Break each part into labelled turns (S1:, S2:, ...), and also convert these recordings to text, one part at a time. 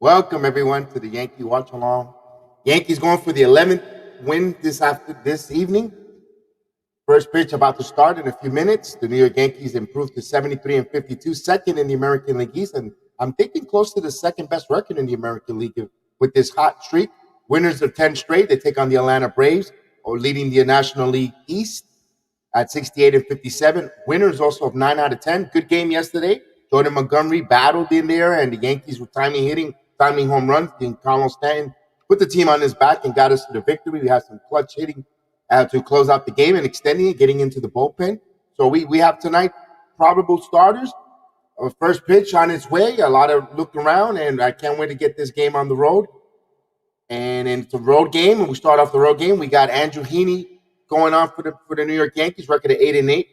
S1: Welcome everyone to the Yankee Watch Along. Yankees going for the 11th win this evening. First pitch about to start in a few minutes. The New York Yankees improved to 73-52, second in the American League East, and I'm thinking close to the second best record in the American League with this hot streak. Winners of 10 straight. They take on the Atlanta Braves, or leading the National League East at 68-57. Winners also of 9 out of 10. Good game yesterday. Jordan Montgomery battled in there, and the Yankees were timing home runs. And Carlos Stanton put the team on his back and got us to the victory. We had some clutch hitting to close out the game and extending it, getting into the bullpen. So we have tonight probable starters. First pitch on its way. A lot of look around, and I can't wait to get this game on the road. And it's a road game, and we start off the road game. We got Andrew Heaney going on for the New York Yankees, record of 8-8.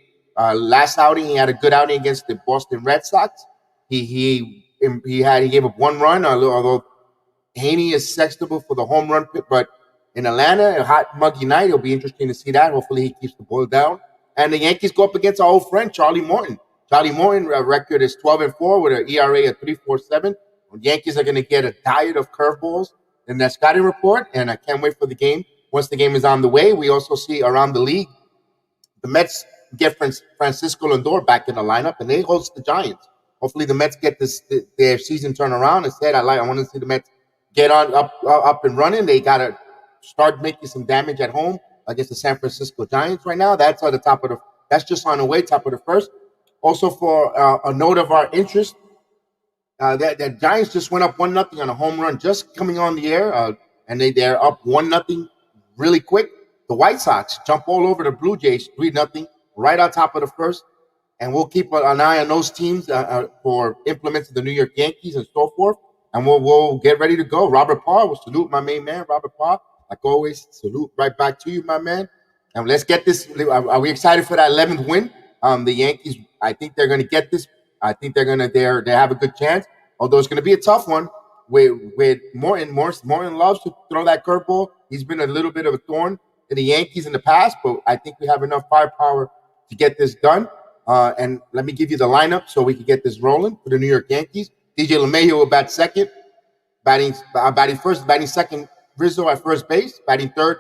S1: Last outing, he had a good outing against the Boston Red Sox. He gave up one run, although Heaney is sextable for the home run pit. But in Atlanta, a hot, muggy night, it'll be interesting to see that. Hopefully, he keeps the ball down. And the Yankees go up against our old friend Charlie Morton. Charlie Morton record is 12-4 with an ERA of 3.47. The Yankees are going to get a diet of curveballs in that scouting report, and I can't wait for the game. Once the game is on the way, we also see around the league, the Mets get Francisco Lindor back in the lineup, and they host the Giants. Hopefully, the Mets get their season turned around. Instead, I want to see the Mets get on up and running. They got to start making some damage at home against the San Francisco Giants right now. That's on the top of that's just on the way, top of the first. Also, for a note of our interest, the Giants just went up 1-0 on a home run just coming on the air, and they're up 1-0 really quick. The White Sox jump all over the Blue Jays 3-0 right on top of the first, and we'll keep an eye on those teams for implements of the New York Yankees and so forth, and we'll get ready to go. Robert Parr, will salute my main man, Robert Parr. Like always, salute right back to you, my man. And let's get this. Are we excited for that 11th win? The Yankees, I think they're going to get this. I think they have a good chance, although it's going to be a tough one with Morton. Morton loves to throw that curveball. He's been a little bit of a thorn in the Yankees in the past, but I think we have enough firepower to get this done. And let me give you the lineup so we can get this rolling for the New York Yankees. DJ LeMahieu will bat second, batting first, batting second, Rizzo at first base, batting third,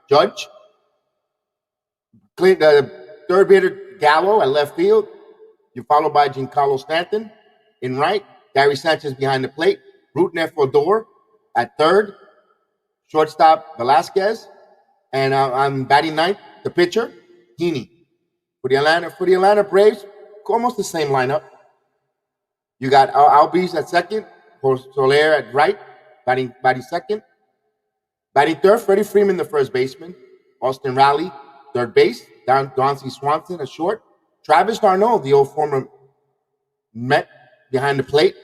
S1: Judge. Third batter, Gallo at left field. You're followed by Giancarlo Stanton in right, Gary Sanchez behind the plate, Rutneff Odor at third, shortstop Velasquez, and I'm batting ninth, the pitcher, Heaney. For the Atlanta Braves, almost the same lineup. You got Albies at second, Soler at right, batting second. Batting third, Freddie Freeman, the first baseman. Austin Riley, third base. Dansby Swanson at short. Travis d'Arnaud, the old former Met, behind the plate.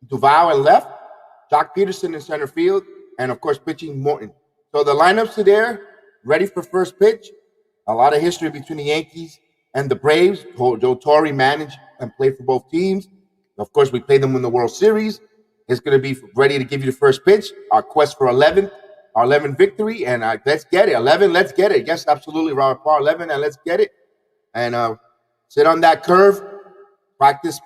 S1: Duval at left. Jock Peterson in center field. And, of course, pitching Morton. So the lineups are there, ready for first pitch. A lot of history between the Yankees and the Braves. Joe Torre managed and played for both teams. Of course, we played them in the World Series. It's going to be ready to give you the first pitch. Our quest for 11th victory, and let's get it. 11, let's get it. Yes, absolutely, Robert Parr, 11, and let's get it. And sit on that curve, practice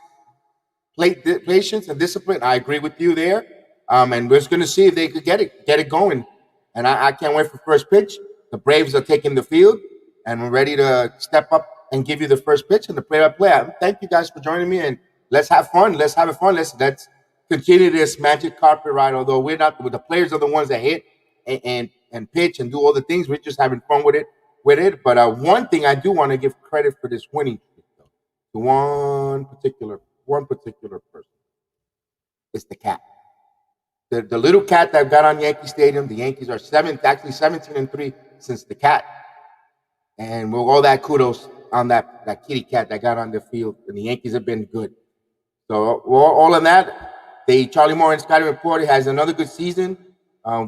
S1: patience and discipline. I agree with you there. And we're just going to see if they could get it going. And I can't wait for first pitch. The Braves are taking the field, and we're ready to step up and give you the first pitch and the play-by-play. Thank you guys for joining me, and let's have fun. Let's have it fun. Let's continue this magic carpet ride. Although we're not, the players are the ones that hit and pitch and do all the things. We're just having fun with it. But one thing I do want to give credit for this winning streak, though, to one particular person. It's the cat. The little cat that got on Yankee Stadium. The Yankees are 17-3 since the cat. And with all that kudos on that kitty cat that got on the field. And the Yankees have been good. So all of that, Charlie Morton scouting report has another good season.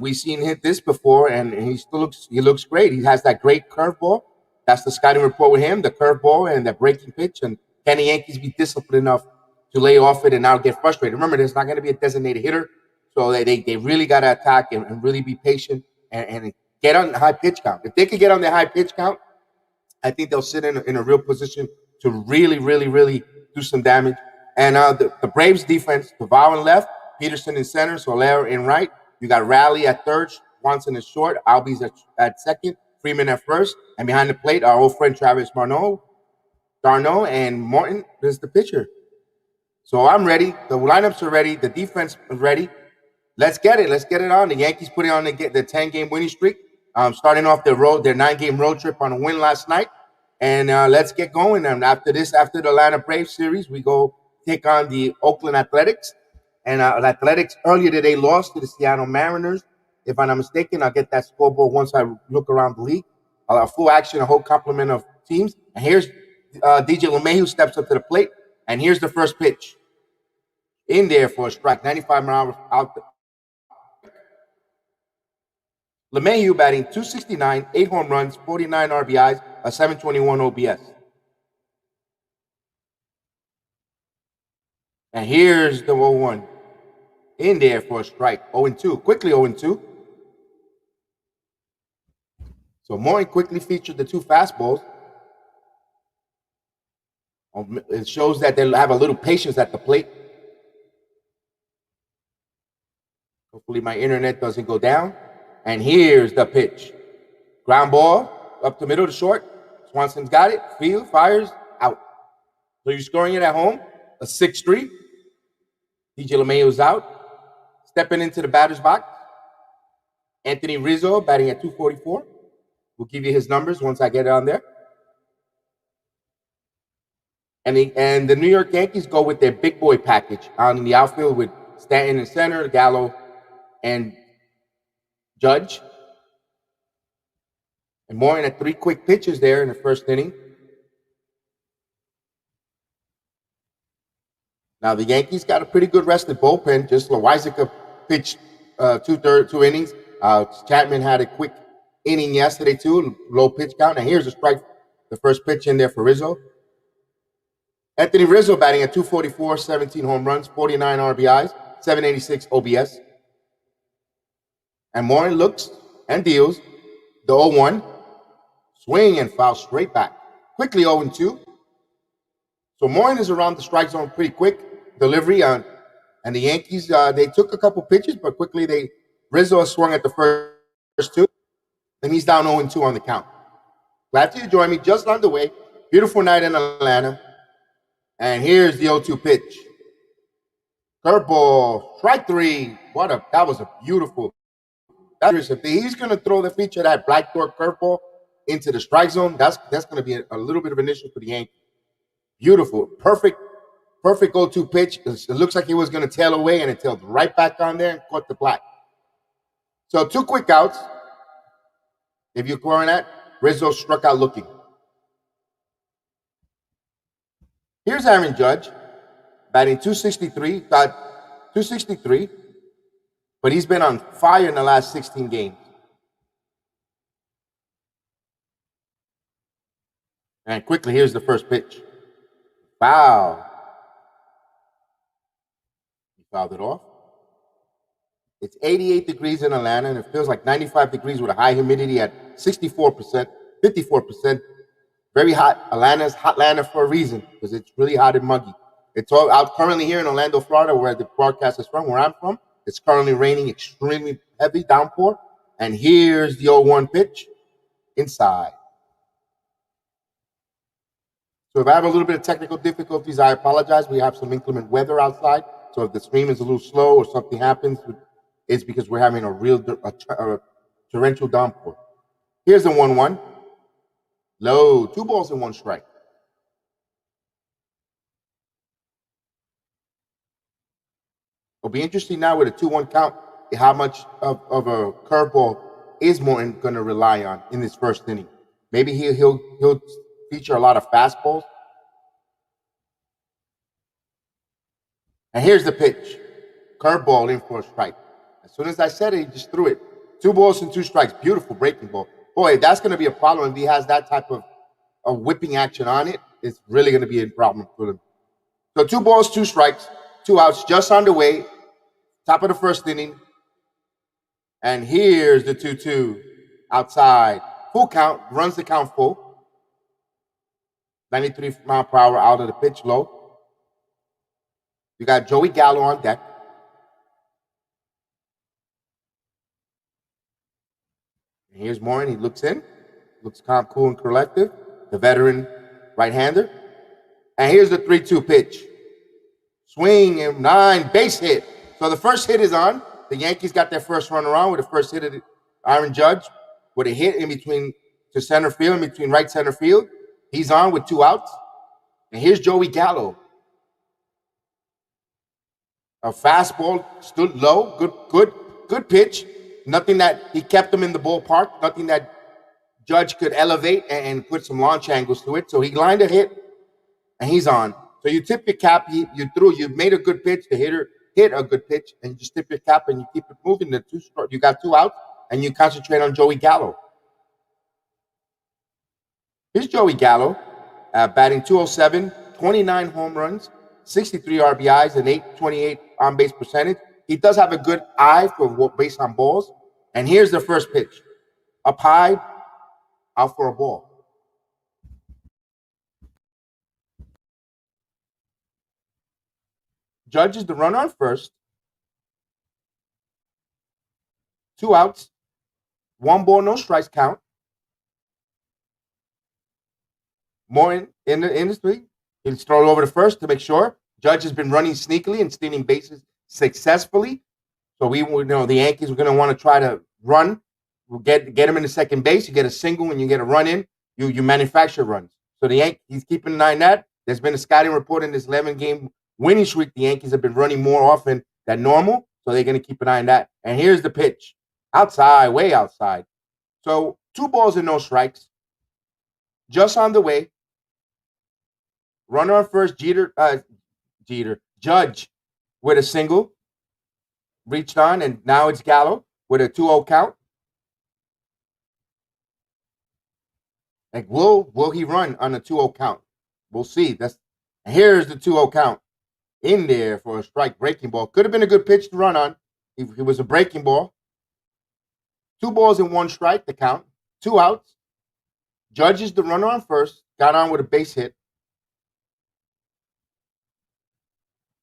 S1: We've seen hit this before, and he looks great. He has that great curveball. That's the scouting report with him, the curveball and the breaking pitch. And can the Yankees be disciplined enough to lay off it and not get frustrated? Remember, there's not going to be a designated hitter, so they really got to attack and really be patient and get on the high pitch count. If they could get on the high pitch count, I think they'll sit in a real position to really, really, really do some damage. And the Braves defense, Duval in left, Peterson in center, Soler in right. You got Raleigh at third, Swanson is short, Albies at second, Freeman at first, and behind the plate, our old friend Travis Darno, and Morton is the pitcher. So I'm ready. The lineups are ready. The defense is ready. Let's get it. Let's get it on. The Yankees putting on the 10-game winning streak, starting off their 9-game road trip on a win last night. And let's get going. And after the Atlanta Braves series, we go take on the Oakland Athletics. And the Athletics earlier today lost to the Seattle Mariners. If I'm not mistaken, I'll get that scoreboard once I look around the league. A full action, a whole complement of teams. And here's DJ LeMahieu steps up to the plate. And here's the first pitch. In there for a strike, 95 miles out. LeMahieu batting .269, 8 home runs, 49 RBIs, a 721 OBS. And here's the 0-1. In there for a strike, 0-2, quickly 0-2. So Morton quickly featured the 2 fastballs. It shows that they'll have a little patience at the plate. Hopefully my internet doesn't go down. And here's the pitch. Ground ball up the middle to short. Swanson's got it. Field, fires, out. So you're scoring it at home. A 6-3. DJ LeMahieu's out. Stepping into the batter's box. Anthony Rizzo batting at .244. We'll give you his numbers once I get it on there. And the New York Yankees go with their big boy package on in the outfield with Stanton in center, Gallo, and Judge. And Morton at 3 quick pitches there in the first inning. Now the Yankees got a pretty good rested bullpen. Just Loizica pitched 2 innings. Chapman had a quick inning yesterday too, low pitch count. And here's a strike, the first pitch in there for Rizzo. Anthony Rizzo batting at .244, 17 home runs, 49 RBIs, 786 OBS. And Morton looks and deals the 0-1. Swing and foul straight back. Quickly 0-2. So Morton is around the strike zone pretty quick. Delivery on, and the Yankees, they took a couple pitches, but quickly Rizzo swung at the first 2. Then he's down 0-2 on the count. Glad you joined me. Just on the way. Beautiful night in Atlanta. And here's the 0-2 pitch. Curveball, strike 3. That was a beautiful. If he's going to throw the feature of that black door curveball into the strike zone, that's going to be a little bit of an issue for the Yankees. Beautiful, perfect 0-2 pitch. It looks like he was going to tail away, and it tailed right back on there and caught the black. So 2 quick outs. If you're scoring that, Rizzo struck out looking. Here's Aaron Judge, batting .263, got .263. But he's been on fire in the last 16 games. And quickly, here's the first pitch. Foul. He fouled it off. It's 88 degrees in Atlanta, and it feels like 95 degrees with a high humidity at 64%, 54%. Very hot. Atlanta's Hotlanta for a reason, because it's really hot and muggy. It's all out currently here in Orlando, Florida, where the broadcast is from, where I'm from. It's currently raining, extremely heavy downpour. And here's the 0-1 pitch inside. So if I have a little bit of technical difficulties, I apologize. We have some inclement weather outside. So if the stream is a little slow or something happens, it's because we're having a torrential downpour. Here's the 1-1. Low, 2 balls and 1 strike. It'll be interesting now with a 2-1 count, how much of a curveball is Morton going to rely on in this first inning. Maybe he'll feature a lot of fastballs. And here's the pitch. Curveball in for a strike. As soon as I said it, he just threw it. 2 balls and 2 strikes. Beautiful breaking ball. Boy, that's going to be a problem if he has that type of whipping action on it. It's really going to be a problem for him. So 2 balls, 2 strikes, 2 outs just on the way. Top of the first inning. And here's the 2-2 outside. Full count, runs the count full. 93 mile per hour out of the pitch low. You got Joey Gallo on deck. And here's Morin. He looks in, looks calm, cool, and collective. The veteran right-hander. And here's the 3-2 pitch. Swing and 9, base hit. So the first hit is on. The Yankees got their first run around with the first hit of Aaron Judge with a hit in between to center field, in between right center field. He's on with 2 outs. And here's Joey Gallo. A fastball stood low, good pitch. Nothing that he kept him in the ballpark. Nothing that Judge could elevate and put some launch angles to it. So he lined a hit, and he's on. So you tip your cap. You made a good pitch. The hitter hit a good pitch, and you just tip your cap and you keep it moving. You got 2 outs, and you concentrate on Joey Gallo. Here's Joey Gallo, batting .207, 29 home runs, 63 RBIs, and .828 on-base percentage. He does have a good eye for based on balls. And here's the first pitch. Up high, out for a ball. Judge is the runner on first. 2 outs. 1 ball, no strikes count. More in the industry. He'll throw it over to first to make sure. Judge has been running sneakily and stealing bases successfully. So the Yankees were going to want to try to run. We'll get him into second base. You get a single when you get a run in. You manufacture runs. So the Yankees keeping an eye on that. There's been a scouting report in this 11-game winning streak. The Yankees have been running more often than normal. So they're going to keep an eye on that. And here's the pitch. Outside, way outside. So 2 balls and no strikes. Just on the way. Runner on first, Judge with a single. Reached on, and now it's Gallo with a 2-0 count. Like, will he run on a 2-0 count? We'll see. Here's the 2-0 count. In there for a strike breaking ball. Could have been a good pitch to run on. It was a breaking ball. 2 balls and 1 strike, the count. 2 outs. Judge is the runner on first. Got on with a base hit.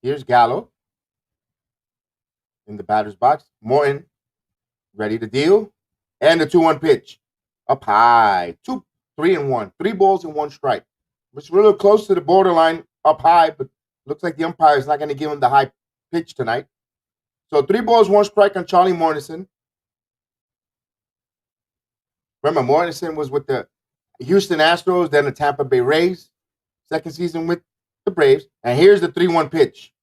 S1: Here's Gallo in the batter's box. Morton ready to deal. And the 2-1 pitch. Up high. 3-1. 3 balls and 1 strike. It's really close to the borderline up high, but looks like the umpire is not going to give him the high pitch tonight. So 3 balls, 1 strike on Charlie Mortensen. Remember, Mortensen was with the Houston Astros, then the Tampa Bay Rays. Second season with the Braves. And here's the 3-1 pitch.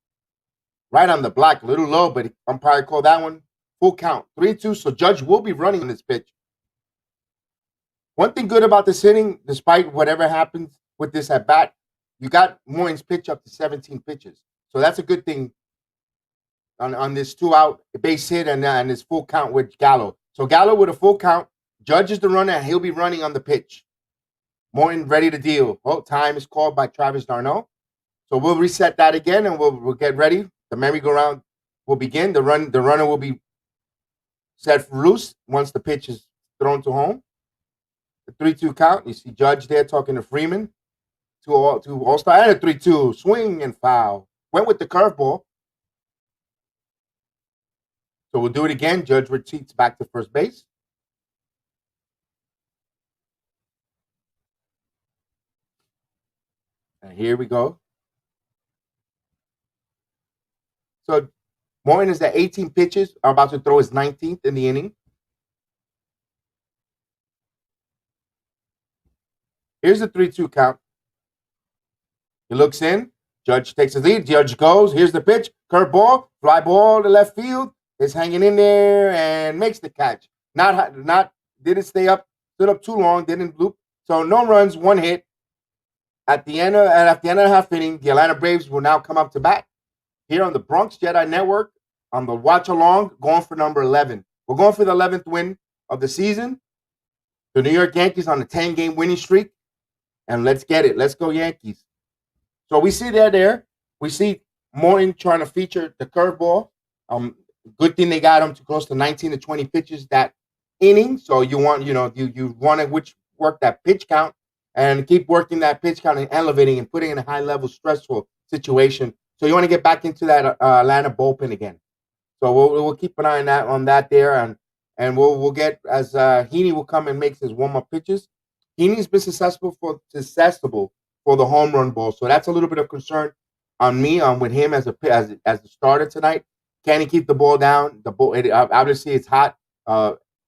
S1: Right on the block, a little low, but umpire called that one full count. 3-2, so Judge will be running on this pitch. One thing good about this inning, despite whatever happens with this at bat, you got Morin's pitch up to 17 pitches. So that's a good thing on this 2-out base hit and this full count with Gallo. So Gallo with a full count. Judge is the runner, and he'll be running on the pitch. Morton ready to deal. Oh, time is called by Travis d'Arnaud. So we'll reset that again, and we'll get ready. The merry-go-round will begin. The runner will be set loose once the pitch is thrown to home. The 3-2 count. You see Judge there talking to Freeman. To All-Star and a 3-2. Swing and foul. Went with the curveball. So we'll do it again. Judge retreats back to first base. And here we go. So Morton is at 18 pitches, are about to throw his 19th in the inning. Here's the 3-2 count. He looks in. Judge takes his lead. Judge goes. Here's the pitch. Curveball. Fly ball to left field. Is hanging in there and makes the catch. Didn't stay up. Stood up too long. Didn't loop. So no runs, 1 hit. At the end of the half inning, the Atlanta Braves will now come up to bat here on the Bronx JEDI Network on the Watch Along, going for number 11. We're going for the 11th win of the season. The New York Yankees on a 10-game winning streak. And let's get it. Let's go Yankees. So we see there. We see Morton trying to feature the curveball. Good thing they got him to close to 19 to 20 pitches that inning. So you want to work that pitch count and keep working that pitch count and elevating and putting in a high-level stressful situation. So you want to get back into that Atlanta bullpen again. So we'll keep an eye on that there. and we'll get as Heaney will come and makes his warm up pitches. Heaney's been susceptible for the home run ball, so that's a little bit of concern on me. With him as the starter tonight. Can he keep the ball down? The ball, obviously, it's hot.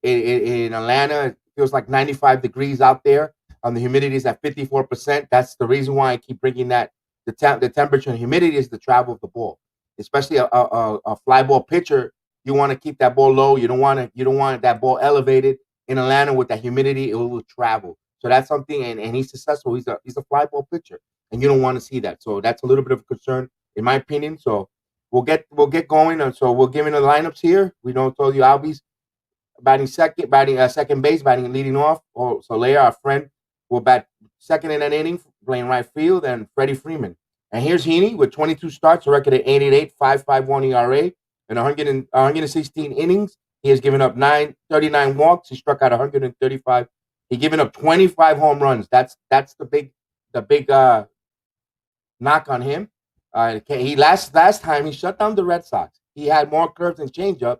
S1: In Atlanta, it feels like 95 degrees out there. The humidity is at 54%. That's the reason why I keep bringing that. The temperature and humidity is the travel of the ball, especially a fly ball pitcher. You want to keep that ball low. You don't want that ball elevated. In Atlanta with that humidity, it will travel. So that's something, and he's successful. He's a fly ball pitcher, and you don't want to see that. So that's a little bit of a concern, in my opinion. So we'll get going. And so we'll give in the lineups here. We don't tell you Albies batting second base, batting and leading off. Or Soler, our friend, will bat second in that inning, playing right field, and Freddie Freeman. And here's Heaney with 22 starts, a record of 8.88, 5.51 ERA, and 116 innings. He has given up 39 walks. He struck out 135. He given up 25 home runs. That's the big knock on him. He last time he shut down the Red Sox. He had more curves and changeup,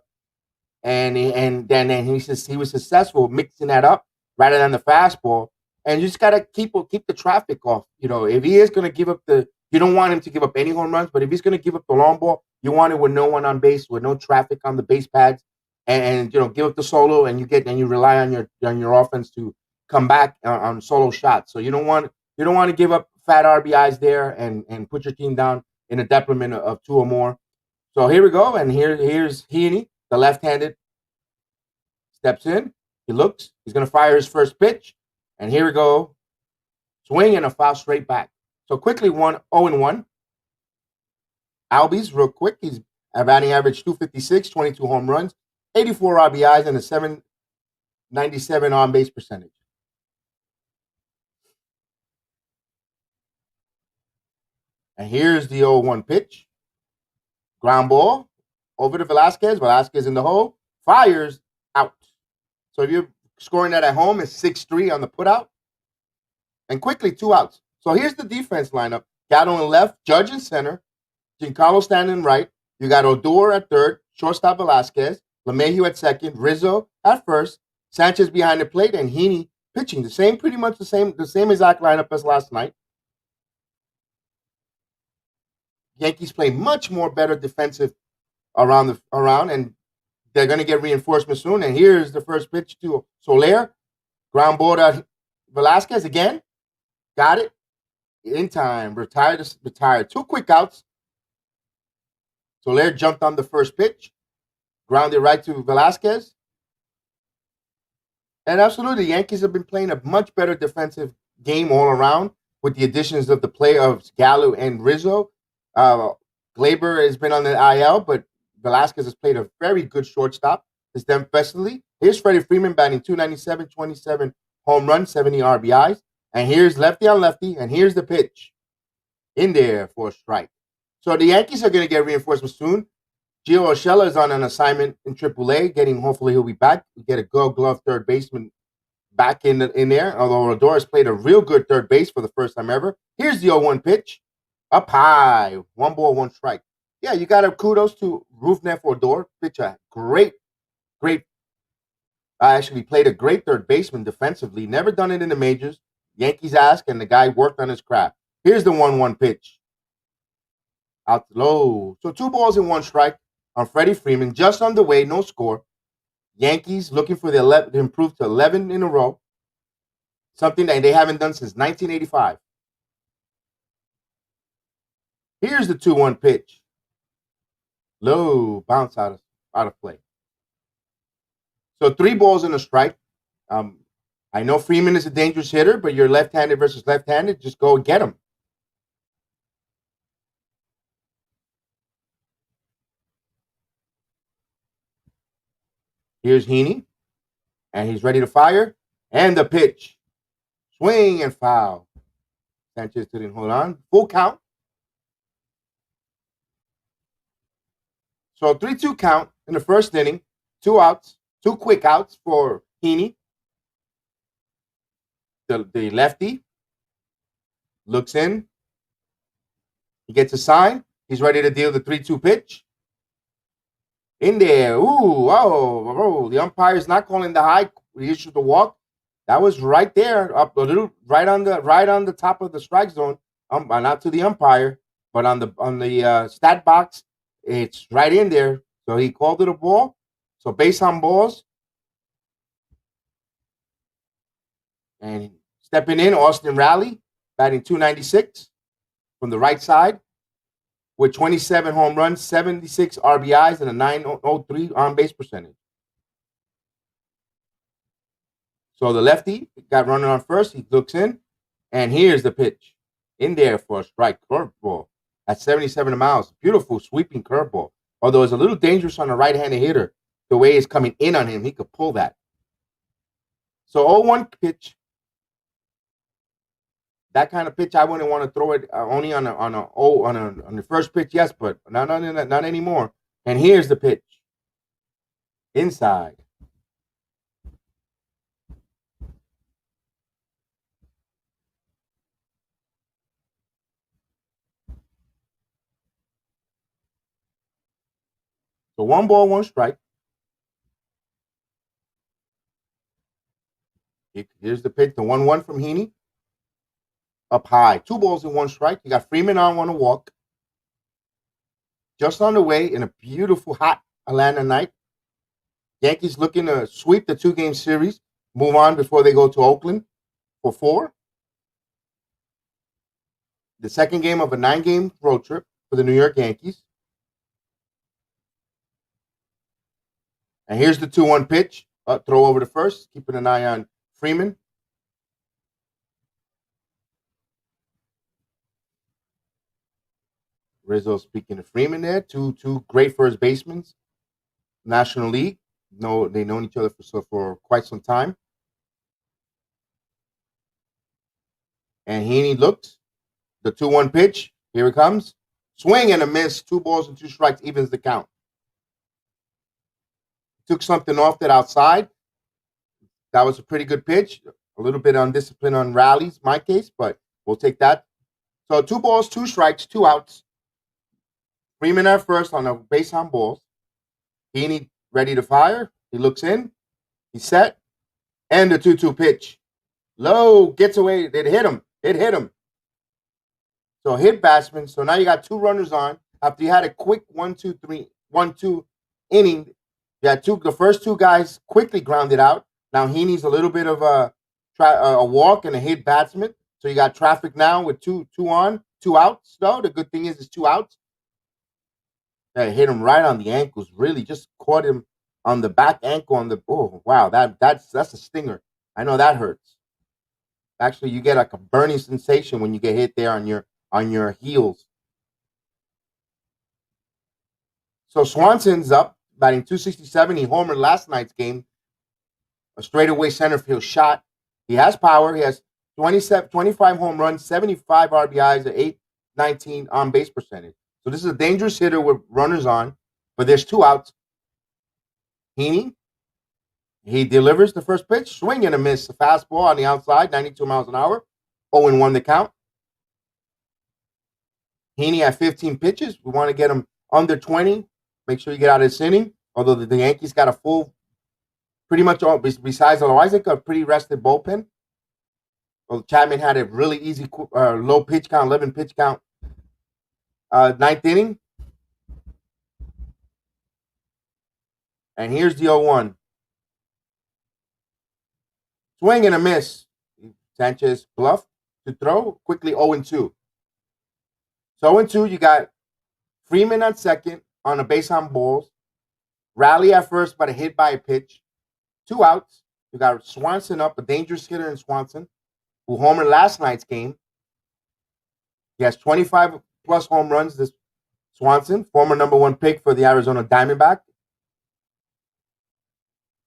S1: and then he was successful mixing that up rather than the fastball. And you just gotta keep the traffic off. If he is gonna give up you don't want him to give up any home runs, but if he's gonna give up the long ball, you want it with no one on base, with no traffic on the base pads, and give up the solo, and you rely on your offense to come back on solo shots. So you don't want to give up fat RBIs there and put your team down in a decrement of 2 or more. So here we go, and here's Heaney, the left-handed, steps in. He looks. He's going to fire his first pitch, and here we go. Swing and a foul straight back. So quickly 0-1. Albies, real quick. He's a batting average 256, 22 home runs, 84 RBIs, and a 797 on-base percentage. And here's the 0-1 pitch. Ground ball over to Velasquez. Velasquez in the hole. Fires out. So if you're scoring that at home, it's 6-3 on the putout. And quickly, 2 outs. So here's the defense lineup. Gatto in left, Judge in center, Giancarlo standing right. You got Odor at third, shortstop Velasquez, LeMahieu at second, Rizzo at first, Sanchez behind the plate, and Heaney pitching. Pretty much the same exact lineup as last night. Yankees play much more better defensive around, and they're going to get reinforcement soon. And here's the first pitch to Soler. Ground ball to Velasquez again. Got it. In time. Retired. 2 quick outs. Soler jumped on the first pitch. Grounded right to Velasquez. And absolutely, the Yankees have been playing a much better defensive game all around with the additions of the play of Gallo and Rizzo. Glaber has been on the IL, but Velasquez has played a very good shortstop. It's done defensively. Here's Freddie Freeman batting 297, 27 home runs, 70 RBIs. And here's lefty on lefty, and here's the pitch. In there for a strike. So the Yankees are going to get reinforcements soon. Gio Urshela is on an assignment in AAA, hopefully he'll be back. We get a Gold Glove third baseman back in there, although Odor has played a real good third base for the first time ever. Here's the 0-1 pitch. Up high. 1 ball, 1 strike. Yeah, you got to kudos to Rougned Odor. Pitch a great. Actually played a great third baseman defensively. Never done it in the majors. Yankees ask, and the guy worked on his craft. Here's the 1-1 pitch. Out low. So 2 balls and 1 strike on Freddie Freeman. Just on the way, no score. Yankees looking for to improve to 11 in a row. Something that they haven't done since 1985. Here's the 2-1 pitch. Low bounce out of play. So 3 balls and a strike. I know Freeman is a dangerous hitter, but you're left-handed versus left-handed. Just go and get him. Here's Heaney, and he's ready to fire. And the pitch. Swing and foul. Sanchez didn't hold on. Full count. So 3-2 count in the first inning. 2 outs. 2 quick outs for Heaney. The lefty looks in. He gets a sign. He's ready to deal the 3-2 pitch. In there. Ooh, oh, the umpire's not calling the high. He issued the walk. That was right there, up a little, right on the top of the strike zone. Not to the umpire, but on the stat box, it's right in there. So he called it a ball. So base on balls, and stepping in, Austin Riley, batting 296 from the right side with 27 home runs, 76 RBIs, and a 903 on base percentage. So the lefty got running on first. He looks in, and here's the pitch in there for a strike curveball at 77 miles. Beautiful sweeping curveball. Although it's a little dangerous on a right-handed hitter, the way it's coming in on him, he could pull that. So 0-1 pitch. That kind of pitch, I wouldn't want to throw it only on the first pitch, yes, but not anymore. And here's the pitch, inside. So 1-1 strike. Here's the pitch, the 1-1 from Heaney. Up high, 2-1 strike. You got Freeman on a walk. Just on the way in a beautiful hot Atlanta night. Yankees looking to sweep the 2-game series, move on before they go to Oakland for 4. The second game of a 9-game road trip for the New York Yankees. And here's the 2-1 pitch. Throw over to first, keeping an eye on Freeman. Rizzo speaking to Freeman there. Two great first basemen. National League. They've known each other for quite some time. And Heaney looks. The 2-1 pitch. Here it comes. Swing and a miss. 2-2 strikes evens the count. Took something off that outside. That was a pretty good pitch. A little bit undisciplined on rallies, my case, but we'll take that. So 2-2 strikes, 2 outs. Freeman at first on a base on balls. Heaney ready to fire. He looks in. He's set. And the 2-2 pitch. Low, gets away. It hit him. So hit batsman. So now you got 2 runners on. After you had a quick 1-2 inning, you had the first 2 guys quickly grounded out. Now Heaney's a little bit of a walk and a hit batsman. So you got traffic now with 2 on, 2 outs. Though the good thing is it's 2 outs. That hit him right on the ankles. Really, just caught him on the back ankle. Oh wow, that's a stinger. I know that hurts. Actually, you get like a burning sensation when you get hit there on your heels. So Swanson's up, batting 267. He homered last night's game. A straightaway center field shot. He has power. He has 25 home runs, 75 RBIs, an 819 on base percentage. So this is a dangerous hitter with runners on, but there's 2 outs. Heaney, he delivers the first pitch, swing and a miss. A fastball on the outside, 92 miles an hour, 0-1 the count. Heaney at 15 pitches. We want to get him under 20. Make sure you get out of this inning. Although the Yankees got a full, pretty much all, besides Loaizic, a pretty rested bullpen. Well, Chapman had a really easy low pitch count, 11 pitch count. 9th inning. And here's the 0-1. Swing and a miss. Sanchez bluffed to throw. Quickly 0-2. So 0-2, you got Freeman at second on a base on balls. Rally at first, but a hit by a pitch. 2 outs. You got Swanson up, a dangerous hitter in Swanson, who homered last night's game. He has 25 plus home runs. This Swanson, former number 1 pick for the Arizona Diamondback.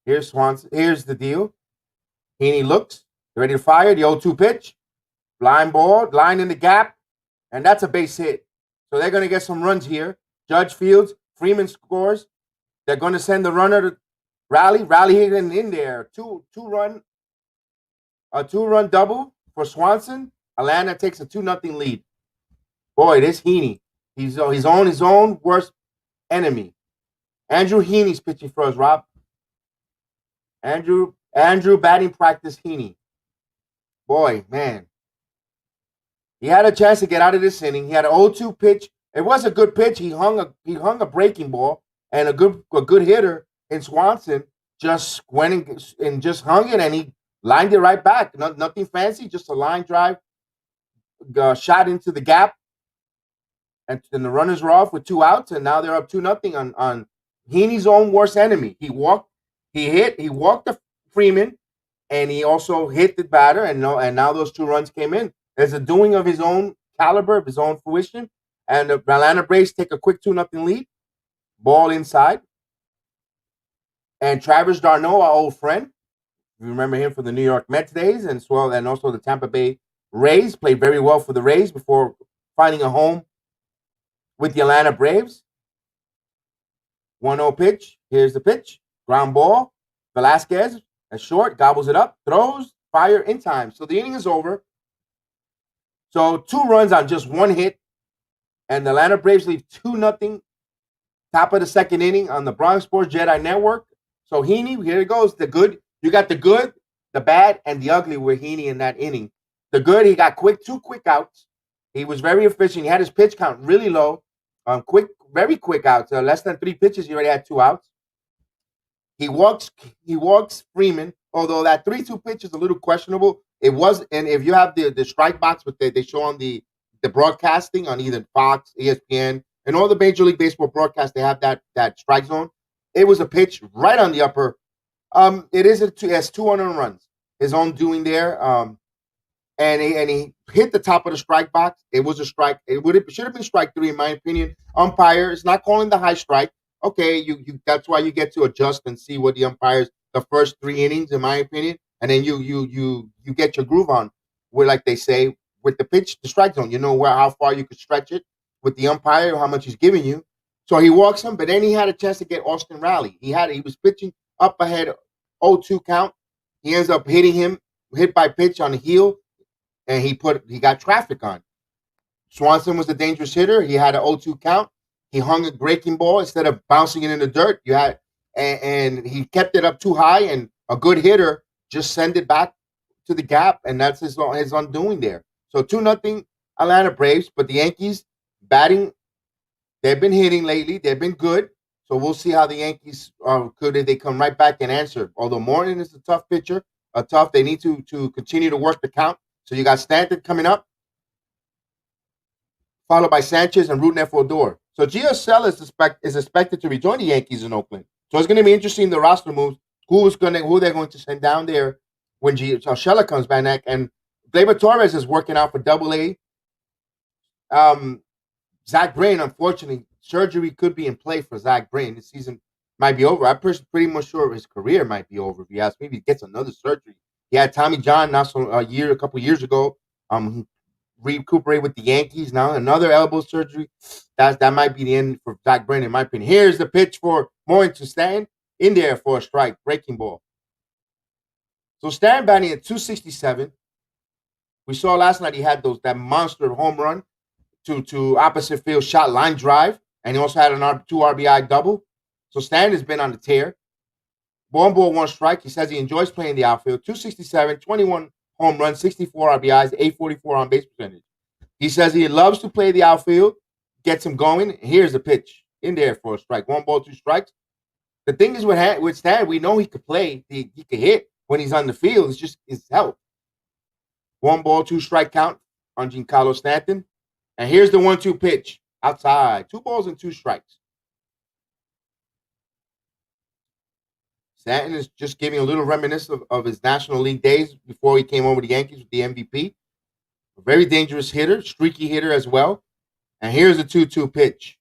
S1: Here's Swanson. Here's the deal. Heaney looks, ready to fire. The 0-2 pitch. Blind ball, line in the gap, and that's a base hit. So they're going to get some runs here. Judge fields. Freeman scores. They're going to send the runner to Rally. Rally hitting in there. A two-run double for Swanson. Atlanta takes a 2-0 lead. Boy, this Heaney. He's his own worst enemy. Andrew Heaney's pitching for us, Rob. Andrew batting practice Heaney. Boy, man. He had a chance to get out of this inning. He had an 0-2 pitch. It was a good pitch. He hung a breaking ball, and a good hitter in Swanson just went and just hung it, and he lined it right back. Nothing fancy, just a line drive, shot into the gap, and the runners were off with 2 outs, and now they're up 2-0 on Heaney's own worst enemy. He walked the Freeman, and he also hit the batter, and now those 2 runs came in. There's a doing of his own caliber, of his own fruition, and the Atlanta Braves take a quick 2-0 lead. Ball inside, and Travis d'Arnaud, our old friend, you remember him from the New York Mets days, and also the Tampa Bay Rays, played very well for the Rays before finding a home with the Atlanta Braves. 1-0 pitch. Here's the pitch. Ground ball. Velasquez, a short, gobbles it up, throws, fire in time. So the inning is over. So 2 runs on just 1 hit, and the Atlanta Braves leave 2-0. Top of the second inning on the Bronx Sports JEDI Network. So Heaney, here it goes. The good, you got the good, the bad, and the ugly with Heaney in that inning. The good, he got 2 quick outs. He was very efficient. He had his pitch count really low. Very quick outs. Less than 3 pitches, he already had 2 outs. He walks Freeman, although that 3-2 pitch is a little questionable. It was, and if you have the strike box, with they show on the broadcasting on either Fox, ESPN, and all the Major League Baseball broadcasts, they have that strike zone. It was a pitch right on the upper. It has 200 runs. His own doing there. And he hit the top of the strike box. It was a strike. It should have been strike 3 in my opinion. Umpire is not calling the high strike. Okay, you that's why you get to adjust and see what the umpires the first 3 innings, in my opinion, and then you get your groove on. Where, like they say, with the pitch, the strike zone, you know how far you could stretch it with the umpire, how much he's giving you. So he walks him, but then he had a chance to get Austin Riley. He was pitching up ahead, 0-2 count. He ends up hitting him, hit by pitch on the heel, and he got traffic on. Swanson was a dangerous hitter. He had an 0-2 count. He hung a breaking ball instead of bouncing it in the dirt. And he kept it up too high, and a good hitter just sent it back to the gap, and that's his undoing there. So 2-0 Atlanta Braves, but the Yankees batting, they've been hitting lately. They've been good. So we'll see how the Yankees could if they come right back and answer. Although Morton is a tough pitcher, they need to continue to work the count. So you got Stanton coming up, followed by Sanchez and Rougned Odor. So Gio Urshela is expected to rejoin the Yankees in Oakland. So it's going to be interesting, the roster moves, who they're going to send down there when Gio Urshela comes back. And Gleyber Torres is working out for Double-A. Zach Brain, unfortunately, surgery could be in play for Zach Brain. This season might be over. I'm pretty much sure his career might be over. If you ask me, if he gets another surgery. He had Tommy John a couple years ago. Recuperate with the Yankees. Now another elbow surgery. That might be the end for Zach Brain, in my opinion. Here's the pitch for Morton to Stanton in there for a strike, breaking ball. So Stanton batting at 267. We saw last night he had that monster home run to opposite field shot line drive, and he also had an 2 RBI double. So Stanton has been on the tear. 1 ball, 1 strike. He says he enjoys playing the outfield. 267, 21 home runs, 64 RBIs, 844 on base percentage. He says he loves to play the outfield, gets him going. Here's the pitch in there for a strike. 1 ball, 2 strikes. The thing is with Stan, we know he could play. He could hit when he's on the field. It's just his health. 1 ball, 2 strike count on Giancarlo Stanton. And here's the 1-2 pitch outside. 2 balls and 2 strikes. Stanton is just giving a little reminiscence of his National League days before he came over to the Yankees with the MVP. A very dangerous hitter, streaky hitter as well. And here's the 2-2 pitch.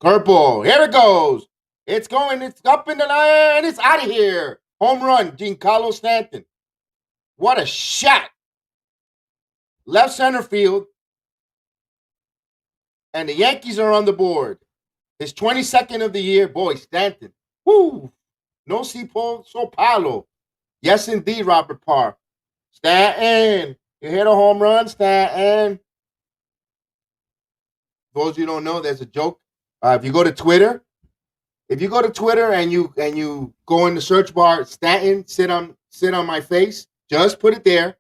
S1: Curveball. Here it goes. It's going. It's up in the line. It's out of here. Home run, Giancarlo Stanton. What a shot. Left center field. And the Yankees are on the board. His 22nd of the year. Boy, Stanton. Woo. No si so palo. Yes, indeed, Robert Parr. Stanton. You hit a home run, Stanton. For those of you who don't know, there's a joke. If you go to Twitter, If you go to Twitter and you go in the search bar, Stanton, sit on my face, just put it there.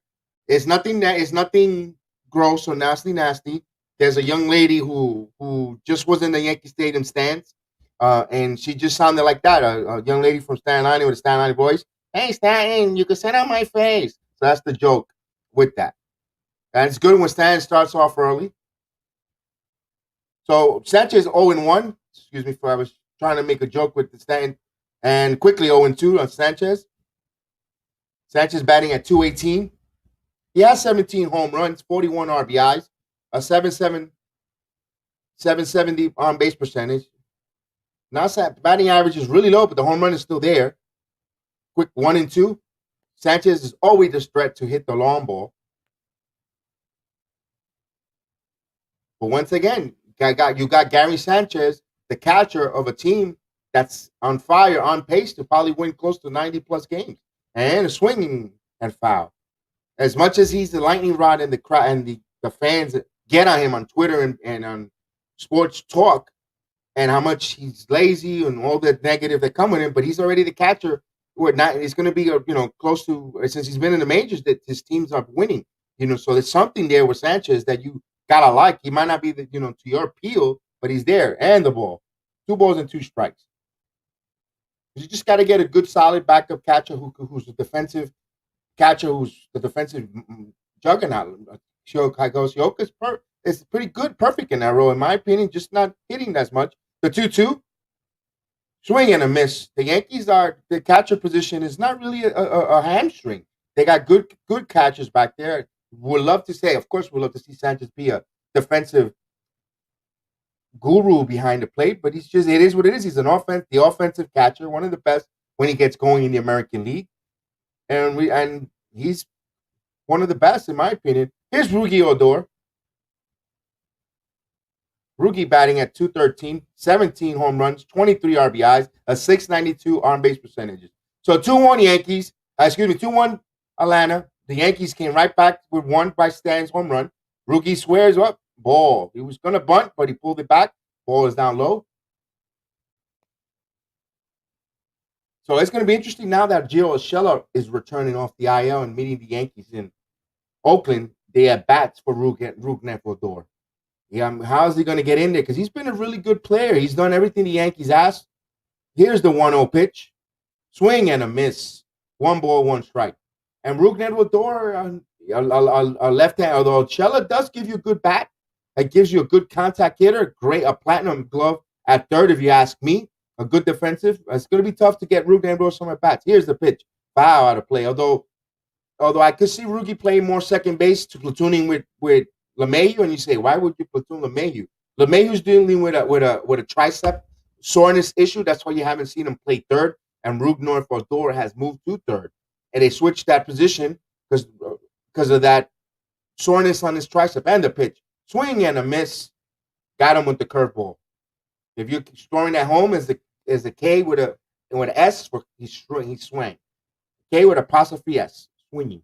S1: It's nothing gross or nasty. There's a young lady who just was in the Yankee Stadium stands, and she just sounded like that. A young lady from Staten Island with a Staten Island voice. Hey, Stanton, you can sit on my face. So that's the joke with that. And it's good when Stanton starts off early. So Sanchez 0-1. Excuse me for I was trying to make a joke with the Stanton. And quickly 0-2 on Sanchez. Sanchez batting at 218. He has 17 home runs, 41 RBIs, a 770 on base percentage. Now batting average is really low, but the home run is still there. Quick 1-2. Sanchez is always a threat to hit the long ball. But once again, you got Gary Sanchez, the catcher of a team that's on fire, on pace to probably win close to 90 plus games, and swinging and foul. As much as he's the lightning rod and the crowd and the fans get on him on Twitter and on sports talk, and how much he's lazy and all the negative that come with him, but he's already the catcher. It's going to be close to, since he's been in the majors, that his teams are winning. So there's something there with Sanchez that you gotta like. He might not be to your appeal, but he's there. And the ball, 2 balls and 2 strikes. You just got to get a good, solid backup catcher who's a defensive catcher, who's the defensive juggernaut. Shokago's is pretty good, perfect in that role, in my opinion, just not hitting as much. The 2-2, swing and a miss. The Yankees the catcher position is not really a hamstring. They got good catchers back there. Of course, we'd love to see Sanchez be a defensive guru behind the plate, but it is what it is. He's the offensive catcher, one of the best when he gets going in the American League. And he's one of the best, in my opinion. Here's Rugi Odor. Rugi batting at 213, 17 home runs, 23 RBIs, a 692 on base percentages. So 2-1 Yankees, 2-1 Atlanta. The Yankees came right back with one by Stan's home run. Rugi swears up, ball. He was going to bunt, but he pulled it back. Ball is down low. So it's going to be interesting now that Gio Urshela is returning off the IL and meeting the Yankees in Oakland. They have bats for Rougned Odor. Yeah, how's he going to get in there? Because he's been a really good player. He's done everything the Yankees asked. Here's the 1-0 pitch. Swing and a miss. 1 ball, 1 strike. And Rougned Odor, a left hand, although Urshela does give you a good bat. It gives you a good contact hitter. A platinum glove at third, if you ask me. A good defensive. It's going to be tough to get Rougned Odor some at bats. Here's the pitch. Foul out of play. Although I could see Rugi playing more second base to platooning with LeMahieu, and you say, why would you platoon LeMahieu? LeMahieu's dealing with a tricep soreness issue. That's why you haven't seen him play third. And Rougned Odor has moved to third, and they switched that position because of that soreness on his tricep. And the pitch, swing and a miss, got him with the curveball. If you're scoring at home, is the K with an S for he swang. K with apostrophe S, swinging.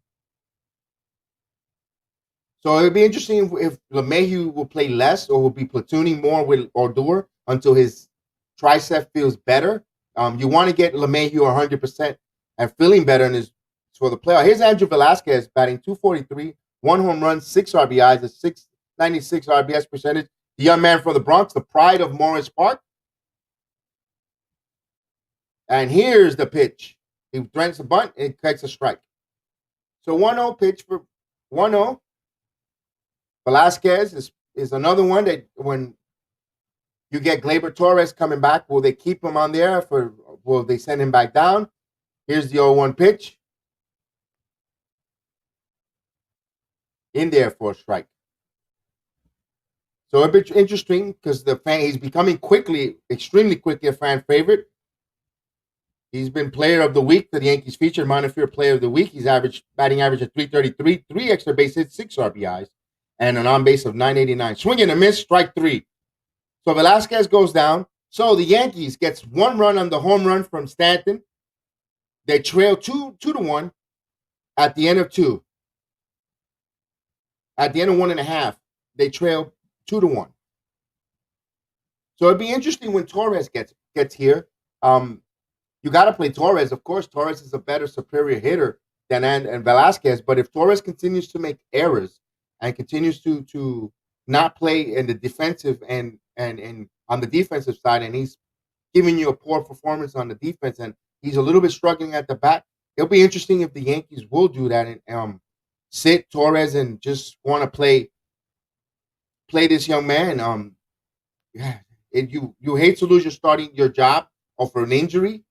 S1: So it'll be interesting if LeMahieu will play less or will be platooning more with Odor until his tricep feels better. You want to get LeMahieu 100% and feeling better for the playoff. Here's Andrew Velasquez batting 243, 1 home run, 6 RBIs, a 696 RBS percentage. The young man from the Bronx, the pride of Morris Park. And here's the pitch. He threatens a bunt and takes a strike. So 1-0 pitch for 1-0. Velasquez is another one that when you get Gleyber Torres coming back, will they keep him on there will they send him back down? Here's the 0-1 pitch. In there for a strike. So it'll be interesting because he's becoming extremely quickly a fan favorite. He's been player of the week for the Yankees featured Montefiore player of the week. He's batting average of 333, 3 extra base hits, 6 RBIs, and an on base of 989. Swing and a miss, strike 3. So Velasquez goes down. So the Yankees gets 1 run on the home run from Stanton. They trail 2-1 at the end of 2. At the end of 1.5, they trail 2-1. So it'd be interesting when Torres gets here. Um, you got to play Torres. Of course, Torres is a better, superior hitter than and Velasquez. But if Torres continues to make errors and continues to not play in the defensive and on the defensive side, and he's giving you a poor performance on the defense, and he's a little bit struggling at the bat, it'll be interesting if the Yankees will do that and sit Torres and just want to play this young man. Yeah, you hate to lose your job or for an injury,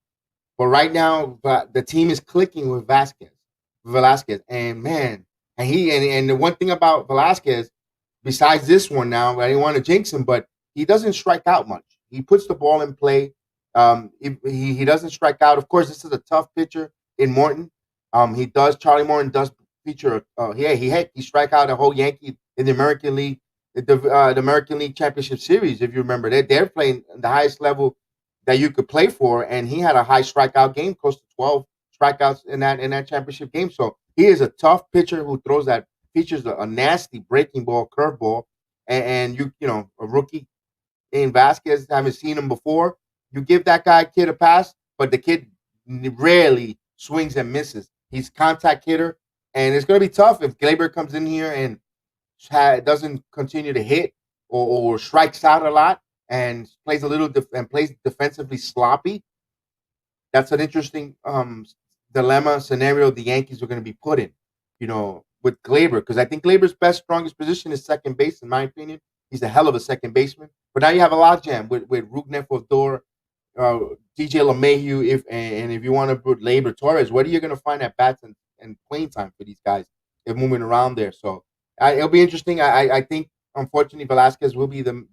S1: but right now, the team is clicking with Velasquez, and man, and the one thing about Velasquez, besides this one, now I didn't want to jinx him, but he doesn't strike out much. He puts the ball in play. He doesn't strike out. Of course, this is a tough pitcher in Morton. Charlie Morton does feature. He strike out a whole Yankee in the American League, the American League Championship Series. If you remember, they're playing the highest level that you could play for, and he had a high strikeout game, close to 12 strikeouts in that championship game. So he is a tough pitcher who features a nasty breaking ball, curveball, and a rookie in Vasquez, haven't seen him before. You give that kid a pass, but the kid rarely swings and misses. He's a contact hitter, and it's going to be tough if Gleyber comes in here and doesn't continue to hit or strikes out a lot and plays plays defensively sloppy. That's an interesting dilemma scenario the Yankees are going to be put in, with Gleyber, because I think Gleyber's strongest position is second base, in my opinion. He's a hell of a second baseman. But now you have a logjam with Rougned Odor, DJ LeMahieu, if you want to put Gleyber, Torres, where are you going to find at bats and playing time for these guys? They're moving around there, so it'll be interesting. I think unfortunately Velasquez will be the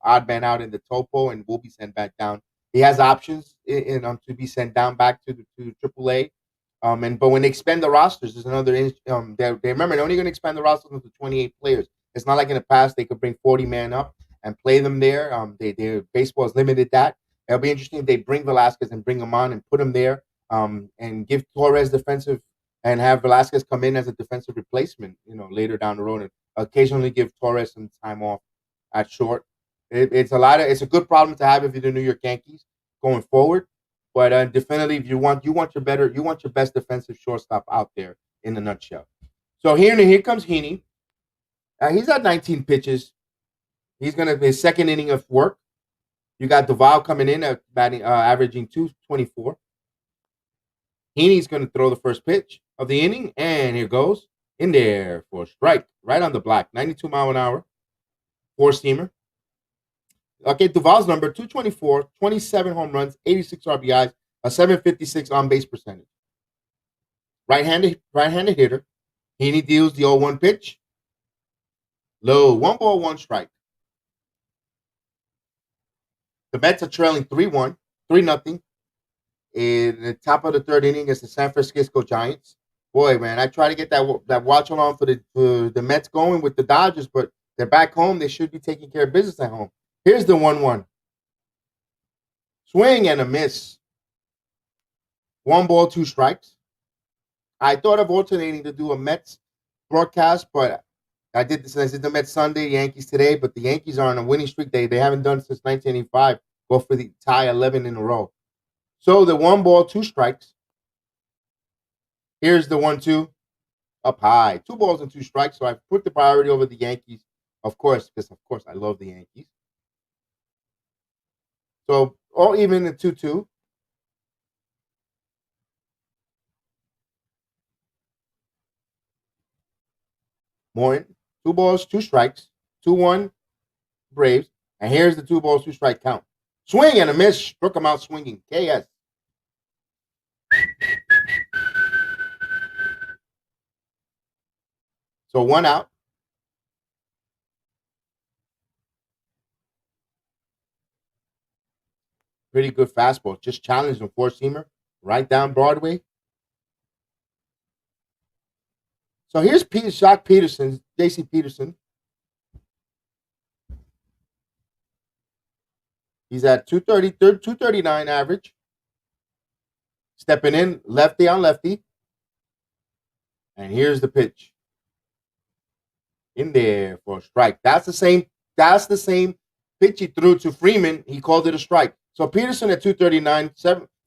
S1: odd man out in the topo and will be sent back down. He has options to be sent down back to AAA. But when they expand the rosters, there's another. They remember they're only going to expand the rosters to 28 players. It's not like in the past they could bring 40 man up and play them there. Their baseball has limited that. It'll be interesting if they bring Velasquez and bring him on and put him there. And give Torres defensive and have Velasquez come in as a defensive replacement. Later down the road, and occasionally give Torres some time off at short. It's a good problem to have if you're the New York Yankees going forward. But definitely, if you want your best defensive shortstop out there in a nutshell. So here comes Heaney. He's at 19 pitches. He's gonna be his second inning of work. You got Duval coming in at batting, averaging 224. Heaney's gonna throw the first pitch of the inning, and here goes in there for a strike, right on the black, 92 mile an hour, four seamer. Okay, Duval's number 224, 27 home runs, 86 RBIs, a 756 on base percentage. Right-handed hitter. Heaney deals the 0-1 pitch. Low, 1 ball, 1 strike. The Mets are trailing 3-1, 3-0 in the top of the third inning against the San Francisco Giants. Boy, man, I try to get that watch along for the Mets going with the Dodgers, but they're back home. They should be taking care of business at home. Here's the 1-1. Swing and a miss. 1 ball, 2 strikes. I thought of alternating to do a Mets broadcast, but I did the Mets Sunday, Yankees today, but the Yankees are on a winning streak. They haven't done since 1985. Go for the tie 11 in a row. So the 1 ball, 2 strikes. Here's the 1-2 up high. 2 balls and 2 strikes. So I put the priority over the Yankees, of course, because of course I love the Yankees. So all even at 2-2. Morton, 2 balls, 2 strikes, 2-1 Braves. And here's the 2 balls, 2 strike count. Swing and a miss. Struck him out swinging. KS. So 1 out. Pretty good fastball. Just challenged him. 4-seamer. Right down Broadway. So here's Jock Peterson, J.C. Peterson. He's at 239 average. Stepping in, lefty on lefty. And here's the pitch. In there for a strike. That's the same pitch he threw to Freeman. He called it a strike. So Peterson at 239,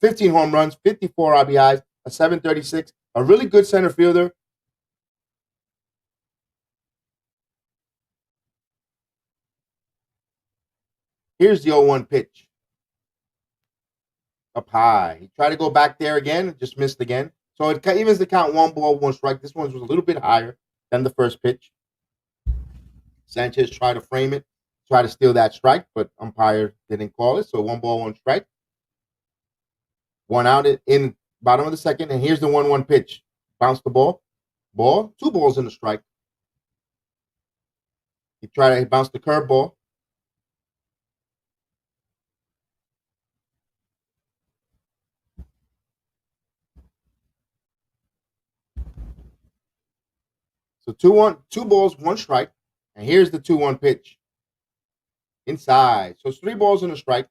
S1: 15 home runs, 54 RBIs, a 736, a really good center fielder. Here's the 0-1 pitch. Up high. He tried to go back there again, just missed again. So it evens the count, 1-1 strike. This one was a little bit higher than the first pitch. Sanchez tried to frame it, tried to steal that strike, but umpire didn't call it. So 1-1 strike. One out in bottom of the second. And here's the 1-1 pitch. Bounce the ball. 2 balls in the strike. He tried to bounce the curveball. So 2 balls, 1 strike. And here's the 2-1 pitch. Inside. So it's 3 balls in a strike.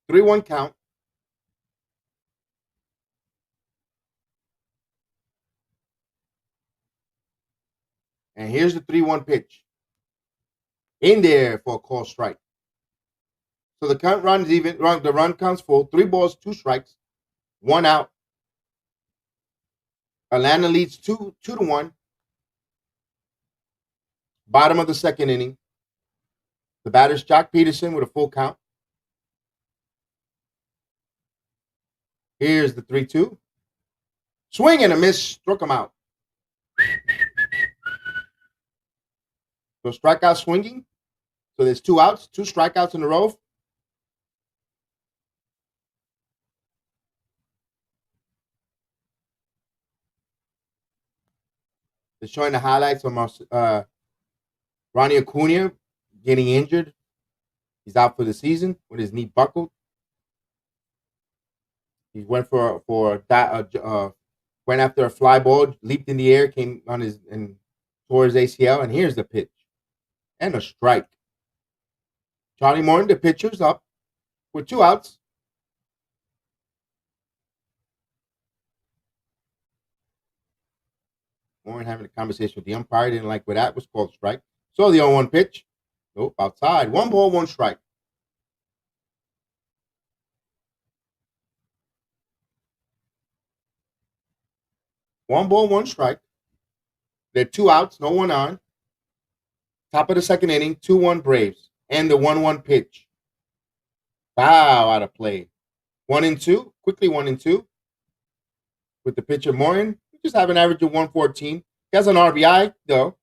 S1: Three 1 count. And here's the 3-1 pitch. In there for a call strike. So the count run is even. The run counts full. 3 balls, 2 strikes, 1 out. Atlanta leads 2-1. Bottom of the second inning. The batter's Jock Peterson with a full count. Here's the 3-2. Swing and a miss. Struck him out. So strikeout swinging. So there's 2 outs, 2 strikeouts in a row. They're showing the highlights of Ronnie Acuna getting injured. He's out for the season with his knee buckled. He went went after a fly ball, leaped in the air, came on and tore his ACL. And here's the pitch and a strike. Charlie Morton, the pitcher's up with 2 outs. Morton having a conversation with the umpire, didn't like where that was called strike. So the 0-1 pitch. Nope, outside. 1 ball, 1 strike. One ball, 1 strike. There are 2 outs, no one on. Top of the second inning, 2-1 Braves. And the 1-1 pitch. Foul out of play. 1-2. Quickly 1-2. With the pitcher Morton. He just have an average of 114. He has an RBI, though.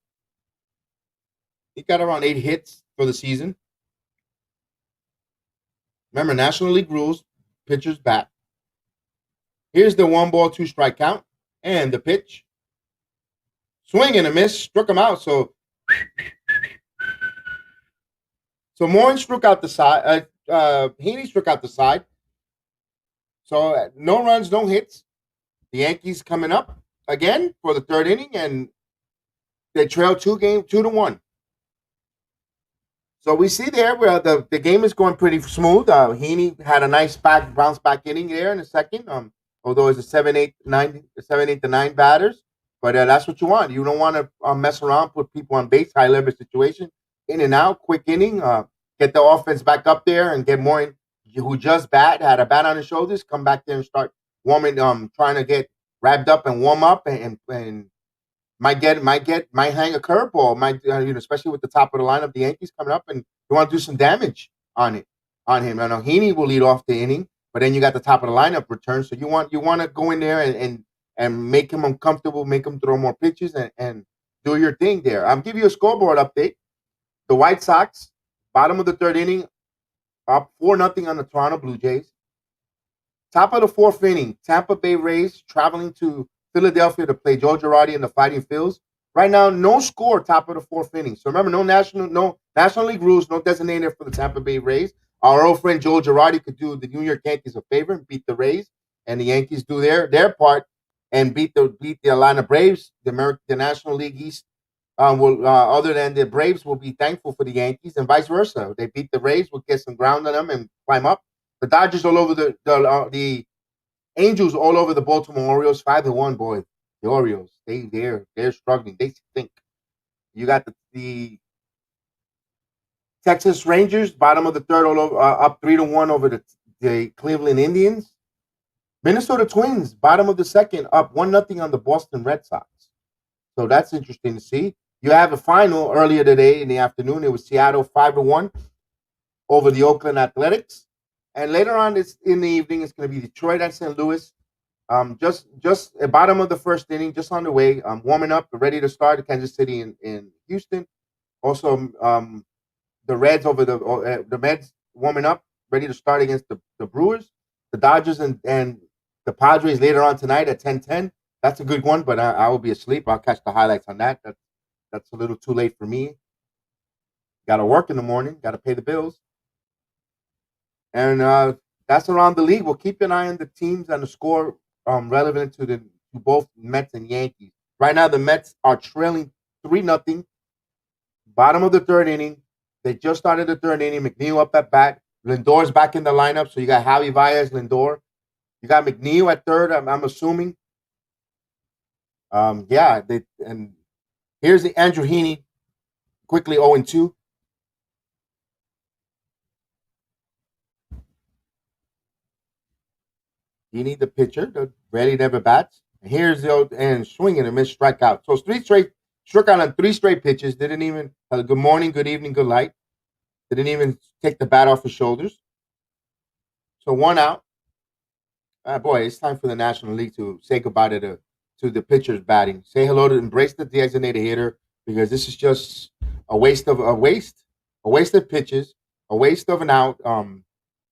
S1: He got around 8 hits for the season. Remember, National League rules, pitchers bat. Here's the 1 ball, 2 strike count. And the pitch. Swing and a miss. Struck him out. So Morton struck out the side. Heaney struck out the side. So no runs, no hits. The Yankees coming up again for the 3rd inning, and they trail 2-1. So we see there where the game is going pretty smooth. Heaney had a nice bounce back inning there in the second. Although it's a 7-8-9 batters, but that's what you want. You don't want to mess around, put people on base, high leverage situation, in and out, quick inning, get the offense back up there, and get Morton, who just had a bat on his shoulders, come back there and start warming, trying to get wrapped up and warm up, and might hang a curveball, especially with the top of the lineup, the Yankees coming up, and you want to do some damage on him. I know Heaney will lead off the inning, but then you got the top of the lineup return, so you want to go in there and make him uncomfortable, make him throw more pitches, and do your thing there. I'll give you a scoreboard update. The White Sox, bottom of the 3rd inning, up 4-0 on the Toronto Blue Jays. Top of the 4th inning, Tampa Bay Rays traveling to Philadelphia to play Joe Girardi and the Fighting Phils. Right now, no score, top of the 4th inning. So remember, no National League rules, no designator for the Tampa Bay Rays. Our old friend Joe Girardi could do the New York Yankees a favor and beat the Rays, and the Yankees do their part and beat the Atlanta Braves. The National League East other than the Braves will be thankful for the Yankees, and vice versa. They beat the Rays, will get some ground on them and climb up. The Dodgers all over the Angels all over the Baltimore Orioles, 5-1, boy. The Orioles, they're struggling. They stink. You got the Texas Rangers, bottom of the third, all over, up 3-1 over the Cleveland Indians. Minnesota Twins, bottom of the second, up 1-0 on the Boston Red Sox. So that's interesting to see. You have a final earlier today in the afternoon. It was Seattle 5-1 over the Oakland Athletics. And later on in the evening, it's going to be Detroit and St. Louis. Just at bottom of the first inning, just on the way, warming up, ready to start. Kansas City in Houston. Also, the Reds over the Mets warming up, ready to start against the Brewers. The Dodgers and the Padres later on tonight at 10:10. That's a good one, but I will be asleep. I'll catch the highlights on that. That's a little too late for me. Got to work in the morning. Got to pay the bills. And that's around the league. We'll keep an eye on the teams and the score relevant to both Mets and Yankees. Right now, the Mets are trailing 3-0. Bottom of the third inning. They just started the third inning. McNeil up at bat. Lindor's back in the lineup. So you got Javi Baez, Lindor. You got McNeil at third, I'm assuming. And here's the Andrew Heaney, quickly 0-2. Heaney, the pitcher, the rarely never bats. And here's and swinging and missed strikeout. So struck out on 3 straight pitches. Didn't even have a good morning, good evening, good night. Didn't even take the bat off his shoulders. So 1 out. Boy, it's time for the National League to say goodbye to the pitchers batting. Say hello to embrace the designated hitter, because this is just a waste of pitches, a waste of an out.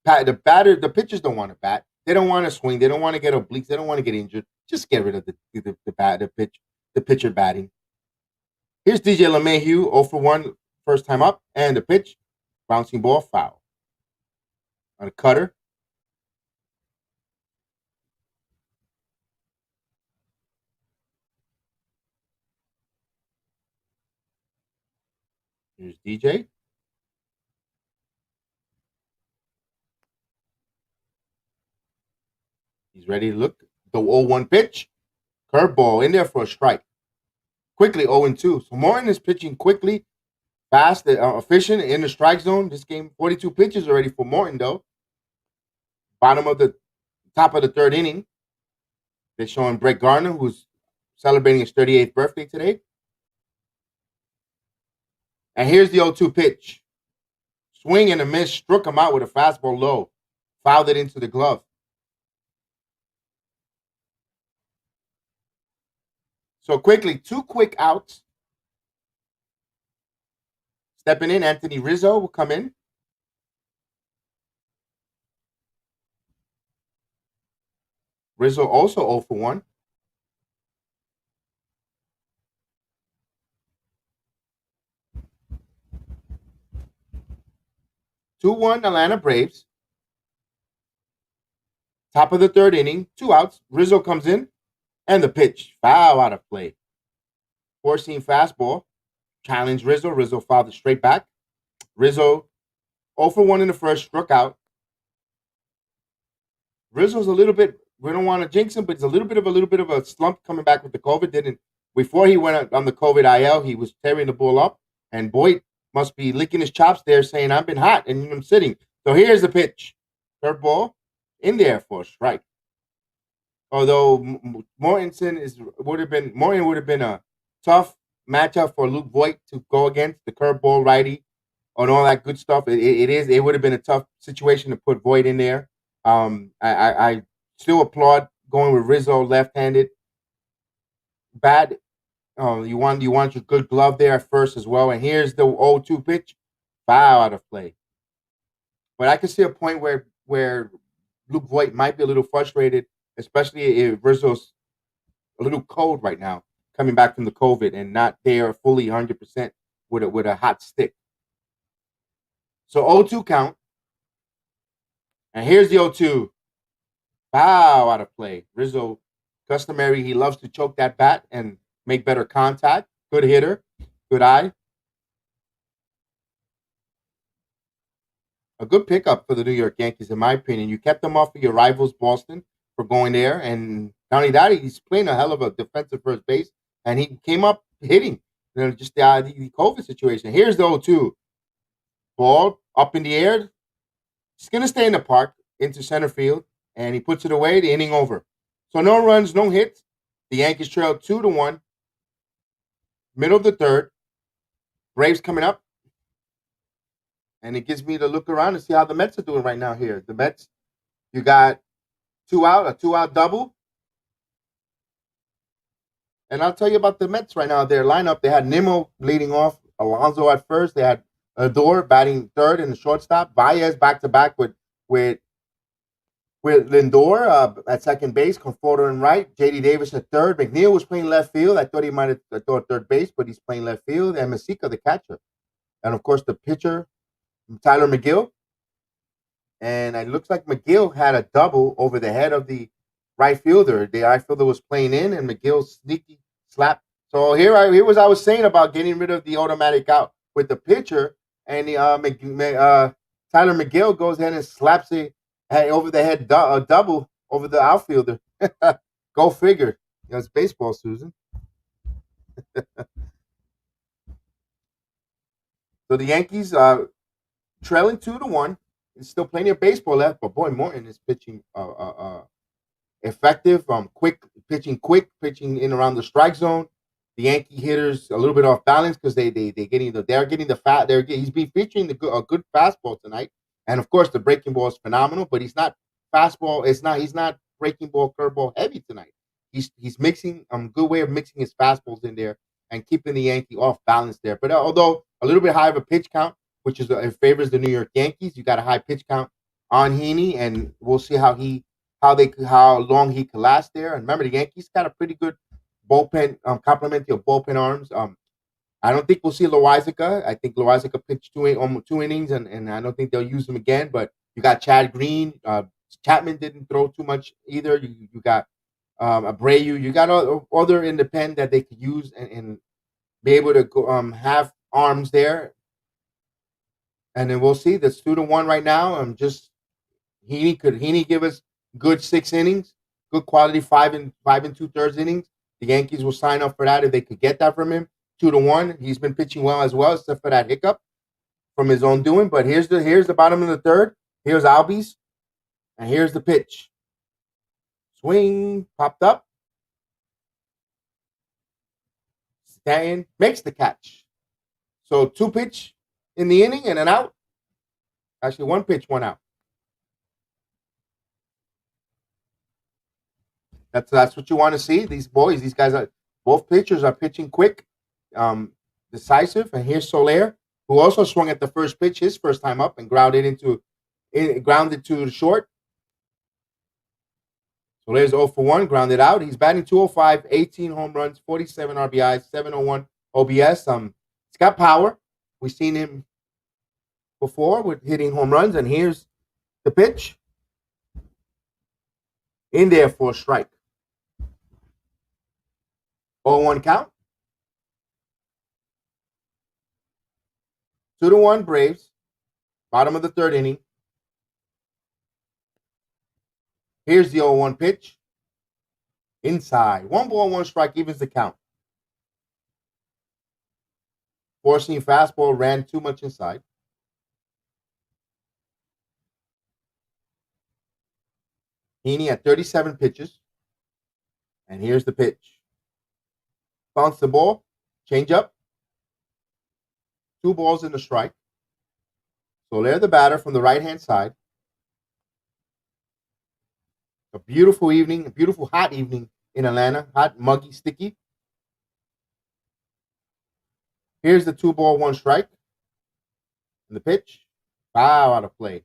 S1: The pitchers don't want to bat. They don't want to swing. They don't want to get obliques. They don't want to get injured. Just get rid of the pitcher batting. Here's DJ LeMahieu, 0-for-1, first time up, and the pitch, bouncing ball, foul. On a cutter. Here's DJ. He's ready to look. The 0-1 pitch. Curveball in there for a strike. Quickly 0-2. So Morton is pitching quickly, fast, efficient in the strike zone. This game, 42 pitches already for Morton, though. Top of the third inning. They're showing Brett Gardner, who's celebrating his 38th birthday today. And here's the 0-2 pitch. Swing and a miss, struck him out with a fastball low. Fouled it into the glove. So quickly, 2 quick outs. Stepping in, Anthony Rizzo will come in. Rizzo also 0-for-1. (2-1) Atlanta Braves. Top of the third inning, 2 outs. Rizzo comes in, and the pitch, foul out of play. 4-seam fastball. Challenge Rizzo. Rizzo fouled it straight back. Rizzo 0-for-1 in the first, struck out. Rizzo's a little bit, we don't want to jinx him, but it's a little bit of a slump coming back with the COVID. Before he went on the COVID IL, he was tearing the ball up, and Boyd must be licking his chops there, saying, I've been hot, and I'm sitting. So here's the pitch. Curveball in there for a strike. Although Morton would have been a tough matchup for Luke Voigt to go against, the curveball righty and all that good stuff. It would have been a tough situation to put Voigt in there. I still applaud going with Rizzo left-handed. Bad. You want your good glove there at first as well. And here's the 0-2 pitch, foul out of play. But I can see a point where Luke Voigt might be a little frustrated, especially if Rizzo's a little cold right now, coming back from the COVID and not there fully 100% with a hot stick. So 0-2 count. And here's the 0-2. Foul out of play. Rizzo, customary, he loves to choke that bat and make better contact. Good hitter. Good eye. A good pickup for the New York Yankees, in my opinion. You kept them off of your rivals, Boston, for going there, and Not only that, he's playing a hell of a defensive first base, and he came up hitting. Just the COVID situation. Here's the 0-2. Ball up in the air. It's going to stay in the park into center field, and he puts it away. The inning over. So no runs, no hits. The Yankees trail 2-1. Middle of the third. Braves coming up, and it gives me to look around and see how the Mets are doing right now here. The Mets, you got a 2-out double. And I'll tell you about the Mets right now. Their lineup, they had Nimmo leading off, Alonso at first. They had Adore batting third in the shortstop. Baez back-to-back with Lindor at second base, Conforto in right, JD Davis at third. McNeil was playing left field. I thought he might have thought third base, but he's playing left field. And Masica, the catcher. And, of course, the pitcher, Tyler McGill. And it looks like McGill had a double over the head of the right fielder. The right fielder was playing in, and McGill sneaky slap. So here was I was saying about getting rid of the automatic out with the pitcher, and the Tyler McGill goes ahead and slaps it over the head double over the outfielder. Go figure. It's baseball, Susan. So the Yankees trailing 2-1. There's still plenty of baseball left, but boy, Morton is pitching effective, pitching in around the strike zone. The Yankee hitters a little bit off balance because they're getting the fat. He's been featuring a good fastball tonight, and of course the breaking ball is phenomenal. But he's not fastball. He's not breaking ball, curveball heavy tonight. He's mixing good way of mixing his fastballs in there and keeping the Yankee off balance there. But although a little bit high of a pitch count, which is it favors the New York Yankees, you got a high pitch count on Heaney, and we'll see how long he can last there. And remember, the Yankees got a pretty good bullpen, complementary of bullpen arms. I don't think we'll see Loizica. I think Loizica pitched almost 2 innings, and I don't think they'll use him again. But you got Chad Green. Chapman didn't throw too much either. You got Abreu. You got other independent that they could use and be able to go, have arms there. And then we'll see. That's 2-1 right now. Heaney give us good 6 innings, good quality 5 and 2/3 innings. The Yankees will sign up for that if they could get that from him. 2-1. He's been pitching well as well, except for that hiccup from his own doing. But here's the bottom of the third. Here's Albies, and here's the pitch. Swing, popped up. Stanton makes the catch. So 2 pitch in the inning and an out. Actually, 1 pitch, 1 out. That's what you want to see. These guys both pitchers are pitching quick, decisive. And here's Soler, who also swung at the first pitch, his first time up, and grounded to the short. Soler's 0 for 1, grounded out. He's batting .205, 18 home runs, 47 RBIs, 701 OBS. He's got power. We've seen him before with hitting home runs, and here's the pitch in there for a strike. 0-1 count. 2-1 Braves. Bottom of the third inning. Here's the 0-1 pitch. Inside. 1 ball, 1 strike, evens the count. Four-seam fastball ran too much inside. Heaney at 37 pitches. And here's the pitch. Bounce the ball. Change up. 2 balls in the strike. Soler the batter from the right-hand side. A beautiful evening, a beautiful hot evening in Atlanta. Hot, muggy, sticky. Here's the 2 ball, 1 strike. And the pitch. Foul out of play.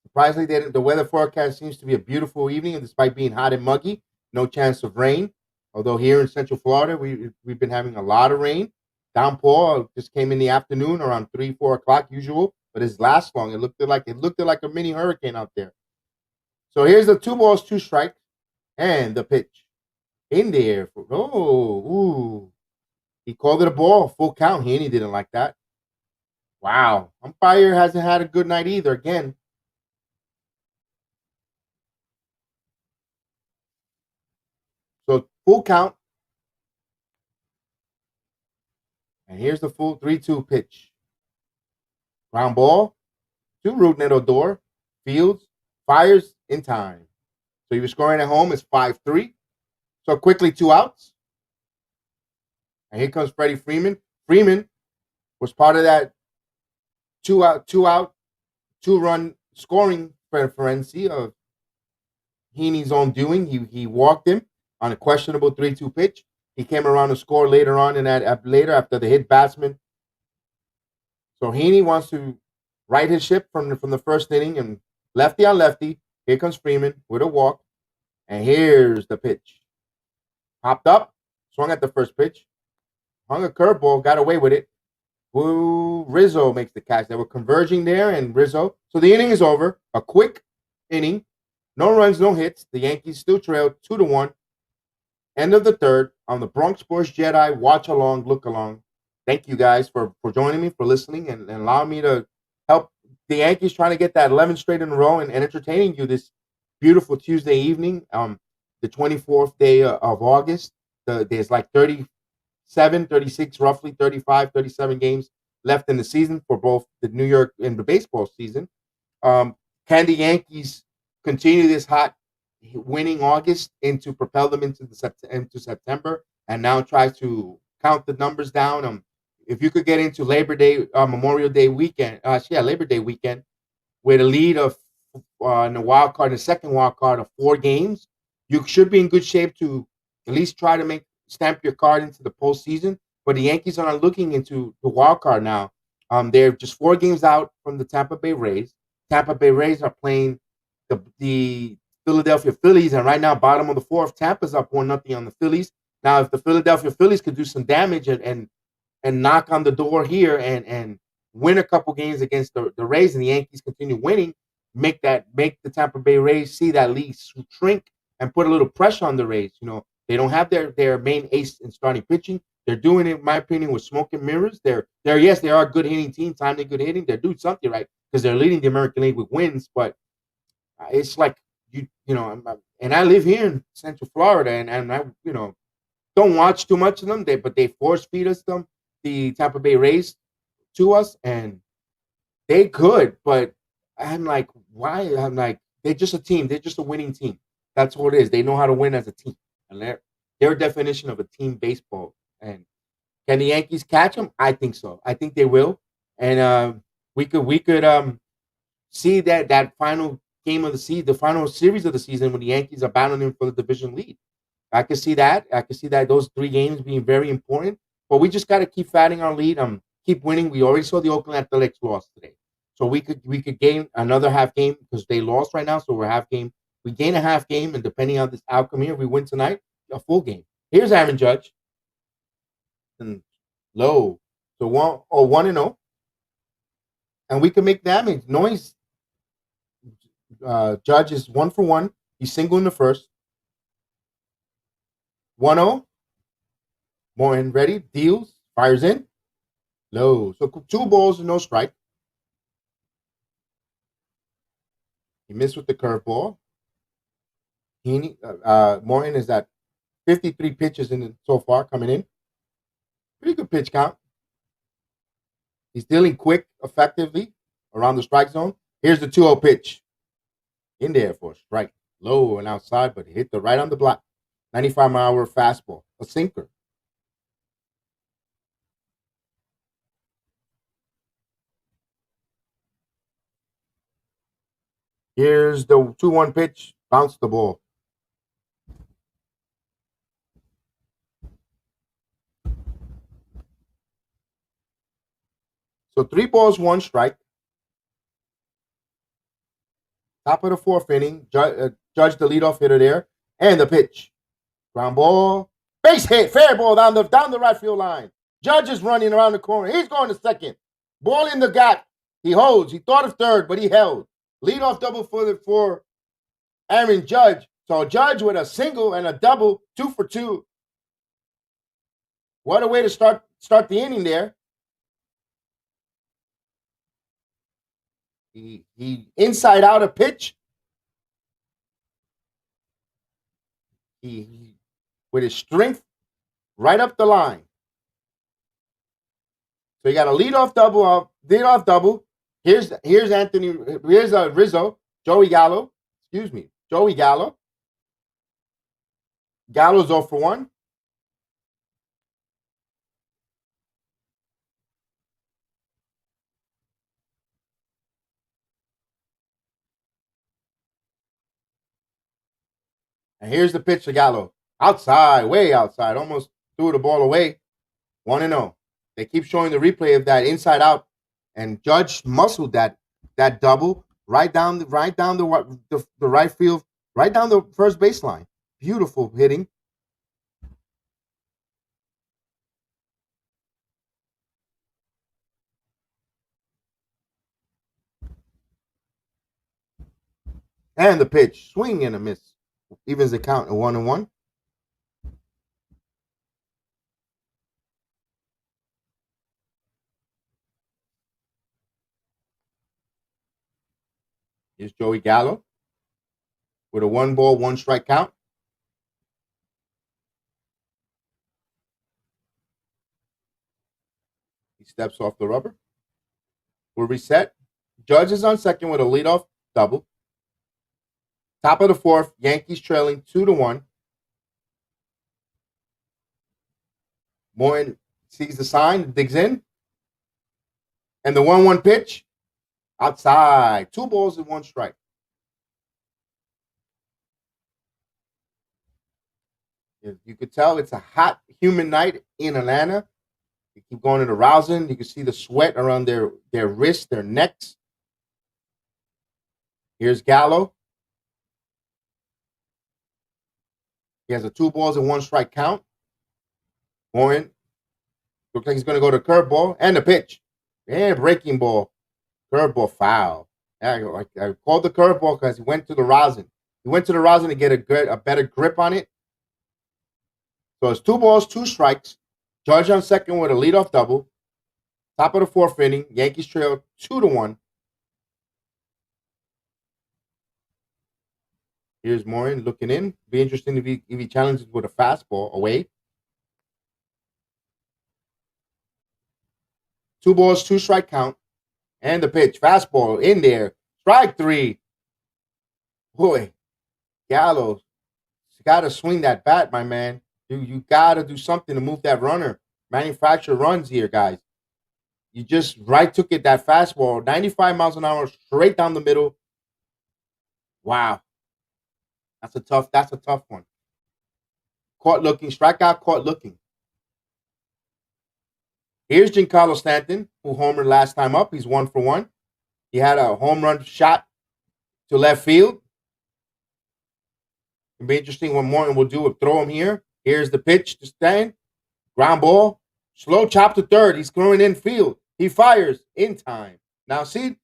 S1: Surprisingly, the weather forecast seems to be a beautiful evening, and despite being hot and muggy, no chance of rain. Although here in Central Florida, we've been having a lot of rain. Downpour just came in the afternoon around 3-4 o'clock usual, but it's last long. It looked like a mini hurricane out there. So here's the 2 balls, 2 strikes, and the pitch in there. He called it a ball, full count. Heaney didn't like that. Wow, umpire hasn't had a good night either. Again, Full count. And here's the full 3-2 pitch. Ground ball to Rougned Odor. Fields fires in time. So he was scoring at home. It's 5-3. So quickly 2 outs. And here comes Freddie Freeman. Freeman was part of that 2-out, 2-run scoring frenzy of Heaney's own doing. He walked him on a questionable 3-2 pitch. He came around to score later on in that later after the hit batsman. So Heaney wants to right his ship from the first inning and lefty on lefty. Here comes Freeman with a walk. And here's the pitch. Popped up, swung at the first pitch, hung a curveball, got away with it. Woo, Rizzo makes the catch. They were converging there, and Rizzo. So the inning is over. A quick inning. No runs, no hits. The Yankees still trail 2-1. End of the third on the Bronx Sports JEDI Watch Along, Look Along. Thank you guys for joining me, for listening, and allowing me to help the Yankees trying to get that 11 straight in a row and entertaining you this beautiful Tuesday evening, the 24th day of August. There's like 37, 36, roughly 35, 37 games left in the season for both the New York and the baseball season. Can the Yankees continue this hot winning August into propel them into September, and now try to count the numbers down? If you could get into Labor Day, Memorial Day weekend, Labor Day weekend, with a lead of in the second wild card of 4 games, you should be in good shape to at least try to stamp your card into the postseason. But the Yankees are not looking into the wild card now. They're just 4 games out from the Tampa Bay Rays. Tampa Bay Rays are playing the Philadelphia Phillies, and right now, bottom of the 4th, Tampa's up 1-0 on the Phillies. Now, if the Philadelphia Phillies could do some damage and knock on the door here and win a couple games against the Rays, and the Yankees continue winning, make the Tampa Bay Rays see that lead shrink and put a little pressure on the Rays. They don't have their main ace in starting pitching. They're doing it, in my opinion, with smoke and mirrors. They are a good hitting team, timely good hitting. They're doing something right because they're leading the American League with wins. But it's like and I live here in Central Florida, and I don't watch too much of them. But they force feed us the Tampa Bay Rays to us, and they could. But I'm like, why? I'm like, they're just a team. They're just a winning team. That's what it is. They know how to win as a team, and their definition of a team baseball. And can the Yankees catch them? I think so. I think they will, and we could see that final game of the season, the final series of the season, when the Yankees are battling for the division lead. I could see that. I could see that those 3 games being very important. But we just got to keep fatting our lead. Keep winning. We already saw the Oakland Athletics loss today, so we could gain another half game because they lost right now. So we're half game. We gain a half game, and depending on this outcome here, we win tonight, a full game. Here's Aaron Judge, and low, so 1-0, and we can make damage noise. Judge is 1 for 1. He's single in the first. 1-0. Morton ready, deals, fires in, low. So 2 balls and no strike. He missed with the curveball. Morton is at 53 pitches so far coming in. Pretty good pitch count. He's dealing quick, effectively around the strike zone. Here's the 2-0 pitch. In there for a strike. Low and outside, but he hit the right on the block. 95-mile-an-hour fastball. A sinker. Here's the 2-1 pitch. Bounce the ball. So 3 balls, 1 strike. Top of the 4th inning. Judge the leadoff hitter there. And the pitch. Ground ball. Base hit. Fair ball down the right field line. Judge is running around the corner. He's going to second. Ball in the gap. He holds. He thought of third, but he held. Leadoff double for Aaron Judge. So Judge with a single and a double, 2 for 2. What a way to start the inning there. He inside out a pitch. He with his strength right up the line. So you got a leadoff double. Here's Anthony. Here's Rizzo. Joey Gallo. Excuse me, Joey Gallo. Gallo's 0 for 1. And here's the pitch to Gallo. Outside, way outside. Almost threw the ball away. 1-0. They keep showing the replay of that inside out, and Judge muscled that double right down the right field, right down the first baseline. Beautiful hitting. And the pitch, swing and a miss. Evens the count at 1-1. Here's Joey Gallo with a 1-ball, 1-strike count. He steps off the rubber. We'll reset. Judge is on second with a leadoff double. Top of the fourth, Yankees trailing 2-1. Morin sees the sign, digs in. And the 1-1 pitch, outside. 2 balls and 1 strike. You could tell it's a hot, humid night in Atlanta. They keep going to the rousing. You can see the sweat around their wrists, their necks. Here's Gallo. He has a 2 balls and 1 strike count. Morin looks like he's going to go to curveball and the pitch. And breaking ball. Curveball foul. I called the curveball because he went to the rosin. He went to the rosin to get a better grip on it. So it's 2 balls, 2 strikes. Judge on second with a leadoff double. Top of the fourth inning. Yankees trail 2-1. Here's Morin looking in. Be interesting if he challenges with a fastball away. 2 balls, 2 strike count. And the pitch. Fastball in there. Strike 3. Boy, Gallo, you got to swing that bat, my man. You got to do something to move that runner. Manufacture runs here, guys. You just took it, that fastball. 95 miles an hour, straight down the middle. Wow. That's a tough one. Caught looking. Strikeout, caught looking. Here's Giancarlo Stanton, who homered last time up. He's 1 for 1. He had a home run shot to left field. It'll be interesting what Morton will do. Throw him here. Here's the pitch to Stan. Ground ball. Slow chop to third. He's throwing in field. He fires in time. Now see,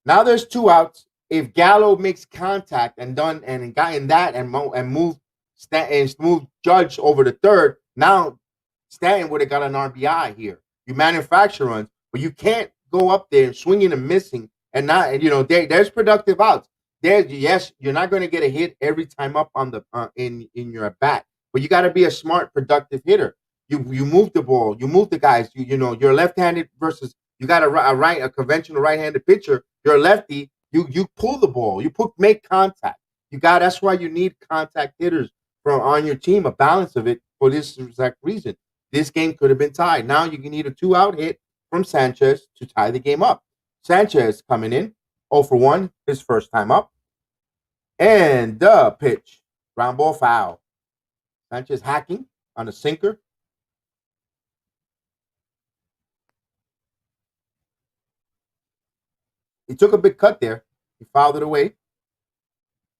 S1: now there's 2 outs. If Gallo makes contact and got in that and moved Judge over to third, now Stanton would have got an RBI here. You manufacture runs, but you can't go up there swinging and missing and not. There's productive outs. Yes, you're not going to get a hit every time up on the in your at bat, but you got to be a smart, productive hitter. You move the ball, you move the guys. You're left-handed versus you got a conventional right-handed pitcher. You're a lefty. You pull the ball. Make contact. That's why you need contact hitters on your team. A balance of it for this exact reason. This game could have been tied. Now you can need a 2-out hit from Sanchez to tie the game up. Sanchez coming in 0 for 1, his first time up. And the pitch. Ground ball foul. Sanchez hacking on a sinker. He took a big cut there. He fouled it away.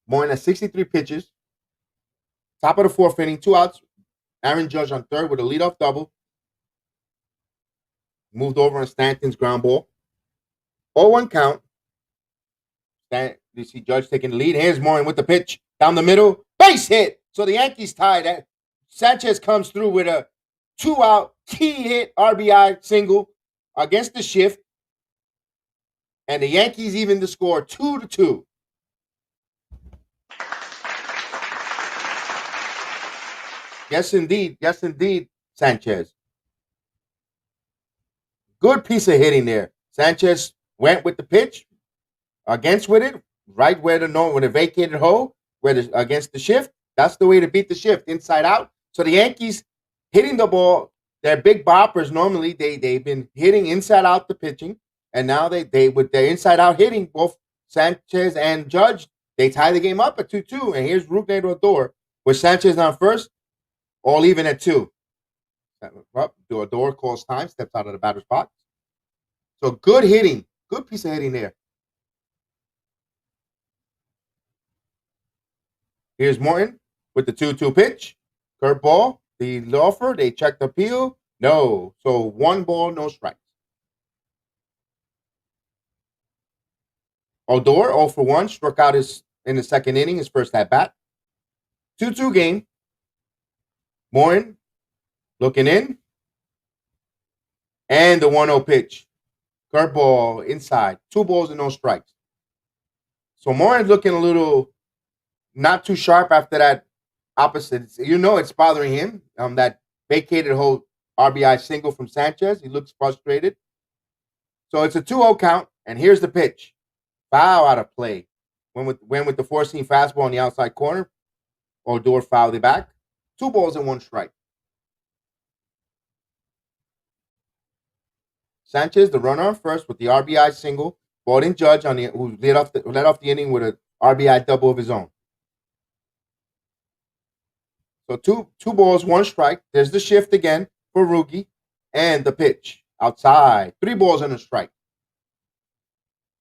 S1: More than 63 pitches. Top of the fourth inning, 2 outs. Aaron Judge on third with a leadoff double. Moved over on Stanton's ground ball. 0-1 count. You see Judge taking the lead. Here's Morin with the pitch. Down the middle. Base hit. So the Yankees tied. Sanchez comes through with a 2-out key hit RBI single against the shift. And the Yankees even the score 2-2. Yes, indeed. Yes, indeed, Sanchez. Good piece of hitting there. Sanchez went with the pitch, against with it, right where the no when the vacated hole, where the against the shift. That's the way to beat the shift, inside out. So the Yankees hitting the ball, they're big boppers. Normally they've been hitting inside out the pitching, and now they with their inside out hitting, both Sanchez and Judge, they tie the game up at 2-2. And here's Rougned Odor with Sanchez on first, all even at 2. Well, Odor calls time, steps out of the batter's box. So good hitting, good piece of hitting there. Here's Morton with the 2-2 pitch. Curveball. The offer. They check the appeal. No. So 1 ball, no strikes. Odor 0 for 1. Struck out in the second inning, his first at bat. 2-2 game. Morton looking in. And the 1-0 pitch. Curveball inside. 2 balls and no strikes. So Morton's looking a little not too sharp after that opposite. It's bothering him. That vacated whole RBI single from Sanchez. He looks frustrated. So it's a 2-0 count, and here's the pitch. Foul out of play. Went with the 4-seam fastball on the outside corner. Odor fouled it back. 2 balls and 1 strike. Sanchez, the runner on first with the RBI single. Brought in Judge who led off the inning with an RBI double of his own. So two balls, 1 strike. There's the shift again for Rookie. And the pitch outside. 3 balls and a strike.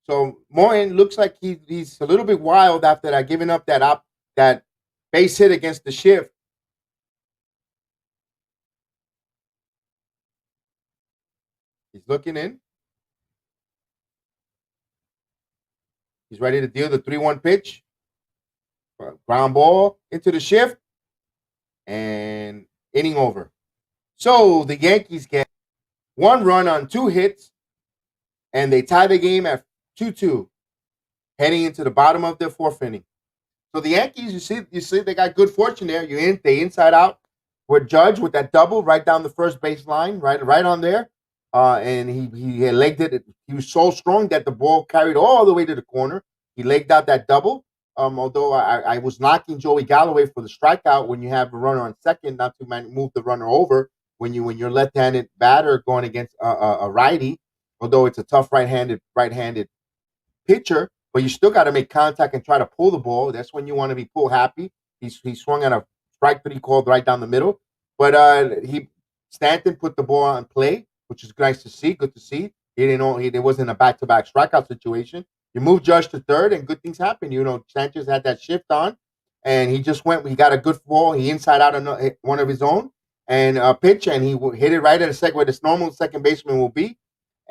S1: So Morton looks like he's a little bit wild after that, giving up that base hit against the shift. He's looking in. He's ready to deal the 3-1 pitch. Ground ball into the shift. And inning over. So the Yankees get 1 run on 2 hits. And they tie the game at 2-2, heading into the bottom of their 4th inning. So the Yankees, you see, they got good fortune there. They inside out with Judge with that double right down the first base line, right on there. And he had legged it. He was so strong that the ball carried all the way to the corner. He legged out that double. Although I was knocking Joey Galloway for the strikeout when you have a runner on second, not to move the runner over when you're left-handed batter going against a righty. Although it's a tough right-handed pitcher, but you still got to make contact and try to pull the ball. That's when you want to be pull happy. He swung on a strike that he called right down the middle. But Stanton put the ball on play, which is nice to see. Good to see. There wasn't a back-to-back strikeout situation. You move Judge to third, and good things happen. Sanchez had that shift on, and he just went. He got a good ball. He inside out one of his own, and a pitch, and he hit it right at a second where this normal second baseman will be,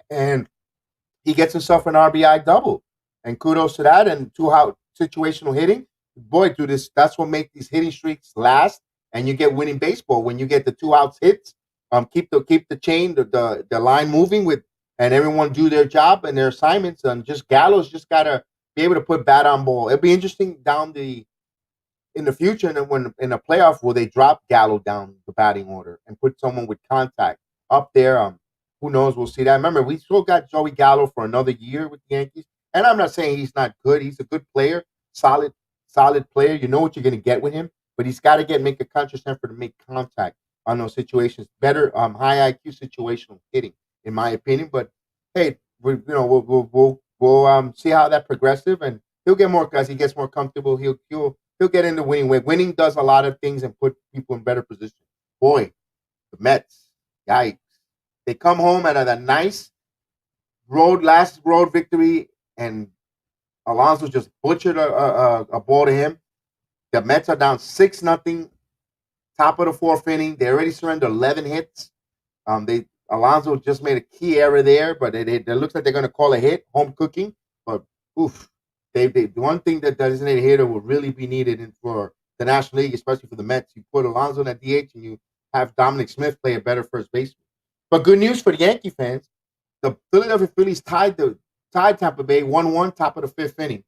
S1: and he gets himself an RBI double. And kudos to that. And 2-out situational hitting. Boy, that's what makes these hitting streaks last. And you get winning baseball when you get the 2 outs hits. Keep the chain, the line moving and everyone do their job and their assignments. And Gallo's just gotta be able to put bat on ball. It'll be interesting in the future, and when in a playoff, will they drop Gallo down the batting order and put someone with contact up there? Who knows? We'll see that. Remember, we still got Joey Gallo for another year with the Yankees. And I'm not saying he's not good. He's a good player, solid player. You know what you're going to get with him, but he's got to make a conscious effort to make contact on those situations. Better high IQ situational hitting, in my opinion. But hey, we'll see how that progressive, and he'll get more as he gets more comfortable. He'll get into winning way. Winning does a lot of things and put people in better position. Boy, the Mets, yikes! They come home at a nice last road victory, and Alonso just butchered a ball to him. The Mets are down 6-0, top of the 4th inning. They already surrendered 11 hits. Alonso just made a key error there, but it looks like they're going to call a hit, home cooking. But oof, the one thing that designated hitter will really be needed for the National League, especially for the Mets. You put Alonso in at DH, and you have Dominic Smith play a better first baseman. But good news for the Yankee fans: the Philadelphia Phillies tied Tampa Bay 1-1, top of the 5th inning.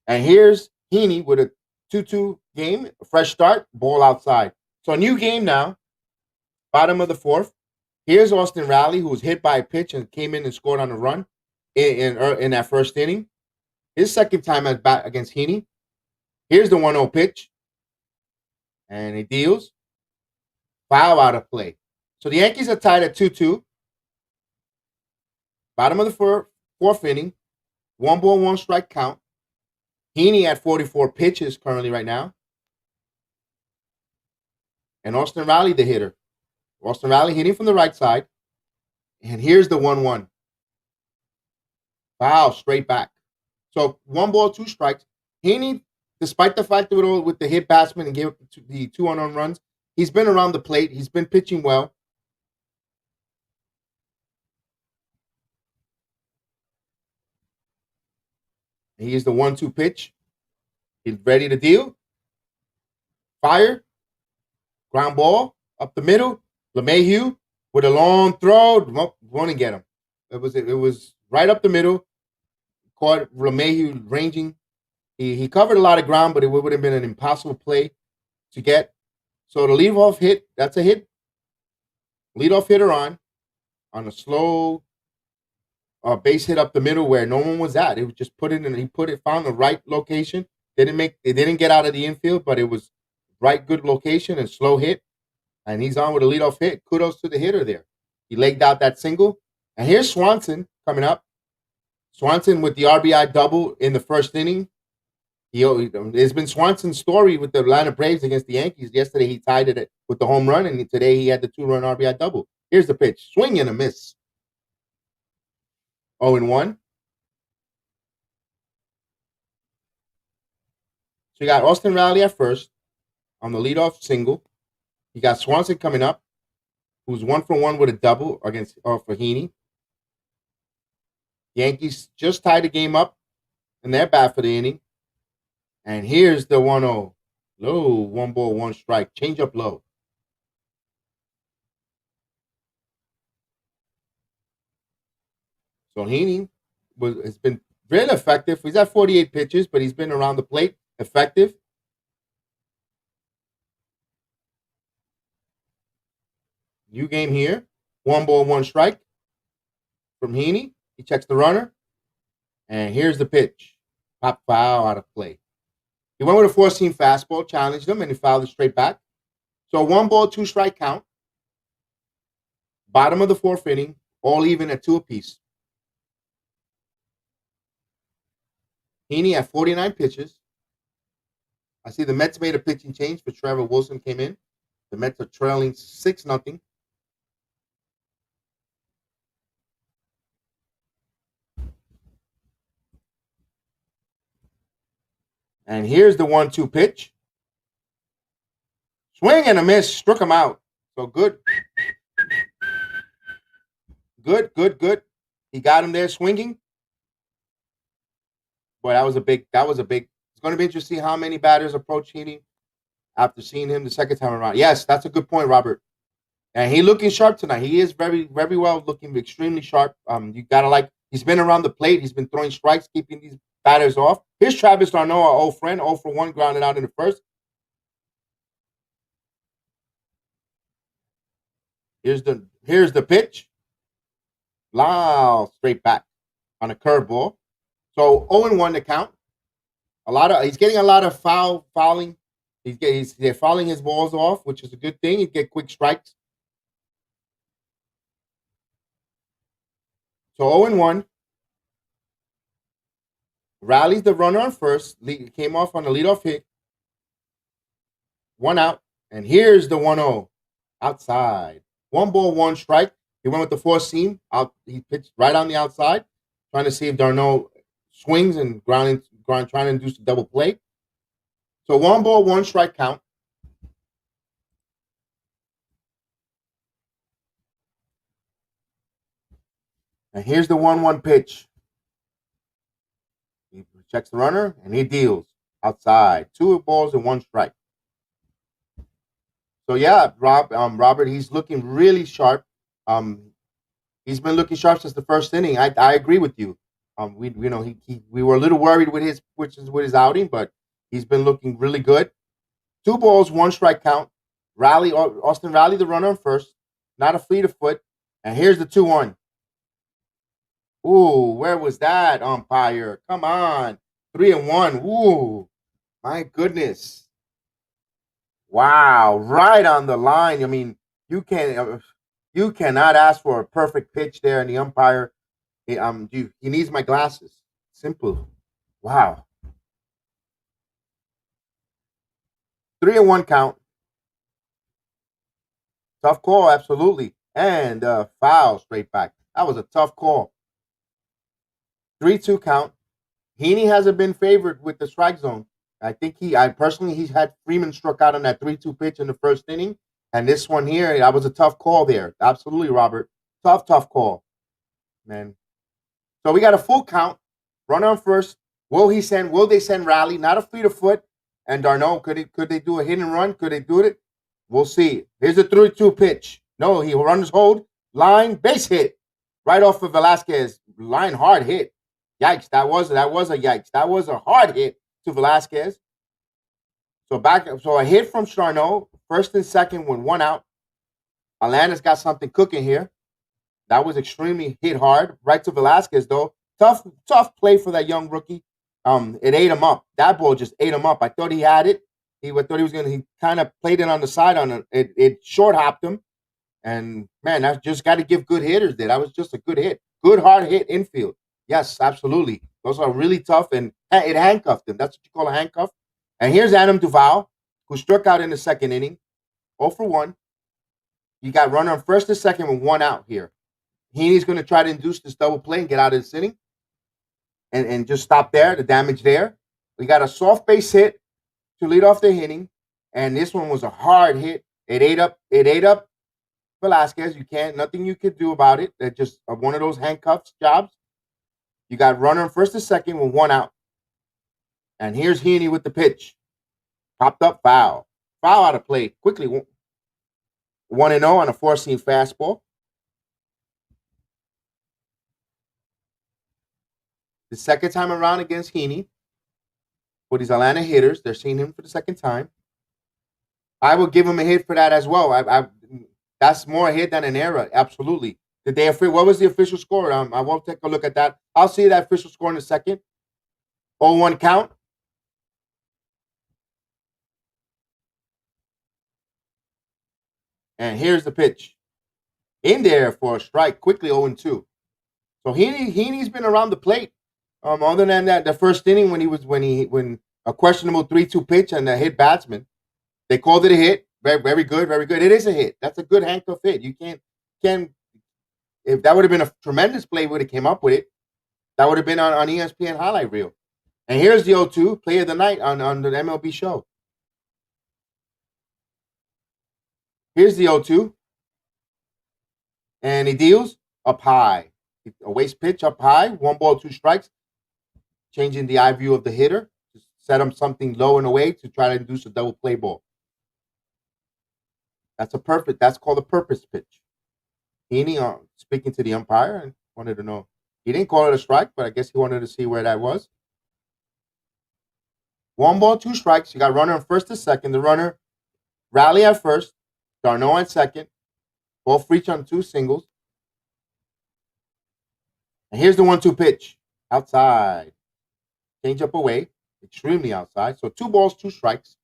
S1: And here's Heaney with a 2-2 game, a fresh start, ball outside. So a new game now, bottom of the fourth. Here's Austin Riley, who was hit by a pitch and came in and scored on a run in that first inning. His second time at bat against Heaney. Here's the 1-0 pitch, and he deals. Foul out of play. So the Yankees are tied at 2-2. Bottom of the fourth inning. 1 ball, 1 strike count. Heaney at 44 pitches currently right now. And Austin Riley, the hitter. Austin Riley hitting from the right side. And here's the 1-1. Foul, straight back. So 1 ball, 2 strikes. Heaney, despite the fact that with the hit batsman and gave up the 2 unearned runs, he's been around the plate. He's been pitching well. He is the 1-2 pitch. He's ready to deal. Fire. Ground ball up the middle. LeMahieu with a long throw. Won't get him. It was right up the middle. Caught LeMahieu ranging. He covered a lot of ground, but it would have been an impossible play to get. So the leadoff hit, that's a hit. Leadoff hitter on a slow base hit up the middle where no one was at. It was just put it in. He found the right location. It didn't get out of the infield, but it was right, good location and slow hit. And he's on with a leadoff hit. Kudos to the hitter there. He legged out that single. And here's Swanson coming up. Swanson with the RBI double in the first inning. It's been Swanson's story with the Atlanta Braves against the Yankees. Yesterday he tied it with the home run, and today he had the 2-run RBI double. Here's the pitch. Swing and a miss. 0-1. So you got Austin Riley at first on the leadoff single. You got Swanson coming up, who's 1-for-1 with a double for Heaney. Yankees just tied the game up in their bat for the inning. And here's the 1-0. Low, 1 ball, 1 strike. Change up low. So Heaney has been really effective. He's at 48 pitches, but he's been around the plate. Effective. New game here. 1 ball, 1 strike from Heaney. He checks the runner. And here's the pitch. Pop foul out of play. He went with a 4-seam fastball, challenged him, and he fouled it straight back. So 1 ball, 2 strike count. Bottom of the fourth inning, all even at 2 apiece. Heaney at 49 pitches. I see the Mets made a pitching change for Trevor Wilson came in. The Mets are trailing 6-0. And here's the 1-2 pitch. Swing and a miss. Struck him out. So good. Good. He got him there swinging. Boy, that was a big. It's going to be interesting how many batters approach Heaney after seeing him the second time around. Yes, that's a good point, Robert. And he looking sharp tonight. He is very, very well looking, extremely sharp. You got to like, he's been around the plate. He's been throwing strikes, keeping these batters off. Here's Travis d'Arnaud, our old friend, 0-for-1, grounded out in the first. Here's the pitch. Loud, straight back on a curveball. So 0-1 to count. He's getting a lot of fouling. They're fouling his balls off, which is a good thing. You get quick strikes. So 0-1. Rallies the runner on first. Came off on a leadoff hit. 1 out. And here's the 1-0. Outside. 1 ball, 1 strike. He went with the 4-seam. He pitched right on the outside, trying to see if d'Arnaud swings and trying to induce a double play. So 1 ball, 1 strike count. And here's the 1-1 pitch. He checks the runner and he deals outside. 2 balls and 1 strike. So yeah, Robert, he's looking really sharp. He's been looking sharp since the first inning. I agree with you. We were a little worried with his outing, but he's been looking really good. 2 balls, 1 strike count. Austin Riley, the runner on first, not a fleet of foot. And here's the 2-1. Ooh, where was that, umpire? Come on. 3-1. Ooh, my goodness. Wow, right on the line. I mean, you cannot ask for a perfect pitch there, and the umpire, he needs my glasses. Simple. Wow. 3-1 count. Tough call, absolutely. And foul straight back. That was a tough call. 3-2 count. Heaney hasn't been favored with the strike zone. I think he's had Freeman struck out on that 3-2 pitch in the first inning. And this one here, that was a tough call there. Absolutely, Robert. Tough call, man. So we got a full count. Run on first. Will they send Riley? Not a fleet of foot. And Darno, could they do a hit and run? Could they do it? We'll see. Here's a 3-2 pitch. No, he runs hold. Line, base hit. Right off of Velasquez. Line, hard hit. Yikes, that was a yikes. That was a hard hit to Velasquez. So a hit from Charno, first and second with 1 out. Atlanta's got something cooking here. That was extremely hit hard. Right to Velasquez, though. Tough play for that young rookie. It ate him up. That ball just ate him up. I thought he had it. He kind of played it on the side on it. It short hopped him. And man, that's just got to give good hitters there. That was just a good hit. Good hard hit infield. Yes, absolutely. Those are really tough, and it handcuffed him. That's what you call a handcuff. And here's Adam Duvall, who struck out in the second inning, 0 for 1. You got runner on first and second with 1 out here. Heaney's going to try to induce this double play and get out of this inning and just stop there, the damage there. We got a soft base hit to lead off the inning, and this one was a hard hit. It ate up Velasquez. Nothing you could do about it. That's just one of those handcuffs jobs. You got runner on first and second with 1 out. And here's Heaney with the pitch. Popped up, foul. Foul out of play. Quickly, 1-0 on a 4-seam fastball. The second time around against Heaney for these Atlanta hitters. They're seeing him for the second time. I will give him a hit for that as well. That's more a hit than an error. Absolutely. What was the official score? I won't take a look at that. I'll see that official score in a second. 0-1 count. And here's the pitch. In there for a strike. Quickly 0-2. So Heaney's been around the plate. Other than that, the first inning when a questionable 3-2 pitch and a hit batsman, they called it a hit. Very, very good, very good. It is a hit. That's a good handcuff hit. You can't. If that would have been a tremendous play, would have came up with it. That would have been on ESPN highlight reel. And here's the 0-2 play of the night on the MLB show. Here's the 0-2. And he deals up high. A waste pitch up high. 1 ball, 2 strikes. Changing the eye view of the hitter. To set him something low and away to try to induce a double play ball. That's called a purpose pitch. Heaney speaking to the umpire and wanted to know. He didn't call it a strike, but I guess he wanted to see where that was. 1 ball, 2 strikes. You got runner on first and second. The runner, Riley at first. Darno at second. Both reach on 2 singles. And here's the 1-2 pitch. Outside. Change up away. Extremely outside. So 2 balls, 2 strikes.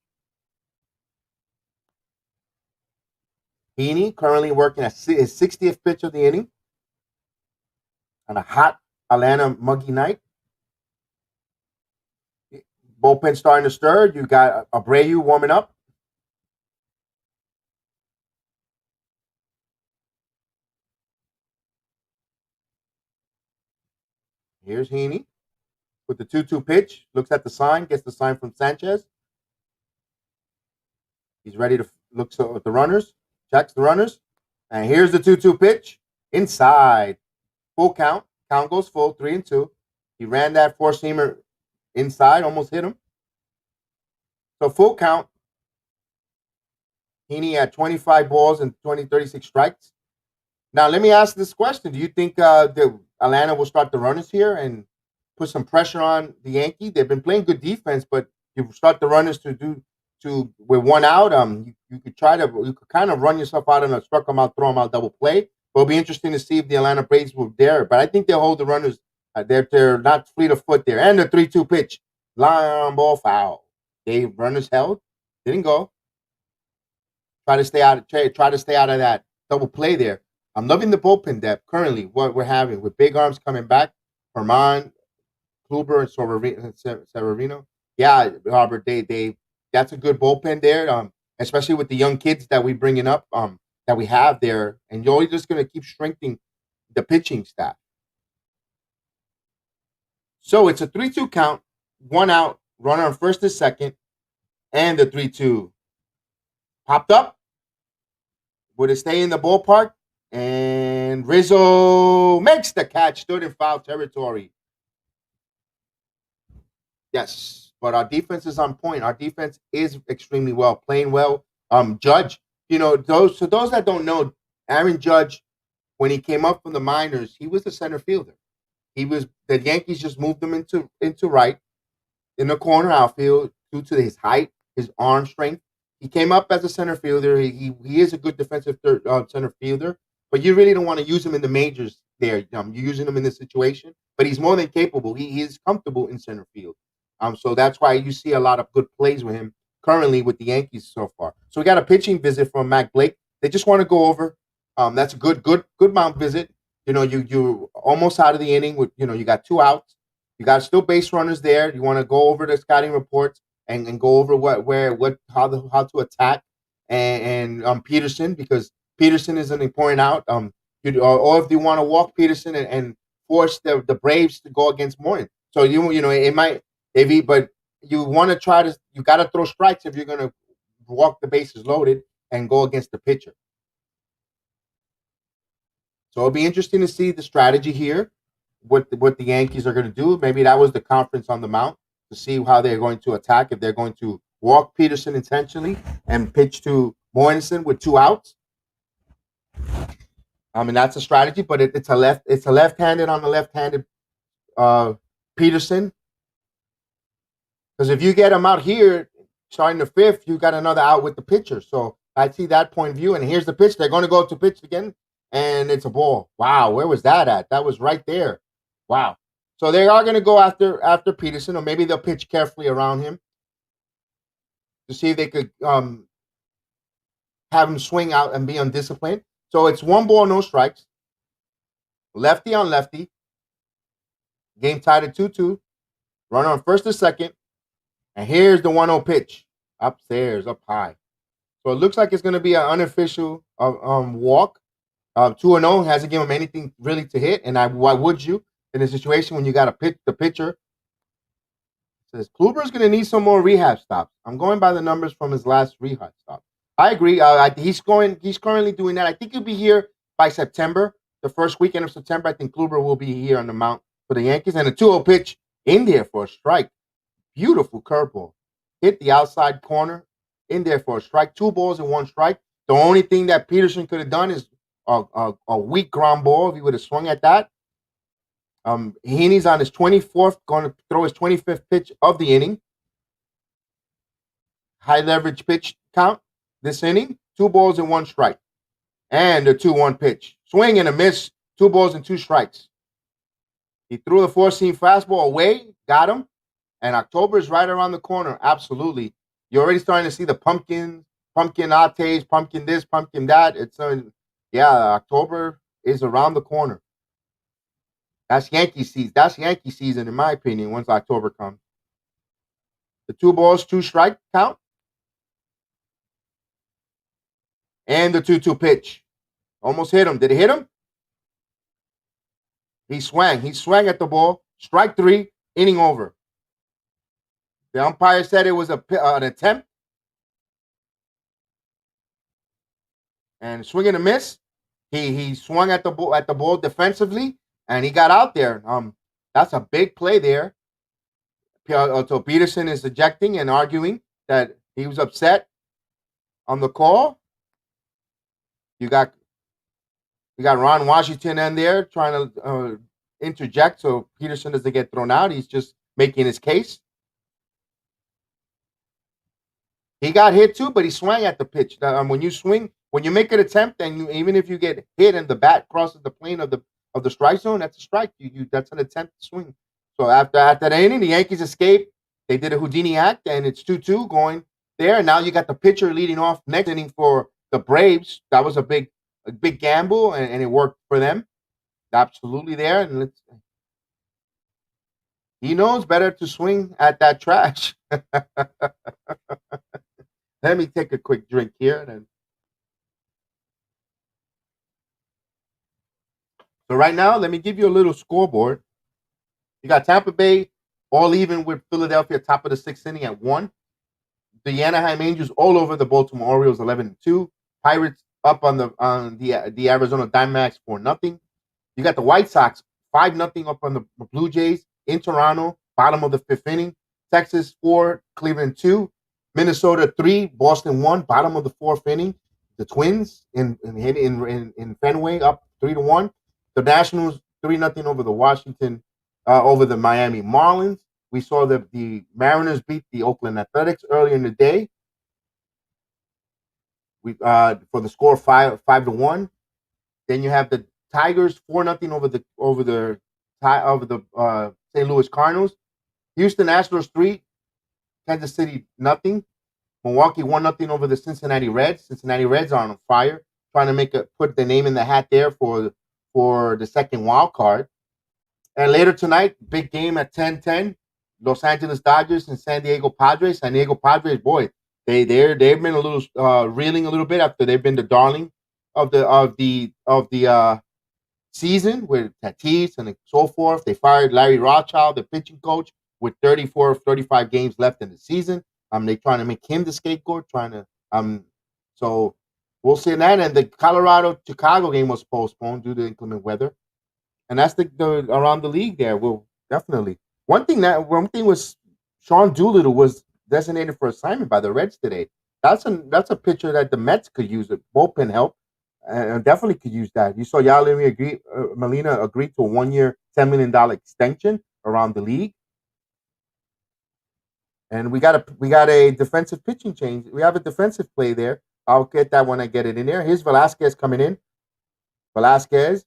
S1: Heaney currently working at his 60th pitch of the inning on a hot Atlanta muggy night. Bullpen starting to stir. You got Abreu warming up. Here's Heaney with the 2-2 pitch. Looks at the sign. Gets the sign from Sanchez. He's ready to look at the runners. Checks the runners. And here's the 2-2 pitch. Inside. Full count. Count goes full. 3-2. He ran that 4-seamer inside. Almost hit him. So full count. Heaney had 25 balls and 36 strikes. Now, let me ask this question. Do you think the Atlanta will start the runners here and put some pressure on the Yankees? They've been playing good defense, but you start the runners to to with one out. You could kind of run yourself out and struck them out, throw them out, double play. But it'll be interesting to see if the Atlanta Braves will dare. But I think they'll hold the runners. They're not fleet of foot there. And the 3-2 pitch, line ball foul. They runners held, didn't go. Try to stay out. Try to stay out of that double play there. I'm loving the bullpen depth currently. What we're having with big arms coming back, Herman, Kluber, and Severino. Yeah, Robert, they that's a good bullpen there. Especially with the young kids that we bringing up, that we have there, and you're always just going to keep strengthening the pitching staff. So it's a 3-2 count, one out, runner on first and second, and the 3-2 popped up. Would it stay in the ballpark? And Rizzo makes the catch, stood in foul territory. Yes, but our defense is on point. Our defense is extremely well, playing well. Judge, those that don't know, Aaron Judge, when he came up from the minors, he was the center fielder. The Yankees just moved him into right in the corner outfield due to his height, his arm strength. He came up as a center fielder. He is a good defensive center fielder, but you really don't want to use him in the majors there. You're using him in this situation, but he's more than capable. He is comfortable in center field. So that's why you see a lot of good plays with him currently with the Yankees so far. So we got a pitching visit from Mac Blake. They just want to go over. That's a good mound visit. You almost out of the inning with, you got 2 outs. You got still base runners there. You want to go over the scouting reports and go over how to attack and Peterson, because Peterson is an important out. Or if you want to walk Peterson and force the Braves to go against Morton. So it might but you want to you got to throw strikes if you're going to walk the bases loaded and go against the pitcher. So it'll be interesting to see the strategy here, what the Yankees are going to do. Maybe that was the conference on the mound to see how they're going to attack. If they're going to walk Peterson intentionally and pitch to Morrison with 2 outs. That's a strategy, but it's a left-handed on the left-handed Peterson. Because if you get him out here, starting the 5th, you got another out with the pitcher. So I see that point of view. And here's the pitch. They're going to go to pitch again, and it's a ball. Wow, where was that at? That was right there. Wow. So they are going to go after Peterson, or maybe they'll pitch carefully around him to see if they could have him swing out and be undisciplined. So it's 1 ball, no strikes. Lefty on lefty. Game tied at 2-2. Runner on first and second. And here's the 1-0 pitch. Upstairs, up high. So it looks like it's going to be an unofficial walk. 2-0 hasn't given him anything really to hit. And why would you in a situation when you got to pitch the pitcher? It says Kluber's going to need some more rehab stops. I'm going by the numbers from his last rehab stop. I agree. He's currently doing that. I think he'll be here by September, the first weekend of September. I think Kluber will be here on the mound for the Yankees. And a 2-0 pitch in there for a strike. Beautiful curveball. Hit the outside corner, in there for a strike. 2 balls and 1 strike. The only thing that Peterson could have done is a weak ground ball if he would have swung at that. Heaney's on his 24th, going to throw his 25th pitch of the inning. High leverage pitch count this inning. 2 balls and 1 strike. And a 2-1 pitch. Swing and a miss. 2 balls and 2 strikes. He threw the 4-seam fastball away. Got him. And October is right around the corner. Absolutely. You're already starting to see the pumpkin lattes, pumpkin this, pumpkin that. October is around the corner. That's Yankee season. That's Yankee season, in my opinion, once October comes. The 2 balls, 2 strike count. And the 2-2 pitch. Almost hit him. Did it hit him? He swung. He swung at the ball. Strike 3, inning over. The umpire said it was an attempt. And swing and a miss. He swung at the ball defensively, and he got out there. That's a big play there. So Peterson is ejecting and arguing that he was upset on the call. You got Ron Washington in there trying to interject so Peterson doesn't get thrown out. He's just making his case. He got hit too, but he swung at the pitch. When you swing, when you make an attempt, and even if you get hit and the bat crosses the plane of the strike zone, that's a strike. You that's an attempt to swing. So after the inning, the Yankees escape. They did a Houdini act, and it's 2-2 going there. And now you got the pitcher leading off next inning for the Braves. That was a big gamble, and it worked for them. Absolutely there. And he knows better to swing at that trash. Let me take a quick drink here. So right now, let me give you a little scoreboard. You got Tampa Bay all even with Philadelphia, top of the sixth inning at 1. The Anaheim Angels all over the Baltimore Orioles, 11-2. Pirates up on the Arizona Diamondbacks 4-0. You got the White Sox 5-0 up on the Blue Jays in Toronto, bottom of the fifth inning. Texas 4, Cleveland 2, Minnesota 3, Boston 1, bottom of the fourth inning. The Twins in Fenway up 3-1. The Nationals 3-0 over the over the Miami Marlins. We saw the Mariners beat the Oakland Athletics earlier in the day. For the score 5-1. Then you have the Tigers 4-0 over the St. Louis Cardinals. Houston Astros 3, Kansas City nothing. Milwaukee 1-0 over the Cincinnati Reds. Cincinnati Reds are on fire, trying to put the name in the hat there for the second wild card. And later tonight, big game at 10:10. Los Angeles Dodgers and San Diego Padres. San Diego Padres, boy, they've been a little reeling a little bit after they've been the darling of the season with Tatis and so forth. They fired Larry Rothschild, the pitching coach, with 34 of 35 games left in the season. They're trying to make him the scapegoat, so we'll see that. And the Colorado-Chicago game was postponed due to inclement weather. And that's the around the league there. Well, definitely. One thing was Sean Doolittle was designated for assignment by the Reds today. That's a pitcher that the Mets could use, a bullpen help, and definitely could use that. You saw Yadier Molina agree to a 1-year, $10 million extension around the league. And we got a defensive pitching change. We have a defensive play there. I'll get that when I get it in there. Here's Velasquez coming in. Velasquez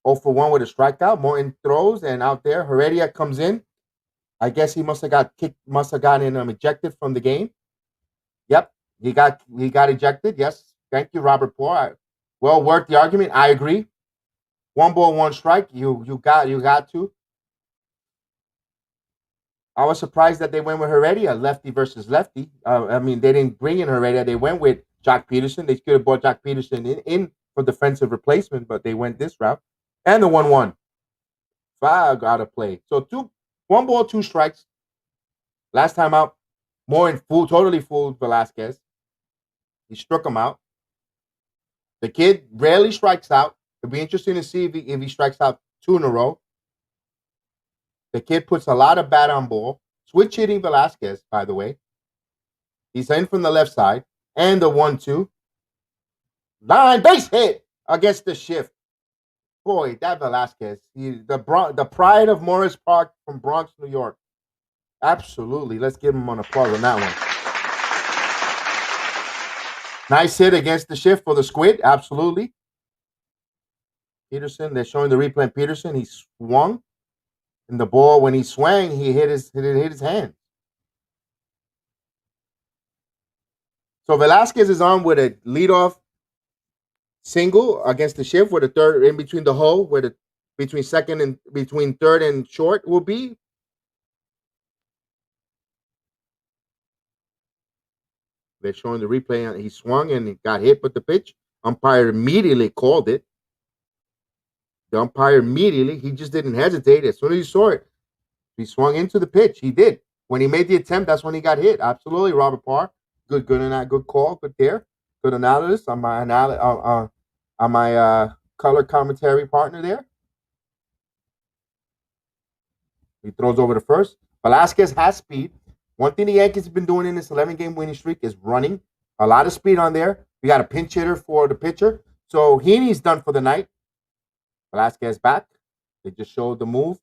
S1: 0 for 1 with a strikeout. Morton throws, and out there, Heredia comes in. I guess he must have gotten ejected from the game. Yep, he got ejected. Yes, thank you, Robert Poor. Well worth the argument. I agree. 1 ball, 1 strike. You got to. I was surprised that they went with Heredia, lefty versus lefty. They didn't bring in Heredia. They went with Jock Peterson. They could have brought Jock Peterson in for defensive replacement, but they went this route. And the 1-1. 5 out of play. So 1 ball, 2 strikes. Last time out, totally fooled Velasquez. He struck him out. The kid rarely strikes out. It'll be interesting to see if he strikes out 2 in a row. The kid puts a lot of bat on ball. Switch hitting Velasquez, by the way. He's in from the left side. And the 1-2. Line base hit against the shift. Boy, that Velasquez. The pride of Morris Park from Bronx, New York. Absolutely. Let's give him an applause on that one. Nice hit against the shift for the squid. Absolutely. Peterson, they're showing the replay of Peterson. He swung. And the ball, when he swung, he hit his hand. So Velasquez is on with a leadoff single against the shift, where the third in between the hole, where between third and short will be. They're showing the replay. He swung and he got hit with the pitch. Umpire immediately called it. The umpire immediately, he just didn't hesitate. As soon as he saw it, he swung into the pitch. He did. When he made the attempt, that's when he got hit. Absolutely, Robert Parr. Good call. Good there. Good analysis on my color commentary partner there. He throws over to first. Velasquez has speed. One thing the Yankees have been doing in this 11-game winning streak is running. A lot of speed on there. We got a pinch hitter for the pitcher. So Heaney's done for the night. Velasquez back. They just showed the move.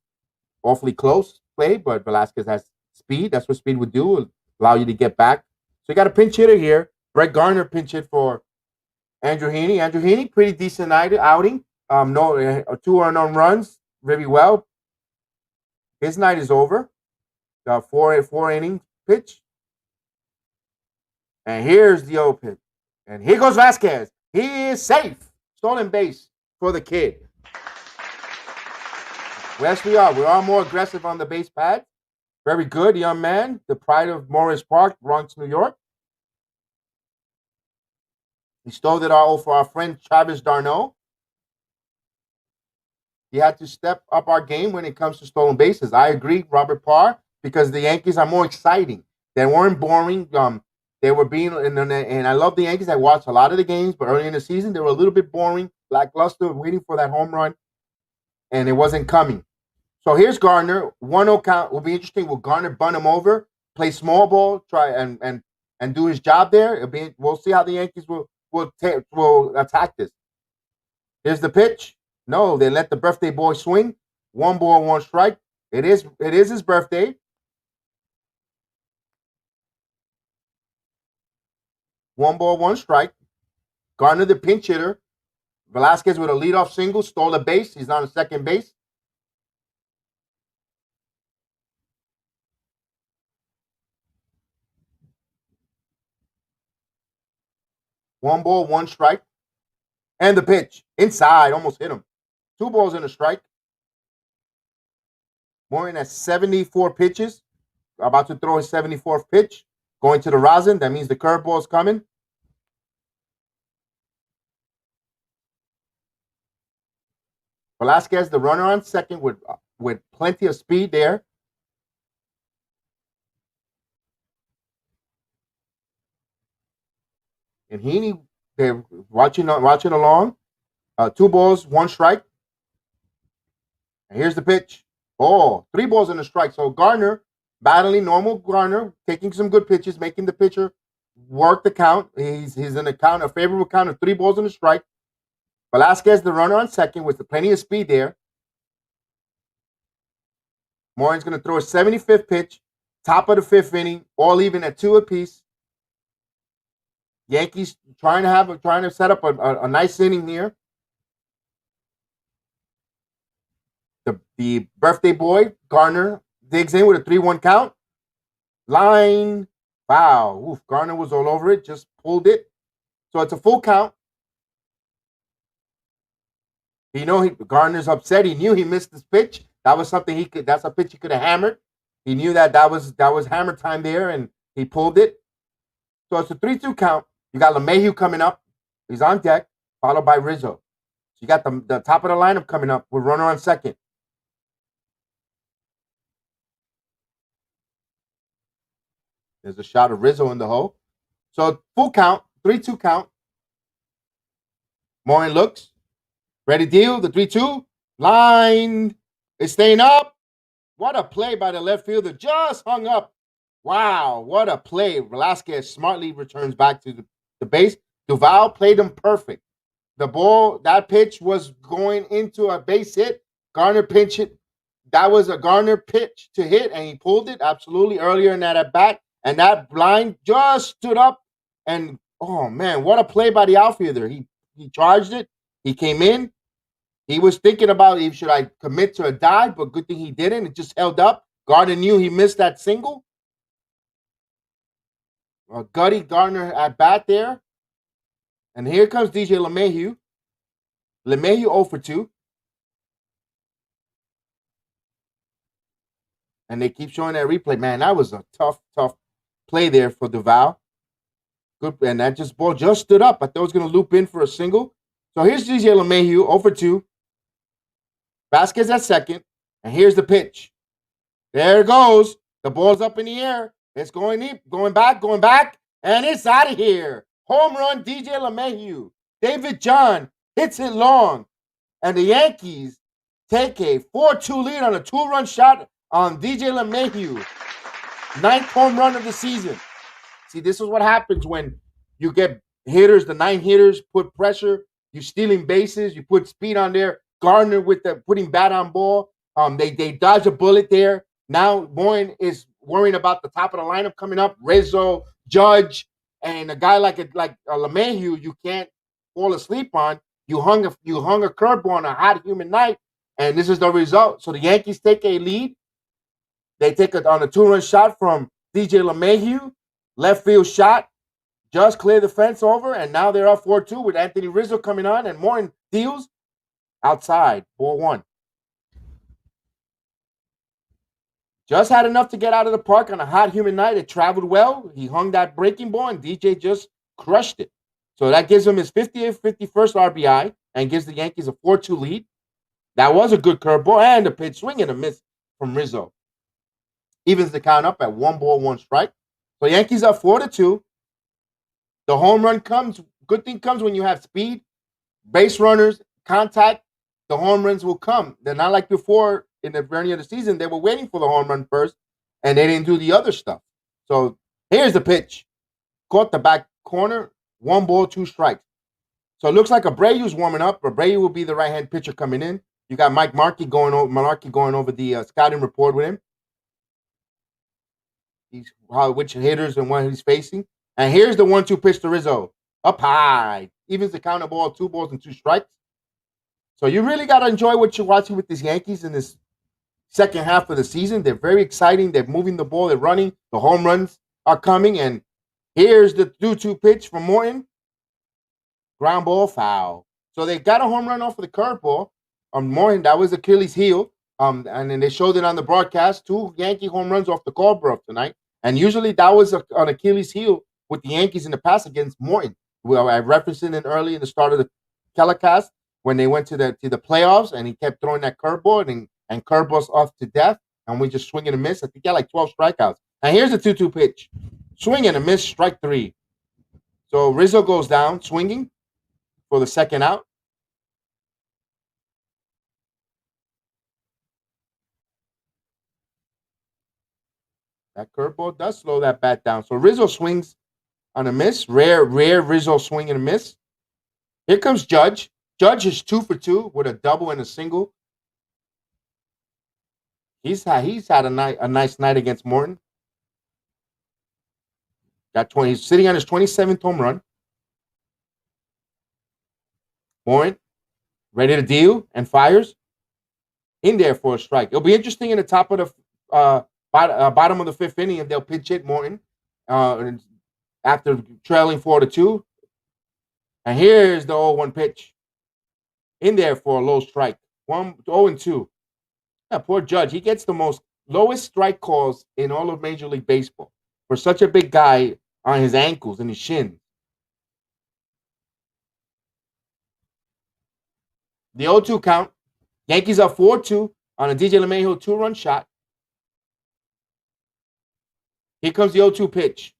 S1: Awfully close play, but Velasquez has speed. That's what speed would do. allow you to get back. So you got a pinch hitter here. Brett Gardner pinch hit for Andrew Heaney. Andrew Heaney, pretty decent outing. No, 2 unknown runs, very well. His night is over. Four inning pitch. And here's the 0 pitch. And here goes Vasquez. He is safe. Stolen base for the kid. Yes, we are. We are more aggressive on the base pad. Very good, young man. The pride of Morris Park, Bronx, New York. He stole it all for our friend Travis d'Arnaud. He had to step up our game when it comes to stolen bases. I agree, Robert Parr, because the Yankees are more exciting. They weren't boring. They were being, and I love the Yankees. I watched a lot of the games, but early in the season, they were a little bit boring, lackluster, waiting for that home run, and it wasn't coming. So here's Gardner. 1-0 count will be interesting. Will Gardner bunt him over, play small ball, try and do his job there? We'll see how the Yankees will attack this. Here's the pitch. No, they let the birthday boy swing. 1 ball, 1 strike. It is his birthday. 1 ball, 1 strike. Gardner, the pinch hitter. Velasquez with a leadoff single, stole a base. He's on second base. One ball, 1 strike. And the pitch. Inside, almost hit him. 2 balls and a strike. Morin has 74 pitches. About to throw his 74th pitch. Going to the rosin. That means the curveball is coming. Velasquez, the runner on second with plenty of speed there. And Heaney, they're watching along. 2 balls, 1 strike. And here's the pitch. Oh, 3 balls and a strike. So Gardner, battling normal Gardner, taking some good pitches, making the pitcher work the count. He's in a favorable count of 3 balls and a strike. Velasquez, the runner on second, with plenty of speed there. Morin's going to throw a 75th pitch, top of the 5th inning, all even at 2 apiece. Yankees trying to set up a nice inning here. The birthday boy, Gardner, digs in with a 3-1 count. Line. Wow. Oof, Gardner was all over it, just pulled it. So it's a full count. Gardner's upset. He knew he missed this pitch. That was something that's a pitch he could have hammered. He knew that was hammer time there, and he pulled it. So it's a 3-2 count. You got LeMahieu coming up. He's on deck, followed by Rizzo. So you got the top of the lineup coming up with runner on second. There's a shot of Rizzo in the hole. So full count, 3-2 count. Morin looks. Ready deal, the 3-2. Line is staying up. What a play by the left fielder. Just hung up. Wow, what a play. Velasquez smartly returns back to the base. Duval played him perfect. The ball, that pitch was going into a base hit. Gardner pinch it. That was a Gardner pitch to hit, and he pulled it absolutely earlier in that at bat. And that line just stood up. And, oh, man, what a play by the outfielder. He charged it. He came in. He was thinking about should I commit to a dive, but good thing he didn't. It just held up. Gardner knew he missed that single. Gutty Gardner at bat there. And here comes DJ LeMahieu. LeMahieu 0 for 2. And they keep showing that replay. Man, that was a tough play there for Duval. Good, and that ball just stood up. I thought it was going to loop in for a single. So here's DJ LeMahieu 0 for 2. Vasquez at second. And here's the pitch. There it goes. The ball's up in the air. It's going deep, going back, and it's out of here. Home run, DJ LeMahieu. David John hits it long, and the Yankees take a 4-2 lead on a 2-run shot on DJ LeMahieu. 9th home run of the season. See, this is what happens when you get hitters, the 9 hitters put pressure. You're stealing bases. You put speed on there. Gardner with putting bat on ball. They dodge a bullet there. Now Morin is worrying about the top of the lineup coming up, Rizzo, Judge, and a guy like a LeMahieu, you can't fall asleep on. You hung a curveball on a hot humid night, and this is the result. So the Yankees take a lead. They take it on a 2-run shot from DJ LeMahieu, left field shot, just clear the fence over, and now they're up 4-2 with Anthony Rizzo coming on, and Morton deals outside, 4-1. Just had enough to get out of the park on a hot, humid night. It traveled well. He hung that breaking ball, and DJ just crushed it. So that gives him his 50th, 51st RBI and gives the Yankees a 4-2 lead. That was a good curveball and a pitch swing and a miss from Rizzo. Evens the count up at 1-1 strike. So Yankees up 4-2. The home run comes. Good thing comes when you have speed, base runners, contact. The home runs will come. They're not like before in the beginning of the season. They were waiting for the home run first, and they didn't do the other stuff. So here's the pitch. Caught the back corner. 1-2 strikes. So it looks like Abreu's warming up. Abreu will be the right-hand pitcher coming in. You got Mike Malarkey going over the scouting report with him. He's which hitters and what he's facing. And here's the 1-2 pitch to Rizzo. Up high. Evens the count of ball, 2-2 strikes. So you really got to enjoy what you're watching with these Yankees in this second half of the season. They're very exciting. They're moving the ball. They're running. The home runs are coming. And here's the 2-2 pitch from Morton. Ground ball, foul. So they got a home run off of the curveball. Morton, that was Achilles' heel. And then they showed it on the broadcast. 2 Yankee home runs off the Colbrook tonight. And usually that was an Achilles' heel with the Yankees in the past against Morton. Well, I referenced it early in the start of the telecast when they went to the playoffs, and he kept throwing that curveball and curveballs off to death, and we just swing and a miss. I think he got like 12 strikeouts. And here's the 2-2 pitch. Swing and a miss, strike 3. So Rizzo goes down swinging for the second out. That curveball does slow that bat down. So Rizzo swings on a miss. Rare Rizzo swing and a miss. Here comes Judge. Judge is 2 for 2 with a double and a single. He's had a nice night against Morton. He's sitting on his 27th home run. Morton ready to deal and fires in there for a strike. It'll be interesting in the top of the bottom of the 5th inning if they'll pitch hit Morton after trailing 4-2. And here's the 0-1 pitch in there for a low strike. 0-2. Yeah, poor Judge. He gets the lowest strike calls in all of Major League Baseball for such a big guy on his ankles and his shins. The 0-2 count. Yankees up 4-2 on a DJ LeMahieu 2-run shot. Here comes the 0-2 pitch.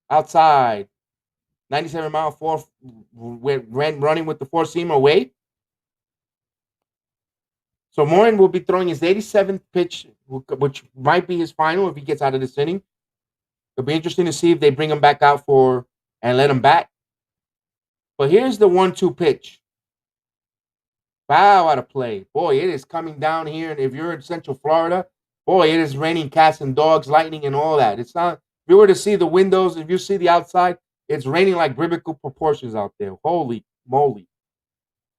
S1: Outside. 97-mile-4 running with the 4-seamer away. So Morton will be throwing his 87th pitch, which might be his final if he gets out of this inning. It'll be interesting to see if they bring him back out and let him bat. But here's the 1-2 pitch. Foul out of play. Boy, it is coming down here. And if you're in Central Florida, boy, it is raining cats and dogs, lightning and all that. It's not, if you were to see the windows, if you see the outside, it's raining like biblical proportions out there. Holy moly.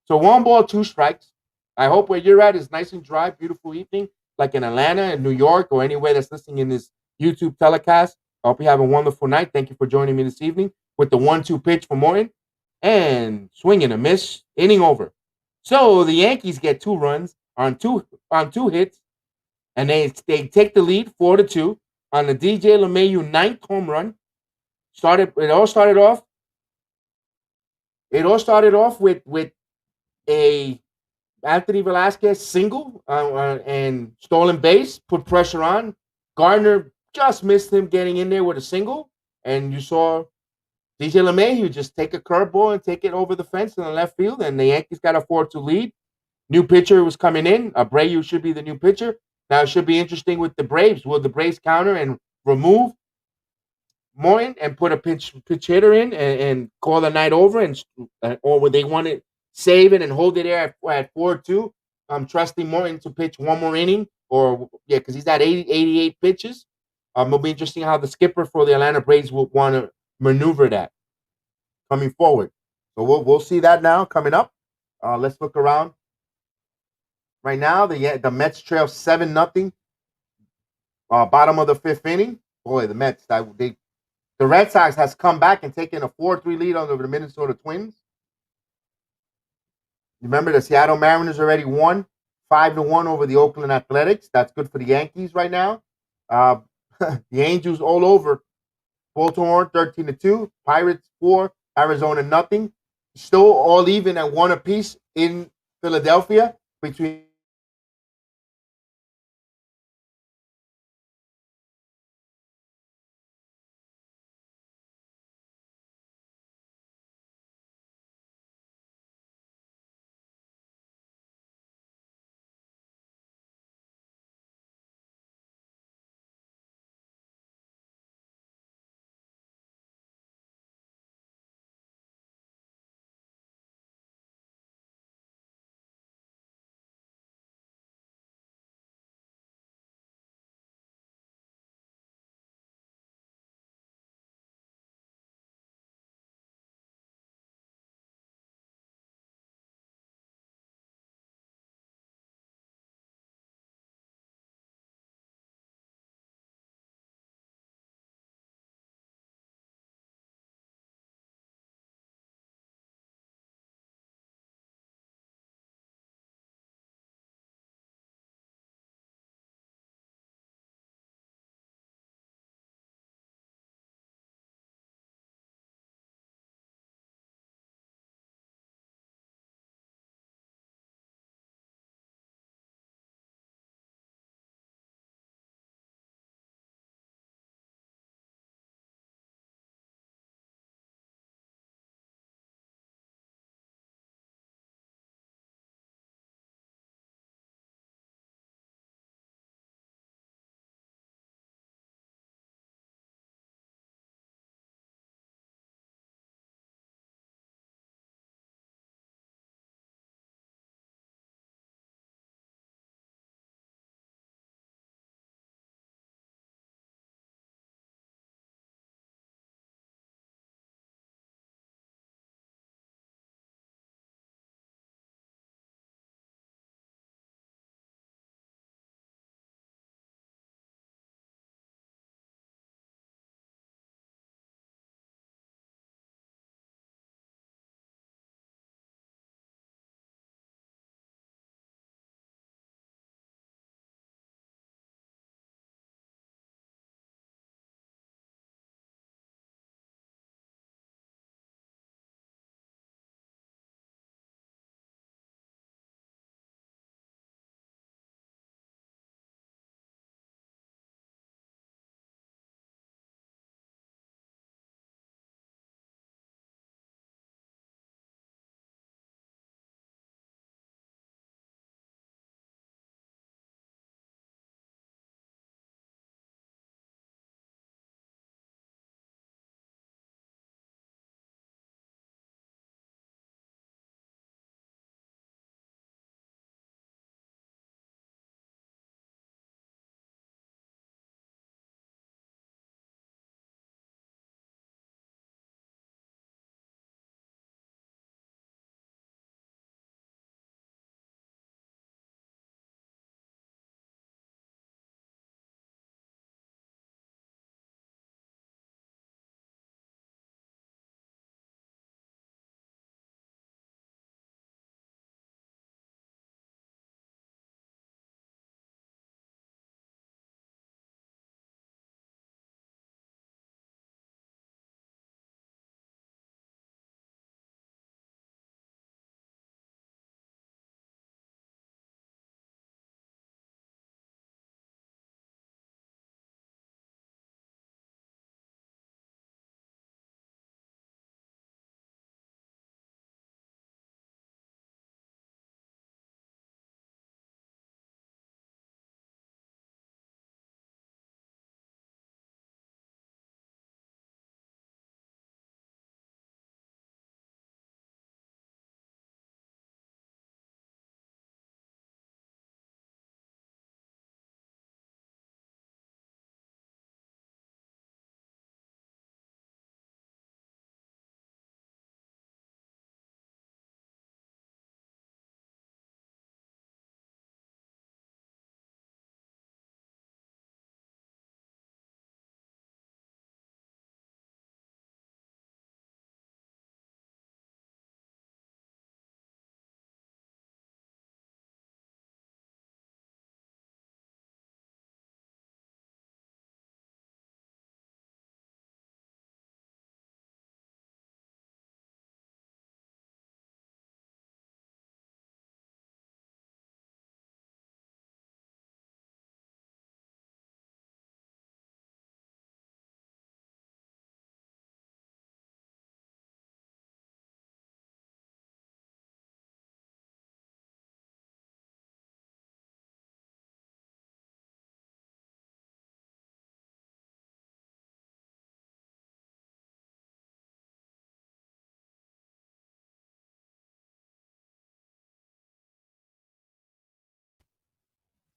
S1: So 1-2 strikes. I hope where you're at is nice and dry, beautiful evening, like in Atlanta and New York or anywhere that's listening in this YouTube telecast. I hope you have a wonderful night. Thank you for joining me this evening with the 1-2 pitch for Morton. And swing and a miss, inning over. So the Yankees get 2 runs on two hits, and they take the lead 4-2 on the DJ LeMahieu 9th home run. It all started off with a Anthony Velasquez single and stolen base, put pressure on. Gardner just missed him getting in there with a single, and you saw DJ LeMahieu just take a curveball and take it over the fence in the left field, and the Yankees got a 4-2 lead. New pitcher was coming in. Abreu should be the new pitcher. Now it should be interesting with the Braves. Will the Braves counter and remove Morton and put a pitch hitter in and call the night over, or would they want to save it and hold it there at 4-2? I'm trusting Morton to pitch one more inning, because he's at 88 pitches. It'll be interesting how the skipper for the Atlanta Braves will want to maneuver that coming forward. So we'll see that now coming up. Let's look around. Right now, the Mets trail 7-0. Bottom of the fifth inning. Boy, the Mets. The Red Sox has come back and taken a 4-3 lead over the Minnesota Twins. Remember, the Seattle Mariners already won 5-1 over the Oakland Athletics. That's good for the Yankees right now. The Angels all over Baltimore 13-2. Pirates 4. Arizona nothing. Still all even at 1 apiece in Philadelphia between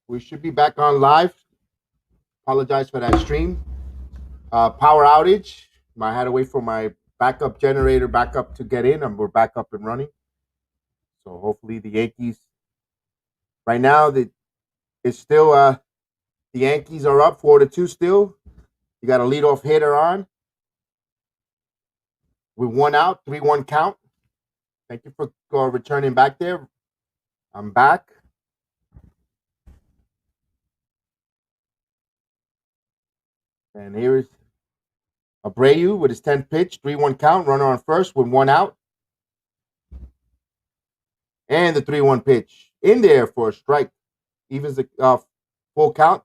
S1: We should be back on live. Apologize for that stream. Power outage. I had to wait for my backup generator backup to get in, and we're back up and running. So hopefully the Yankees. Right now, it's still the Yankees are up 4-2 still. You got a leadoff hitter on. With 1 out, 3-1 count. Thank you for returning back there. I'm back. And here's Abreu with his 10th pitch, 3-1 count, runner on first with 1 out. And the 3-1 pitch in there for a strike. Evens the full count.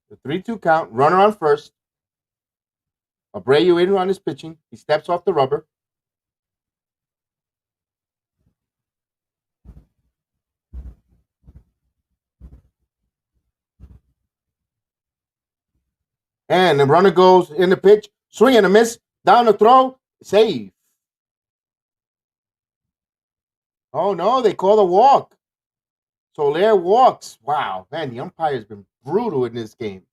S1: The 3-2 count, runner on first. Abreu in on his pitching. He steps off the rubber. And the runner goes in the pitch, swing and a miss, down the throw, save. Oh no, they call a walk. Soler walks. Wow, man, the umpire's been brutal in this game.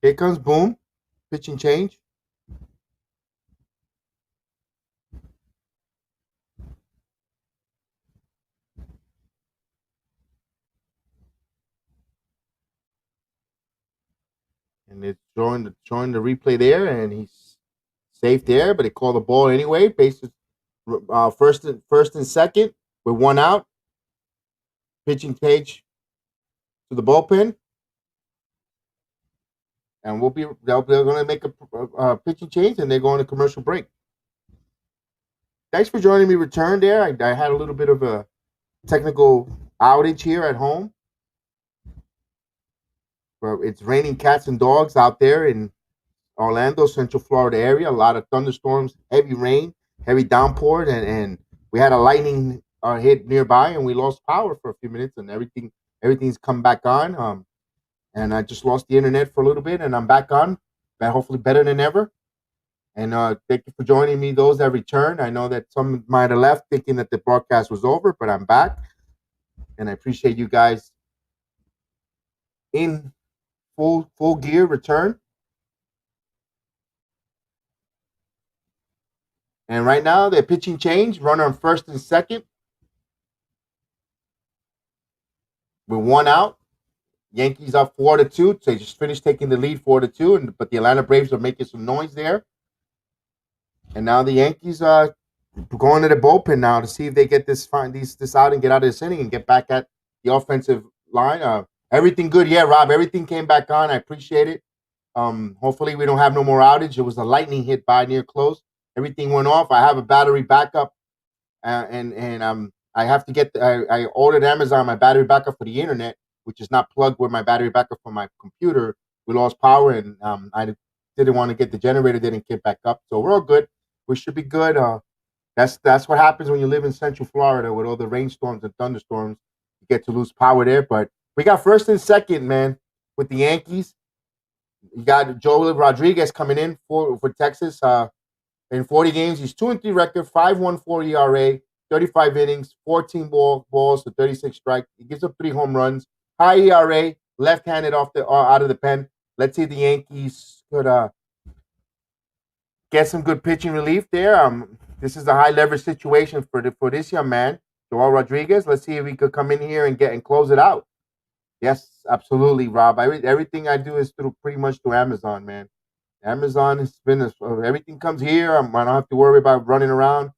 S1: Here comes Boom, pitching change. And it's showing the replay there, and he's safe there, but they call the ball anyway. Bases first and second with 1 out. Pitching page to the bullpen, and they're going to make a pitching change, and they're going to commercial break. Thanks for joining me. Return there. I had a little bit of a technical outage here at home. But it's raining cats and dogs out there in Orlando, Central Florida area. A lot of thunderstorms, heavy rain, heavy downpour, and we had a lightning hit nearby, and we lost power for a few minutes, and everything's come back on. And I just lost the internet for a little bit, and I'm back on, but hopefully better than ever. And thank you for joining me, those that return. I know that some might have left thinking that the broadcast was over, but I'm back, and I appreciate you guys in full gear return. And right now, they're pitching change, runner on first and second with 1 out. Yankees up 4-2. So they just finished taking the lead 4-2, but the Atlanta Braves are making some noise there. And now the Yankees are going to the bullpen now to see if they get this out and get out of this inning and get back at the offensive line. Everything good, yeah, Rob. Everything came back on. I appreciate it. Hopefully we don't have no more outage. It was a lightning hit by near close. Everything went off. I have a battery backup, and I have to get. I ordered Amazon my battery backup for the internet, which is not plugged with my battery backup for my computer. We lost power, and I didn't want to get the generator. Didn't get back up, so we're all good. We should be good. That's what happens when you live in Central Florida with all the rainstorms and thunderstorms. You get to lose power there, but we got first and second, man, with the Yankees. You got Joel Rodriguez coming in for Texas. In 40 games, he's 2-3 record, 5.14 ERA, 35 innings, 14 balls to 36 strikes. He gives up 3 home runs, high ERA, left-handed out of the pen. Let's see if the Yankees could get some good pitching relief there. This is a high leverage situation for this young man, Joel Rodriguez. Let's see if he could come in here and close it out. Yes, absolutely, Rob. Everything I do is pretty much through Amazon, man. Amazon has been everything comes here. I don't have to worry about running around.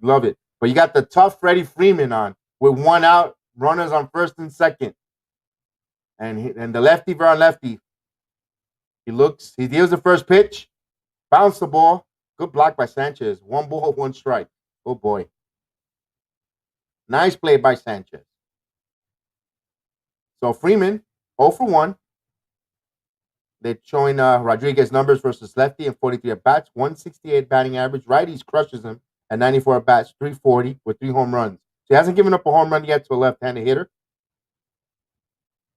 S1: Love it. But you got the tough Freddie Freeman on with 1 out, runners on first and second, and the lefty on lefty. He deals the first pitch, bounce the ball. Good block by Sanchez. 1 ball, 1 strike. Oh boy, nice play by Sanchez. So Freeman 0 for 1. They're showing Rodriguez numbers versus lefty and 43 at bats, 168 batting average. Righties crushes him at 94 at bats, 340 with 3 home runs. So he hasn't given up a home run yet to a left-handed hitter.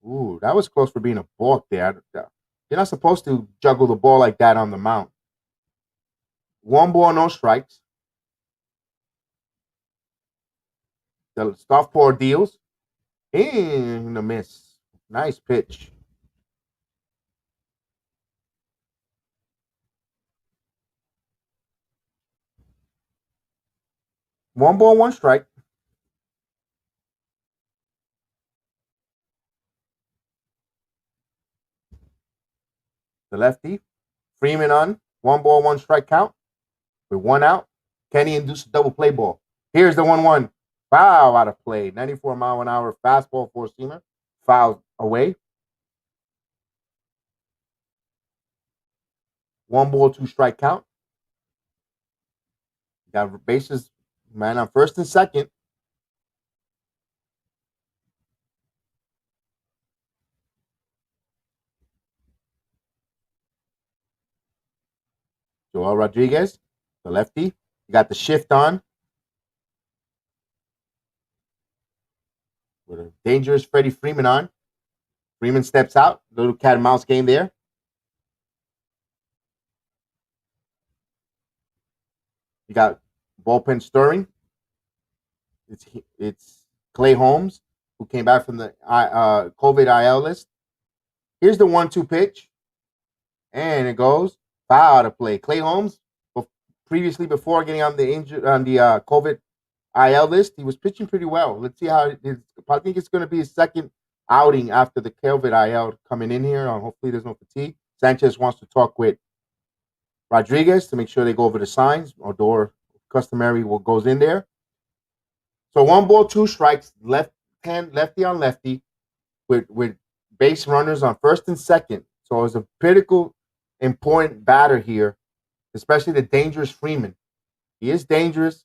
S1: Ooh, that was close for being a balk there. You're not supposed to juggle the ball like that on the mound. 1 ball, no strikes. The southpaw deals. In the miss. Nice pitch. One ball, one strike. The lefty. Freeman on. 1 ball, 1 strike count. With 1 out. Kenny induced a double play ball. Here's the 1-1. Foul out of play. 94-mile-an-hour fastball, 4-seamer. Foul away. 1 ball, 2 strike count. Got bases, man, on first and second. Joel Rodriguez, the lefty. You got the shift on. With a dangerous Freddie Freeman on. Freeman steps out. Little cat and mouse game there. You got bullpen stirring. It's Clay Holmes, who came back from the COVID IL list. Here's the 1-2 pitch. And it goes foul out of play. Clay Holmes, previously before getting on the COVID IL list, he was pitching pretty well. Let's see how it is. I think it's going to be his second outing after the COVID IL coming in here. Hopefully there's no fatigue. Sanchez wants to talk with Rodriguez to make sure they go over the signs. Odor, customary, goes in there. So 1 ball, 2 strikes, lefty on lefty, with base runners on first and second. So it's a critical, important batter here, especially the dangerous Freeman. He is dangerous.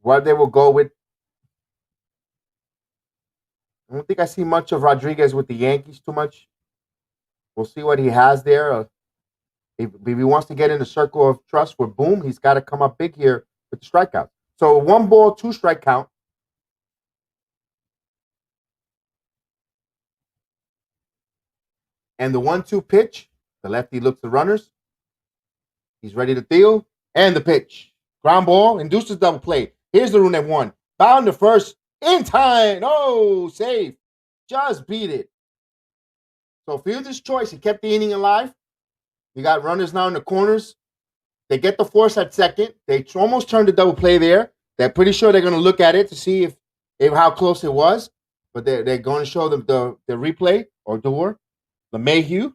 S1: What they will go with. I don't think I see much of Rodriguez with the Yankees too much. We'll see what he has there. If he wants to get in the circle of trust with Boom, he's got to come up big here with the strikeout. So 1 ball, 2 strike count. And the 1-2 pitch, the lefty looks the runners. He's ready to deal. And the pitch. Ground ball, induces double play. Here's the run that won. Bound to first in time. Oh, safe. Just beat it. So fielder's choice. He kept the inning alive. You got runners now in the corners. They get the force at second. They almost turned the double play there. They're pretty sure they're going to look at it to see if how close it was. But they're going to show them the replay or door. LeMahieu.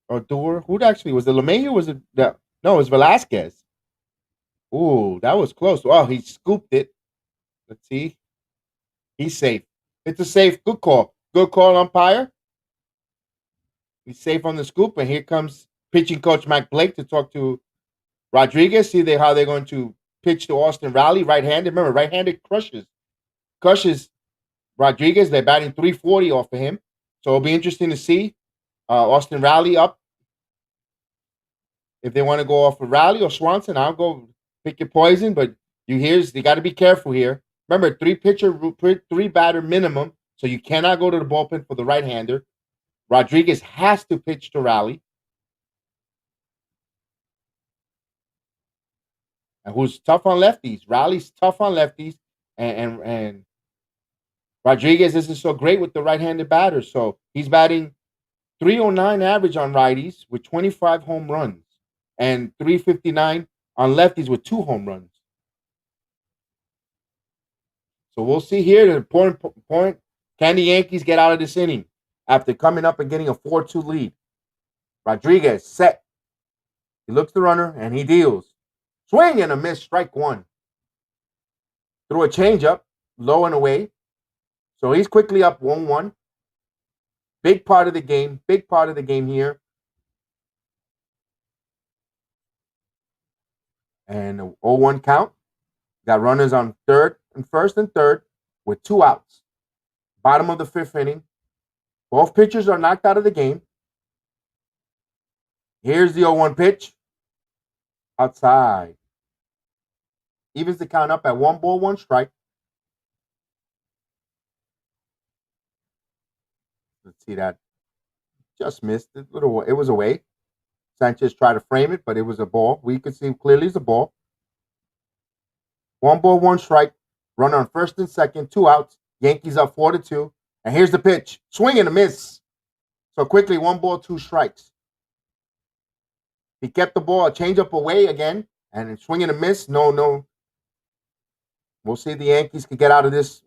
S1: Or door. Who actually was it? LeMahieu? Was it? No, it was Velasquez. Ooh, that was close. Oh, he scooped it. Let's see. He's safe. It's a safe. Good call. Good call, umpire. He's safe on the scoop. And here comes pitching coach Mike Blake to talk to Rodriguez. See how they're going to pitch to Austin Riley. Right-handed. Remember, right-handed crushes Rodriguez. They're batting 340 off of him. So it'll be interesting to see Austin Riley up. If they want to go off of Riley or Swanson, I'll go pick your poison. But you got to be careful here. Remember, 3 batter minimum. So you cannot go to the bullpen for the right-hander. Rodriguez has to pitch to Riley. And who's tough on lefties. Riley's tough on lefties. And Rodriguez isn't so great with the right-handed batters. So he's batting 309 average on righties with 25 home runs. And 359 on lefties with 2 home runs. So we'll see here. The important point, can the Yankees get out of this inning after coming up and getting a 4-2 lead? Rodriguez set. He looks the runner and he deals. Swing and a miss, strike 1. Threw a changeup, low and away. So he's quickly up 1-1. Big part of the game here. And a 0-1 count. Got runners on first and third with 2 outs. Bottom of the 5th inning. Both pitchers are knocked out of the game. Here's the 0-1 pitch. outside. Evens the count up at 1-1 strike. Let's see that. Just missed it. It was away. Sanchez tried to frame it, but it was a ball. We could see clearly it's a ball. 1-1 strike. Runner on first and second. 2 outs. Yankees up 4-2. And here's the pitch. Swing and a miss. So quickly, 1-2 strikes. He kept the ball. A changeup away again. And swing and a miss. No. We'll see if the Yankees could get out of this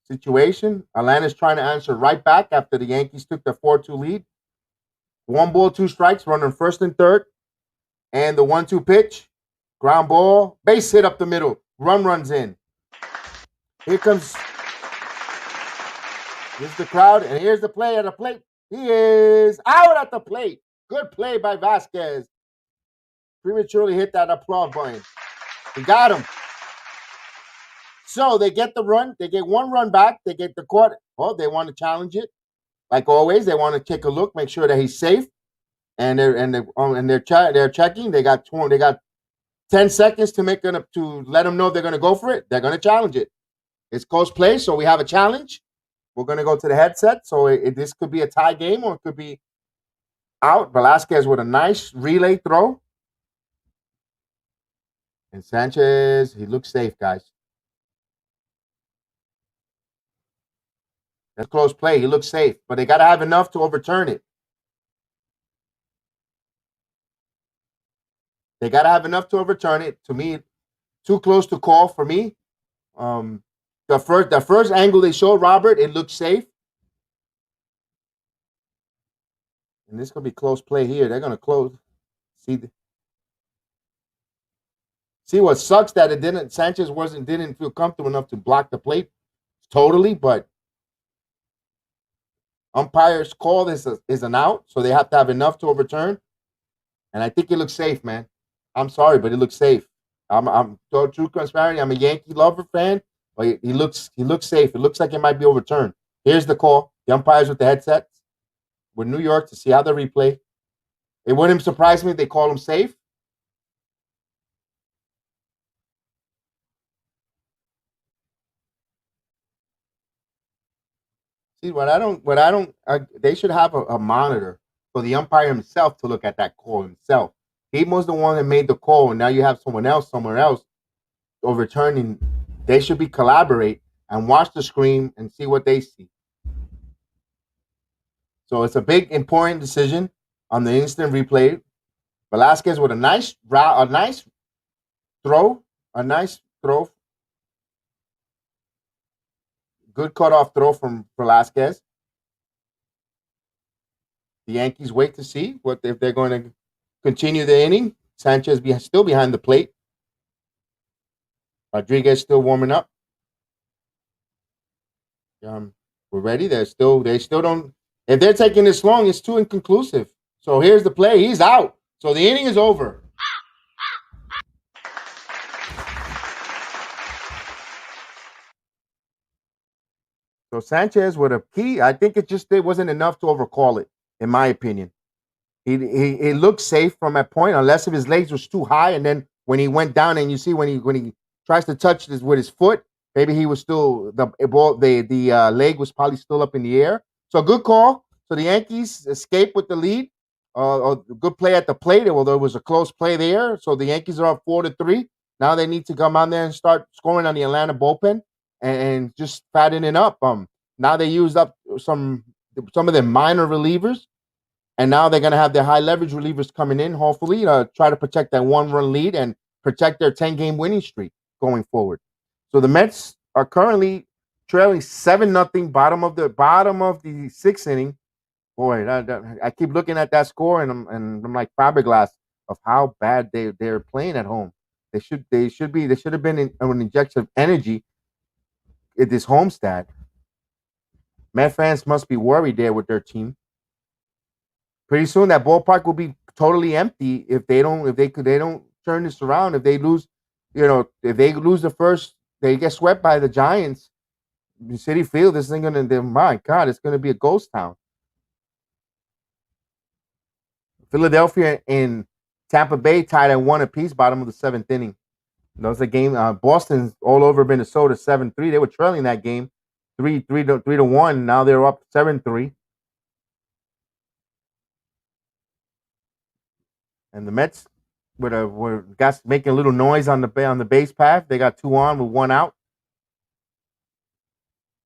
S1: situation. Atlanta's trying to answer right back after the Yankees took the 4-2 lead. 1-2 strikes, running first and third. And the 1-2 pitch. Ground ball. Base hit up the middle. Runs in. Here's the crowd, and here's the play at the plate. He is out at the plate. Good play by Vasquez. Prematurely hit that applause button. He got him. So they get the run. They get 1 run back. They get the court. Oh, they want to challenge it. Like always, they want to take a look, make sure that he's safe. And they're checking. They got 10 seconds to let them know they're going to go for it. They're going to challenge it. It's close play, so we have a challenge. We're going to go to the headset. So this could be a tie game or it could be out. Velasquez with a nice relay throw. And Sanchez, he looks safe, guys. That's close play. He looks safe, but they got to have enough to overturn it. They got to have enough to overturn it. To me, too close to call for me. The first angle they showed, Robert, it looked safe. And this could be close play here. They're going to close. See what sucks that Sanchez didn't feel comfortable enough to block the plate totally, but umpires call this is an out, so they have to have enough to overturn. And I think it looks safe, man. I'm sorry, but it looks safe. I'm so true transparent. I'm a Yankee lover fan, but he looks safe. It looks like it might be overturned. Here's the call. The umpires with the headsets with New York to see how the replay. It wouldn't surprise me if they call him safe. See they should have a monitor for the umpire himself to look at that call himself. He was the one that made the call, and now you have someone else somewhere else overturning. They should be collaborate and watch the screen and see what they see. So it's a big important decision on the instant replay. Velasquez with a nice throw. Good cutoff throw from Velasquez. The Yankees wait to see if they're going to continue the inning. Sanchez still behind the plate. Rodriguez still warming up. We're ready. They still don't. If they're taking this long, it's too inconclusive. So here's the play. He's out. So the inning is over. So Sanchez with a key. I think it wasn't enough to overcall it, in my opinion. He looked safe from that point, unless if his legs was too high, and then when he went down, and you see when he tries to touch this with his foot, maybe he was still the leg was probably still up in the air. So good call. So the Yankees escape with the lead. Good play at the plate, although it was a close play there. So the Yankees are up 4-3. Now they need to come on there and start scoring on the Atlanta bullpen and just fattening up. Now they used up some of their minor relievers. And now they're going to have their high leverage relievers coming in, hopefully, to try to protect that 1-run lead and protect their 10-game winning streak going forward. So the Mets are currently trailing 7-0, bottom of the 6th inning. Boy, I keep looking at that score and I'm like fiberglass of how bad they're playing at home. They should have been an injection of energy at this homestand. Met fans must be worried there with their team. Pretty soon that ballpark will be totally empty if they don't turn this around. If they lose, the first, they get swept by the Giants. The City Field, this thing my God, it's gonna be a ghost town. Philadelphia and Tampa Bay tied at 1 apiece, bottom of the 7th inning. That was a game. Boston's all over Minnesota 7-3. They were trailing that game 3-1. Now they're up 7-3. And the Mets were guys making a little noise on the base path. They got 2 on with 1 out.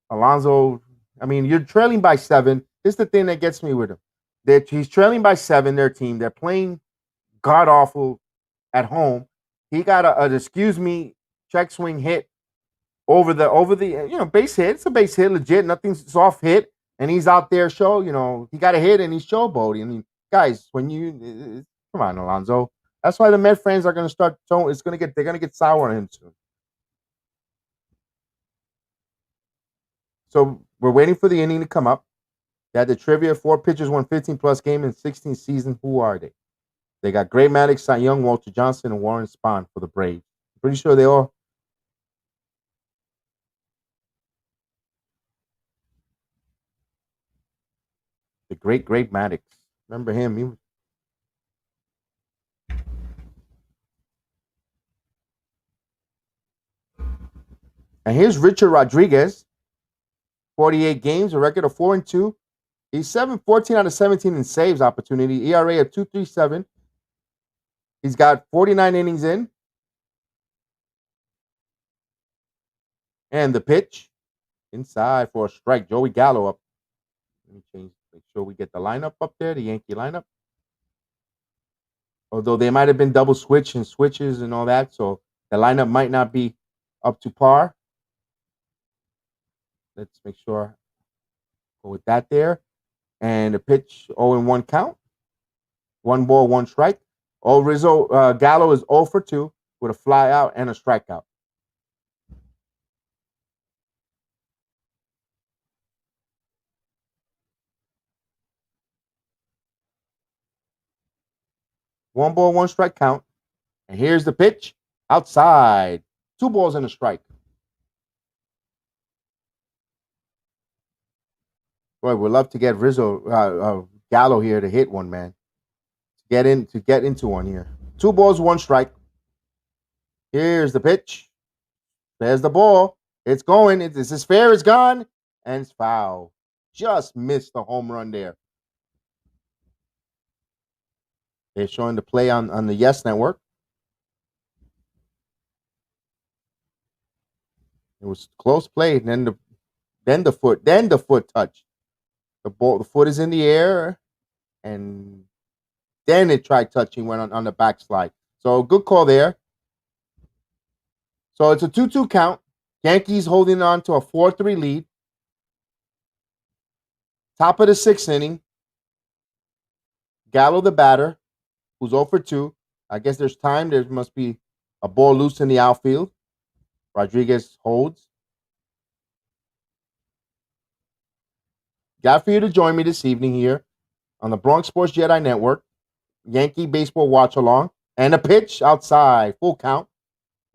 S1: Alonso, I mean, you're trailing by 7. This is the thing that gets me with him. He's trailing by 7, their team. They're playing god awful at home. He got an excuse me check swing hit over the base hit. It's a base hit, legit. Nothing's soft hit. And he's out there he got a hit and he's showboating. I mean, guys, come on, Alonso. That's why the Met fans are gonna start they're gonna get sour on him soon. So we're waiting for the inning to come up. They had the trivia: 4 pitchers won 15+ game in 16 season. Who are they? They got Gray Maddox, Cy Young, Walter Johnson, and Warren Spahn for the Braves. Pretty sure they all. The great Maddox. Remember him? And here's Richard Rodriguez. 48 games, a record of 4-2. He's 14 out of 17 in saves opportunity. ERA of 2.37. He's got 49 innings in. And the pitch inside for a strike. Joey Gallo up. Let me make sure we get the lineup up there, the Yankee lineup. Although they might have been double switches and all that, so the lineup might not be up to par. Let's make sure. Go with that there. And the pitch 0-1 count. 1 ball, 1 strike. Gallo is 0 for 2 with a fly out and a strikeout. One ball, 1 strike count. And here's the pitch. Outside. 2 balls and a strike. Boy, we'd love to get Gallo here to hit one, man. To get into one here. 2 balls, 1 strike. Here's the pitch. There's the ball. It's going. It's as fair as gone. And it's foul. Just missed the home run there. They're showing the play on the Yes Network. It was close play. And then the foot touch. The foot is in the air, and then it tried touching, went on the backslide. So good call there. So it's a 2-2 count. Yankees holding on to a 4-3 lead. Top of the 6th inning. Gallo the batter, who's 0 for 2. I guess there's time. There must be a ball loose in the outfield. Rodriguez holds. Glad for you to join me this evening here on the Bronx Sports JEDI Network. Yankee baseball watch along. And a pitch outside. Full count.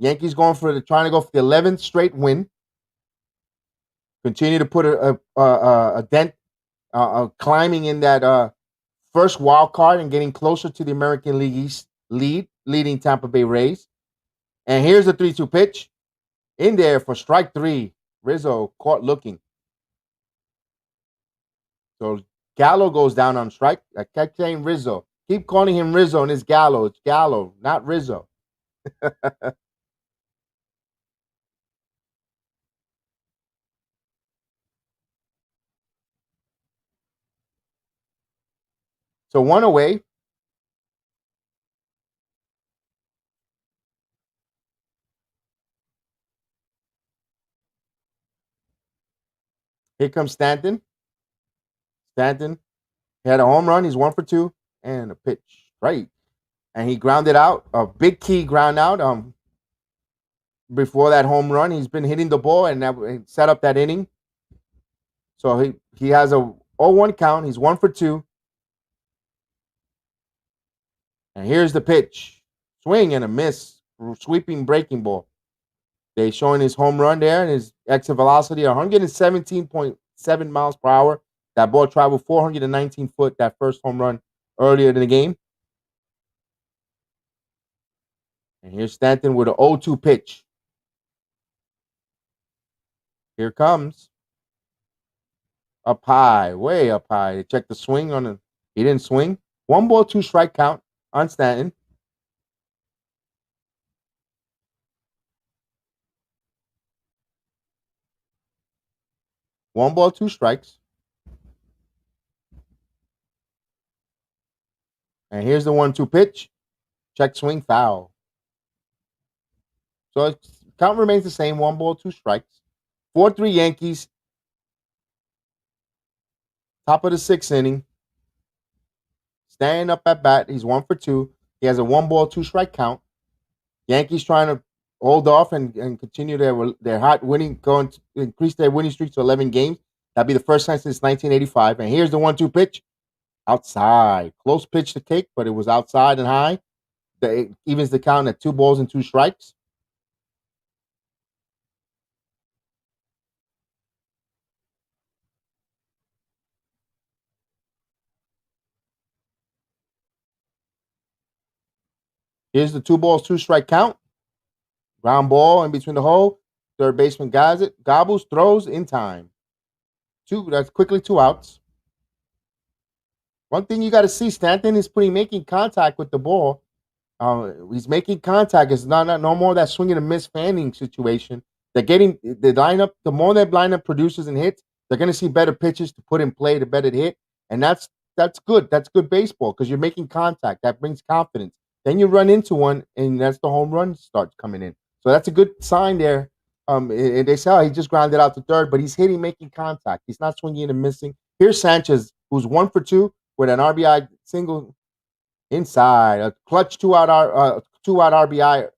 S1: Yankees trying to go for the 11th straight win. Continue to put a dent, climbing in that first wild card and getting closer to the American League East leading Tampa Bay Rays. And here's the 3-2 pitch. In there for strike 3. Rizzo caught looking. So Gallo goes down on strike. I kept saying Rizzo. Keep calling him Rizzo, and it's Gallo. It's Gallo, not Rizzo. So 1 away. Here comes Stanton. Stanton had a home run. He's 1 for 2. And a pitch. Right. And he grounded out. A big key ground out. Before that home run, he's been hitting the ball and set up that inning. So he has a 0-1 count. He's 1 for 2. And here's the pitch. Swing and a miss. Sweeping breaking ball. They're showing his home run there and his exit velocity 117.7 miles per hour. That ball traveled 419 foot, that first home run earlier in the game. And here's Stanton with an 0-2 pitch. Here comes. Up high, way up high. Check the swing on him. He didn't swing. 1 ball, 2 strike count on Stanton. One ball, 2 strikes. And here's the 1-2 pitch. Check swing, foul. So count remains the same. 1 ball, 2 strikes. 4-3 Yankees. Top of the 6th inning. Standing up at bat. He's 1 for 2. He has a 1 ball, 2 strike count. Yankees trying to hold off and continue their hot winning, going to increase their winning streak to 11 games. That'd be the first time since 1985. And here's the 1-2 pitch. Outside. Close pitch to take, but it was outside and high. It evens the count at 2 balls and 2 strikes. Here's the 2 balls, 2 strike count. Ground ball in between the hole. Third baseman guys it, gobbles, throws in time. That's quickly 2 outs. One thing you got to see, Stanton is making contact with the ball. He's making contact. It's not no more that swing and a miss fanning situation. They're getting the lineup. The more that lineup produces and hits, they're going to see better pitches to put in play to better hit, and that's good. That's good baseball because you're making contact. That brings confidence. Then you run into one, and that's the home run starts coming in. So that's a good sign there. And they say, he just grounded out to third, but he's hitting, making contact. He's not swinging and missing. Here's Sanchez, who's 1 for 2 with an RBI single inside, a clutch 2-out RBI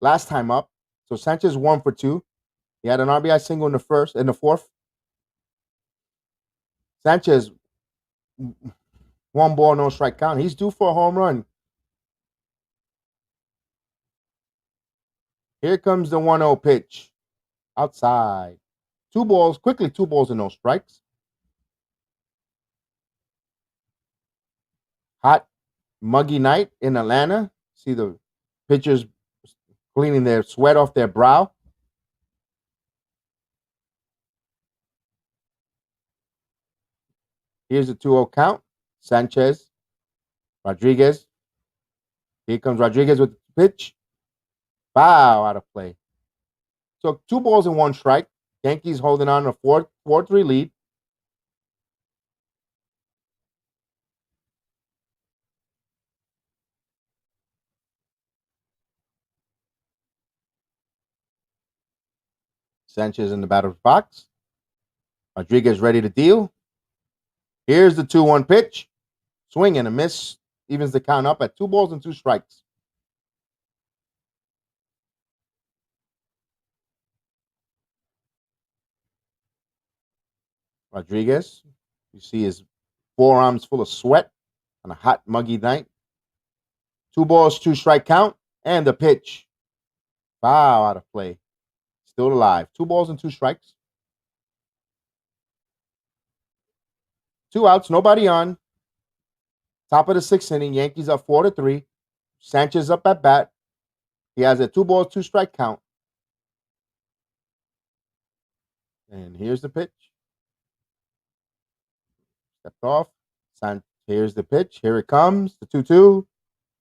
S1: last time up. So Sanchez 1 for 2. He had an RBI single in the fourth. Sanchez 1 ball, no strike count. He's due for a home run. Here comes the 1-0 pitch. Outside. 2 balls, quickly 2 balls and no strikes. Hot, muggy night in Atlanta. See the pitchers cleaning their sweat off their brow. Here's the 2-0 count. Sanchez, Rodriguez. Here comes Rodriguez with the pitch. Foul, out of play. So 2 balls and 1 strike. Yankees holding on to a 4-3 lead. Sanchez in the batter's box. Rodriguez ready to deal. Here's the 2-1 pitch. Swing and a miss. Evens the count up at 2 balls and 2 strikes. Rodriguez, you see his forearms full of sweat on a hot, muggy night. 2 balls, 2 strike count, and the pitch. Foul, out of play. Still alive. 2 balls and 2 strikes. 2 outs, nobody on. Top of the 6th inning, Yankees up 4-3. Sanchez up at bat. He has a 2 balls, 2 strike count. And here's the pitch. Stepped off. Here's the pitch. Here it comes. The 2-2.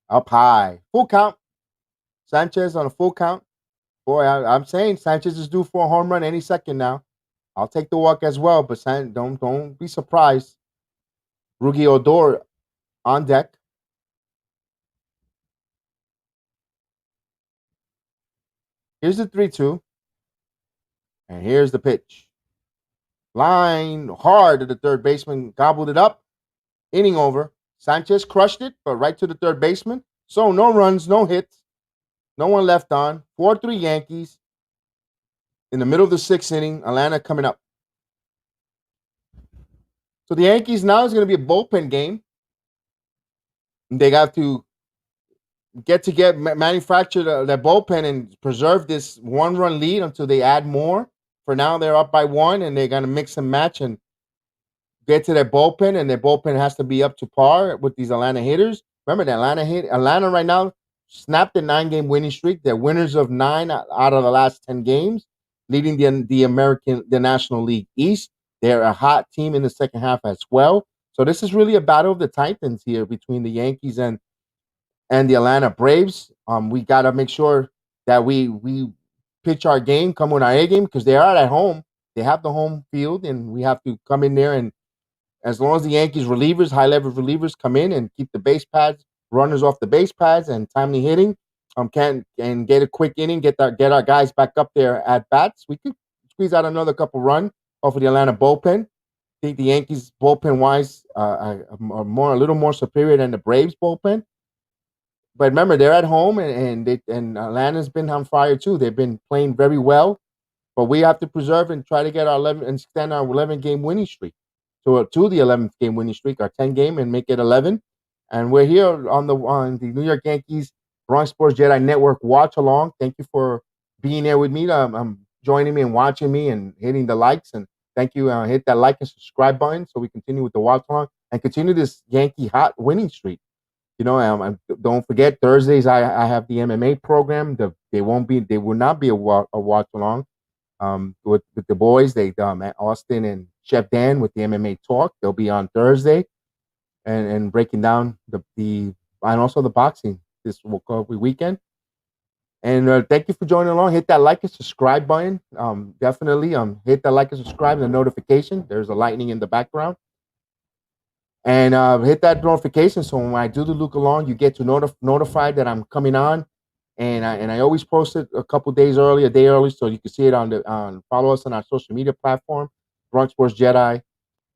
S1: Up high. Full count. Sanchez on a full count. Boy, I'm saying Sanchez is due for a home run any second now. I'll take the walk as well, but don't be surprised. Rugi Odor on deck. Here's the 3-2. And here's the pitch. Line hard to the third baseman. Gobbled it up. Inning over. Sanchez crushed it, but right to the third baseman. So no runs, no hits. No one left on. 4-3 Yankees. In the middle of the 6th inning. Atlanta coming up. So the Yankees now is going to be a bullpen game. They got to manufacture their bullpen and preserve this 1-run lead until they add more. For now, they're up by 1, and they're going to mix and match and get to their bullpen, and their bullpen has to be up to par with these Atlanta hitters. Remember, Atlanta right now, snapped a 9-game winning streak. They're winners of 9 out of the last 10 games, leading the National League East. They're a hot team in the second half as well. So this is really a battle of the Titans here between the Yankees and the Atlanta Braves. We got to make sure that we pitch our game, come on our A game, because they are at home. They have the home field, and we have to come in there, and as long as the Yankees relievers, high level relievers, come in and keep the base pads, runners off the base pads, and timely hitting, can and get a quick inning, get our guys back up there at bats, we could squeeze out another couple run off of the Atlanta bullpen. I think the Yankees bullpen wise are a little more superior than the Braves bullpen. But remember, they're at home, and Atlanta's been on fire too. They've been playing very well, but we have to preserve and try to get our 11 and extend our 11-game winning streak to the 11th game winning streak, our 10-game, and make it 11. And we're here on the New York Yankees Bronx Sports Jedi Network watch along. Thank you for being there with me. Joining me and watching me and hitting the likes. And thank you. Hit that like and subscribe button so we continue with the watch along and continue this Yankee hot winning streak. Don't forget Thursdays. I have the MMA program. They will not be a watch along. With the boys, Austin and Chef Dan with the MMA talk. They'll be on Thursday, and breaking down the and also the boxing this weekend. And thank you for joining along. Hit that like and subscribe button. Definitely hit that like and subscribe and the notification. There's a lightning in the background. And hit that notification so when I do the look along, you get to notified that I'm coming on. And I always post it a couple days early, a day early, so you can see it follow us on our social media platform, Bronx Sports Jedi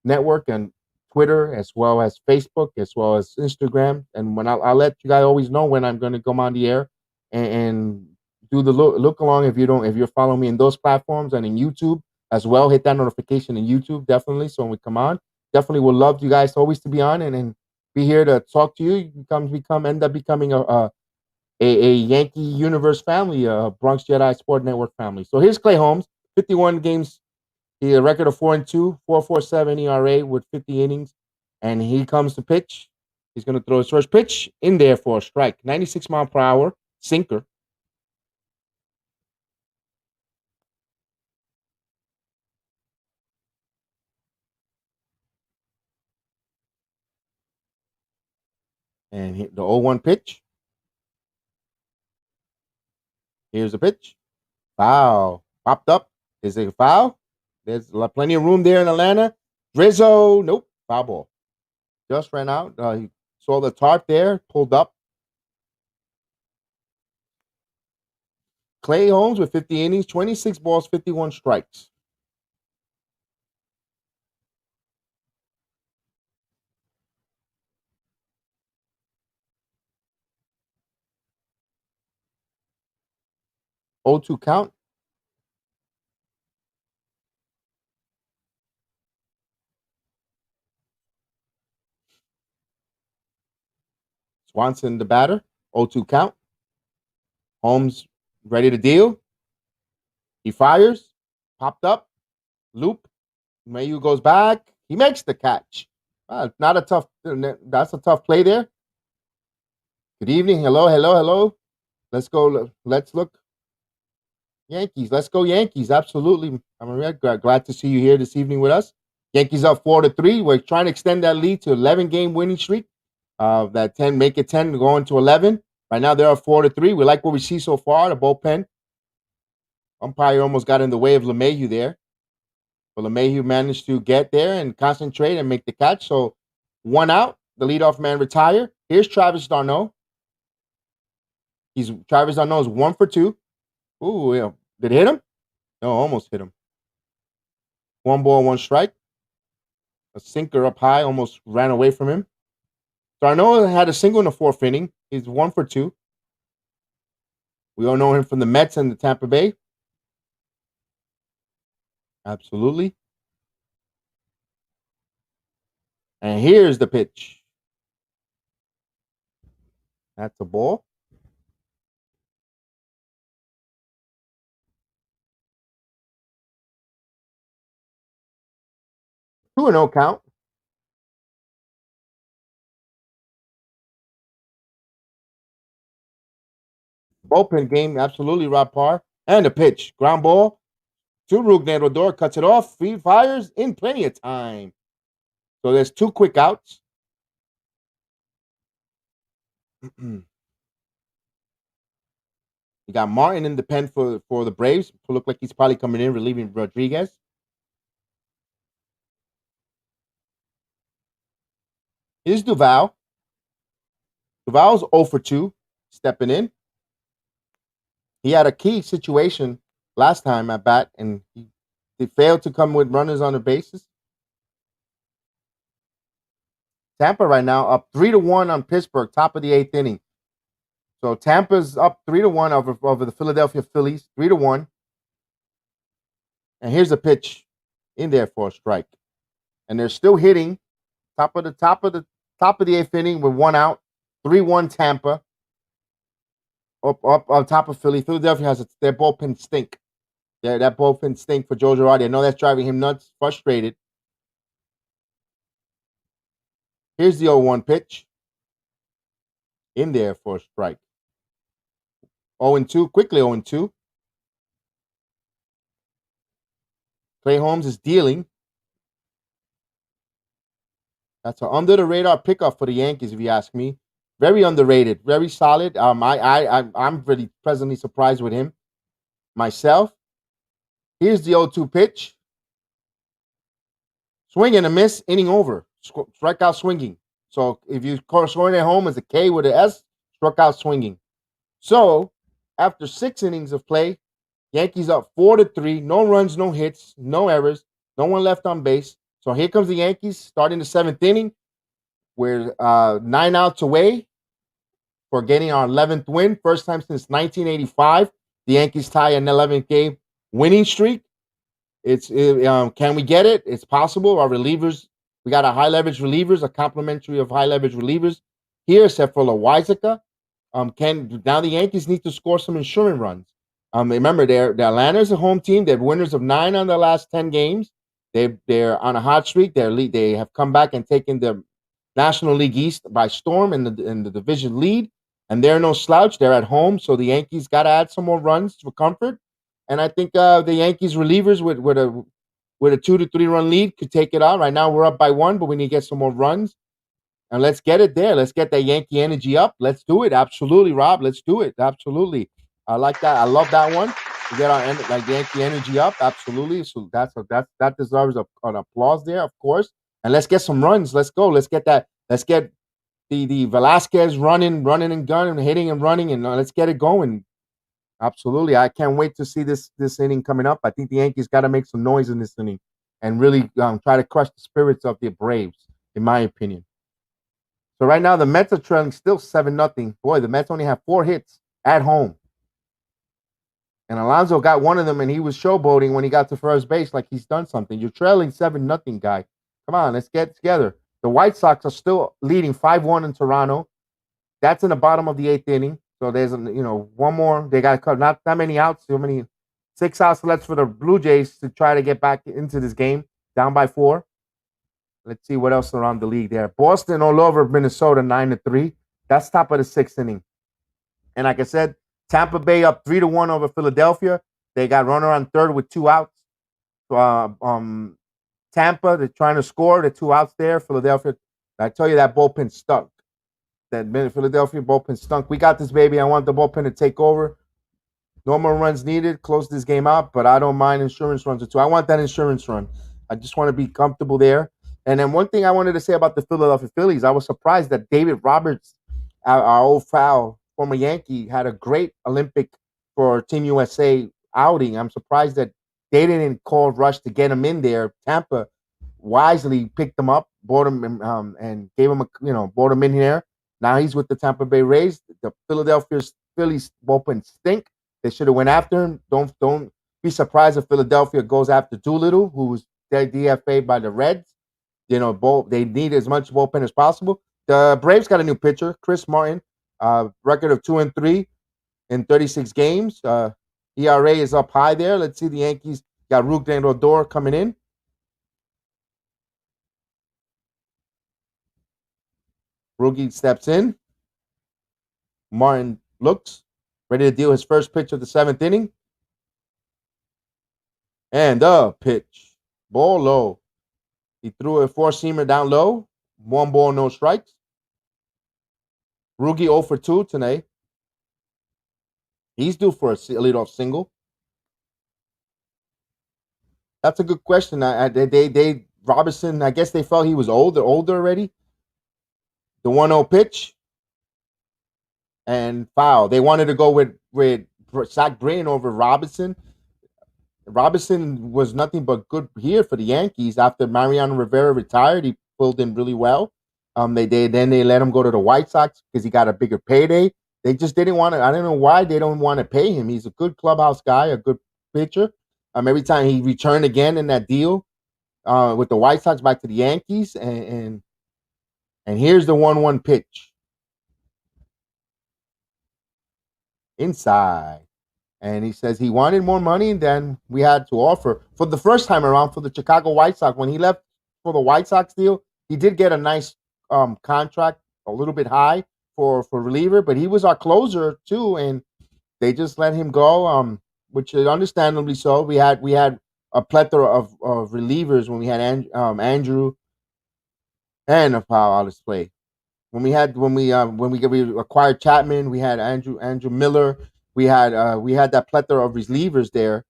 S1: Network, and Twitter, as well as Facebook, as well as Instagram. And when I'll let you guys always know when I'm going to come on the air and do the look along. If you're following me in those platforms and in YouTube as well, hit that notification in YouTube definitely. So when we come on, definitely would love you guys always to be on and be here to talk to you. You end up becoming a Yankee universe family, a Bronx Jedi Sport Network family. So here's Clay Holmes, 51 games, he a record of 4-2, 4.47 ERA with 50 innings, and he comes to pitch. He's going to throw his first pitch in there for a strike, 96 mile per hour sinker. And the 0-1 pitch. Here's the pitch. Foul. Popped up. Is it a foul? There's plenty of room there in Atlanta. Rizzo, nope, foul ball. Just ran out. He saw the tarp there, pulled up. Clay Holmes with 50 innings, 26 balls, 51 strikes. Oh, 2 count. Swanson, the batter. 0-2 count. Holmes ready to deal. He fires. Popped up. Loop. Mayu goes back. He makes the catch. Not a tough. That's a tough play there. Good evening. Hello, hello, hello. Let's go. Let's look. Yankees. Let's go Yankees. Absolutely. I'm glad to see you here this evening with us. Yankees up 4-3. We're trying to extend that lead to 11-game winning streak. That 10, make it 10, going to 11. Right now they're up 4-3. We like what we see so far. The bullpen. Umpire almost got in the way of LeMahieu there. But LeMahieu managed to get there and concentrate and make the catch. So 1 out. The leadoff man retire. Here's Travis d'Arnaud. Travis d'Arnaud is 1 for 2. Ooh, yeah. Did it hit him? No, almost hit him. 1 ball, 1 strike. A sinker up high, almost ran away from him. d'Arnaud had a single in the 4th inning. He's 1 for 2. We all know him from the Mets and the Tampa Bay. Absolutely. And here's the pitch. That's a ball. 2-0 count. Bullpen game, absolutely, Rob Parr. And a pitch. Ground ball to Rougned Odor, cuts it off, feed fires in plenty of time. So there's 2 quick outs. You got Martin in the pen for the Braves, who look like he's probably coming in, relieving Rodriguez. Here's Duval. Duval's 0 for 2, stepping in. He had a key situation last time at bat, and he failed to come with runners on the bases. Tampa right now up 3-1 on Pittsburgh, top of the 8th inning. So Tampa's up 3-1 over the Philadelphia Phillies, 3-1. And here's a pitch in there for a strike. And they're still hitting top of the 8th inning with 1 out, 3-1 Tampa. Up on top of Philly. Philadelphia has their bullpen stink. That bullpen stink for Joe Girardi. I know that's driving him nuts, frustrated. Here's the 0-1 pitch. In there for a strike. 0-2, quickly 0-2. Clay Holmes is dealing. That's an under the radar pickup for the Yankees, if you ask me. Very underrated, very solid. I'm really pleasantly surprised with him myself. Here's the 0-2 pitch. Swing and a miss, inning over. Strikeout swinging. So if you scoring at home as a K with an S, struck out swinging. So after 6 innings of play, Yankees up 4-3. No runs, no hits, no errors, no one left on base. So here comes the Yankees starting the 7th inning. We're 9 outs away for getting our 11th win. First time since 1985. The Yankees tie an 11th game winning streak. Can we get it? It's possible. Our relievers, we got a high leverage relievers, a complementary of high leverage relievers here, except for Loizica. Now the Yankees need to score some insurance runs. Remember, they're Atlanta's a home team. They're winners of 9 on the last 10 games. They're on a hot streak. They have come back and taken the National League East by storm in the division lead, and they're no slouch. They're at home, so the Yankees got to add some more runs for comfort. And I think the Yankees relievers with a 2 to 3 run lead could take it out. Right now we're up by 1, but we need to get some more runs. And let's get it there. Let's get that Yankee energy up. Let's do it. Absolutely, Rob. Let's do it. Absolutely. I like that. I love that one. To get our Yankee energy up. Absolutely. So that deserves an applause there, of course. And let's get some runs. Let's go. Let's get that. Let's get the Velasquez running and gunning, hitting and running, and let's get it going. Absolutely. I can't wait to see this inning coming up. I think the Yankees got to make some noise in this inning and really try to crush the spirits of the Braves, in my opinion. So right now the Mets are trailing still 7-0. Boy, the Mets only have 4 hits at home. And Alonso got one of them, and he was showboating when he got to first base like he's done something. You're trailing 7-0, guy. Come on, let's get together. The White Sox are still leading 5-1 in Toronto. That's in the bottom of the 8th inning. So there's one more. They got to cut not that many outs. So many 6 outs left for the Blue Jays to try to get back into this game. Down by 4. Let's see what else around the league there. Boston all over Minnesota 9-3. That's top of the 6th inning. And like I said, Tampa Bay up 3-1 over Philadelphia. They got runner on third with 2 outs. Tampa, they're trying to score. The 2 outs there. Philadelphia, I tell you that bullpen stunk. That Philadelphia bullpen stunk. We got this, baby. I want the bullpen to take over. No more runs needed. Close this game out, but I don't mind insurance runs or 2. I want that insurance run. I just want to be comfortable there. And then one thing I wanted to say about the Philadelphia Phillies, I was surprised that David Roberts, our old foul, former Yankee, had a great Olympic for Team USA outing. I'm surprised that they didn't call rush to get him in there. Tampa wisely picked him up, brought him and gave him brought him in here. Now he's with the Tampa Bay Rays. The Phillies bullpen stink. They should have went after him. Don't be surprised if Philadelphia goes after Doolittle, who's DFA by the Reds. They need as much bullpen as possible. The Braves got a new pitcher, Chris Martin, record of 2-3 in 36 games. ERA is up high there. Let's see. The Yankees got Rougned Odor coming in. Rookie steps in. Martin looks. Ready to deal his first pitch of the 7th inning. And the pitch. Ball low. He threw a four-seamer down low. 1 ball, no strikes. Rugi 0 for 2 tonight. He's due for a leadoff single. That's a good question. Robinson, I guess they felt he was older already. The 1-0 pitch and foul. They wanted to go with Zach Britton over Robinson. Robinson was nothing but good here for the Yankees after Mariano Rivera retired. He filled in really well. They let him go to the White Sox because he got a bigger payday. They just didn't want to. I don't know why they don't want to pay him. He's a good clubhouse guy, a good pitcher. Every time he returned again in that deal with the White Sox back to the Yankees, and here's the 1-1 pitch inside. And he says he wanted more money than we had to offer. For the first time around for the Chicago White Sox, when he left for the White Sox deal, he did get a nice contract, a little bit high for reliever, but he was our closer too, and they just let him go, which is understandably so. We had a plethora of relievers when we had Andrew and a foul out of play. When we acquired Chapman, we had Andrew Miller. We had that plethora of relievers there.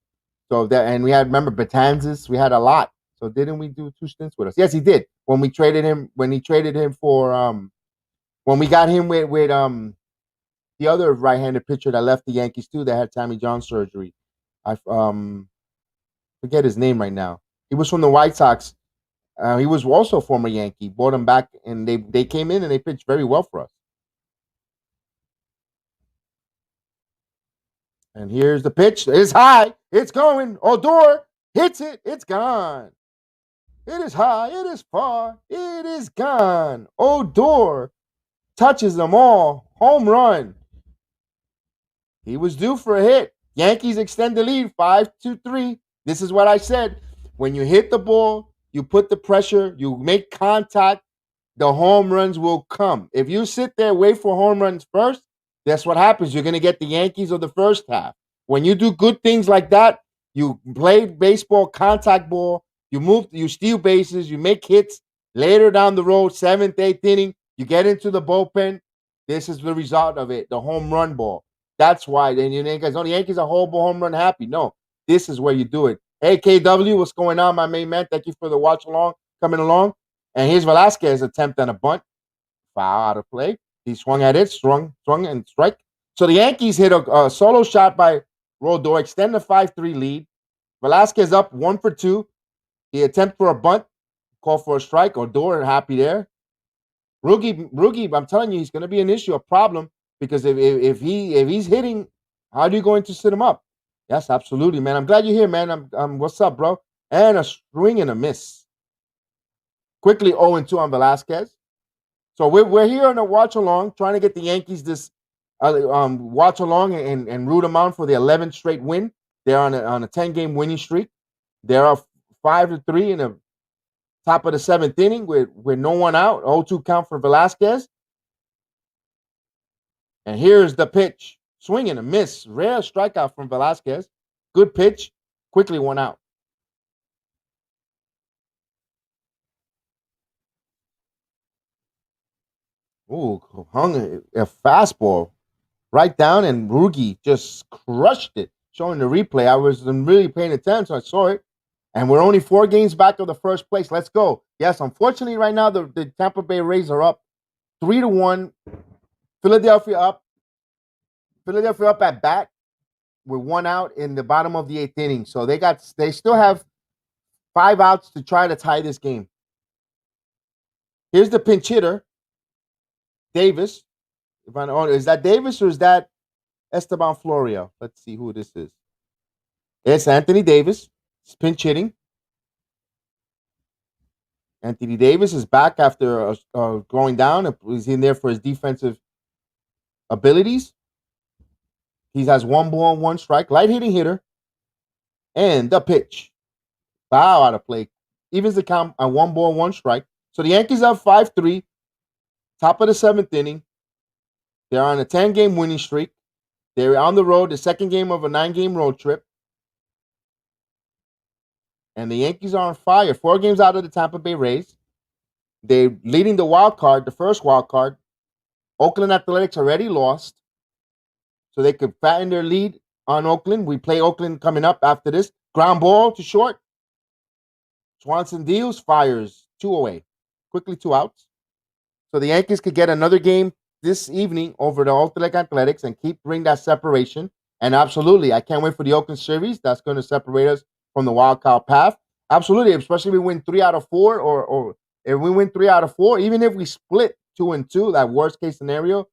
S1: So and we had, remember, Betanzas. We had a lot. So didn't we do 2 stints with us? Yes, he did. When he traded him for when we got him with the other right-handed pitcher that left the Yankees too, that had Tommy John surgery. I forget his name right now. He was from the White Sox. He was also a former Yankee. Brought him back, and they came in and they pitched very well for us. And here's the pitch. It's high. It's going. Odor hits it. It's gone. It is high. It is far. It is gone. Odor touches them all. Home run. He was due for a hit. Yankees extend the lead 5-3. This is what I said. When you hit the ball, you put the pressure, you make contact, the home runs will come. If you sit there, wait for home runs first, that's what happens. You're going to get the Yankees of the first half. When you do good things like that, you play baseball, contact ball, you steal bases, you make hits. Later down the road, 7th, 8th inning, you get into the bullpen. This is the result of it, the home run ball. That's why. Then you guys, the Yankees are horrible home run happy. No, this is where you do it. Hey, KW, what's going on, my main man? Thank you for the watch along, coming along. And here's Velasquez attempt on a bunt. Foul out of play. He swung at it, swung and strike. So the Yankees hit a solo shot by Rodor, extend the 5-3 lead. Velasquez up 1 for 2. He attempt for a bunt, call for a strike. Odor happy there. Rugi, I'm telling you, he's going to be an issue, a problem, because if he's hitting, how are you going to sit him up? Yes, absolutely, man. I'm glad you're here, man. What's up, bro? And a swing and a miss. Quickly 0-2 on Velasquez. So we're here on a watch along, trying to get the Yankees this watch along and root them on for the 11th straight win. They're on a 10-game winning streak. They're up 5-3 in the top of the 7th inning with no one out. 0-2 count for Velasquez. And here's the pitch. Swing and a miss. Rare strikeout from Velasquez. Good pitch. Quickly 1 out. Ooh, hung a fastball right down, and Rugi just crushed it. Showing the replay, I wasn't really paying attention, so I saw it. And we're only 4 games back of the first place. Let's go. Yes, unfortunately, right now the Tampa Bay Rays are up 3-1. Philadelphia up at bat with 1 out in the bottom of the 8th inning. So they still have 5 outs to try to tie this game. Here's the pinch hitter, Davis. Is that Davis or is that Esteban Florio? Let's see who this is. It's Anthony Davis. It's pinch hitting. Anthony Davis is back after going down. He's in there for his defensive abilities. He has 1 ball, 1 strike. Light hitting hitter. And the pitch. Foul out of play. Evens the count on 1 ball, 1 strike. So the Yankees have 5-3. Top of the 7th inning. They're on a 10-game winning streak. They're on the road, the second game of a 9-game road trip, and the Yankees are on fire. 4 games out of the Tampa Bay Rays. They're leading the wild card, the first wild card. Oakland Athletics already lost, so they could fatten their lead on Oakland. We play Oakland coming up after this. Ground ball to short. Swanson deals, fires, 2 away. Quickly 2 outs. So the Yankees could get another game this evening over the Oakland Athletics and bring that separation. And absolutely, I can't wait for the Oakland series. That's going to separate us from the wild card path. Absolutely, especially if we win 3 out of 4, or if we win 3 out of 4, even if we split 2-2, that worst case scenario,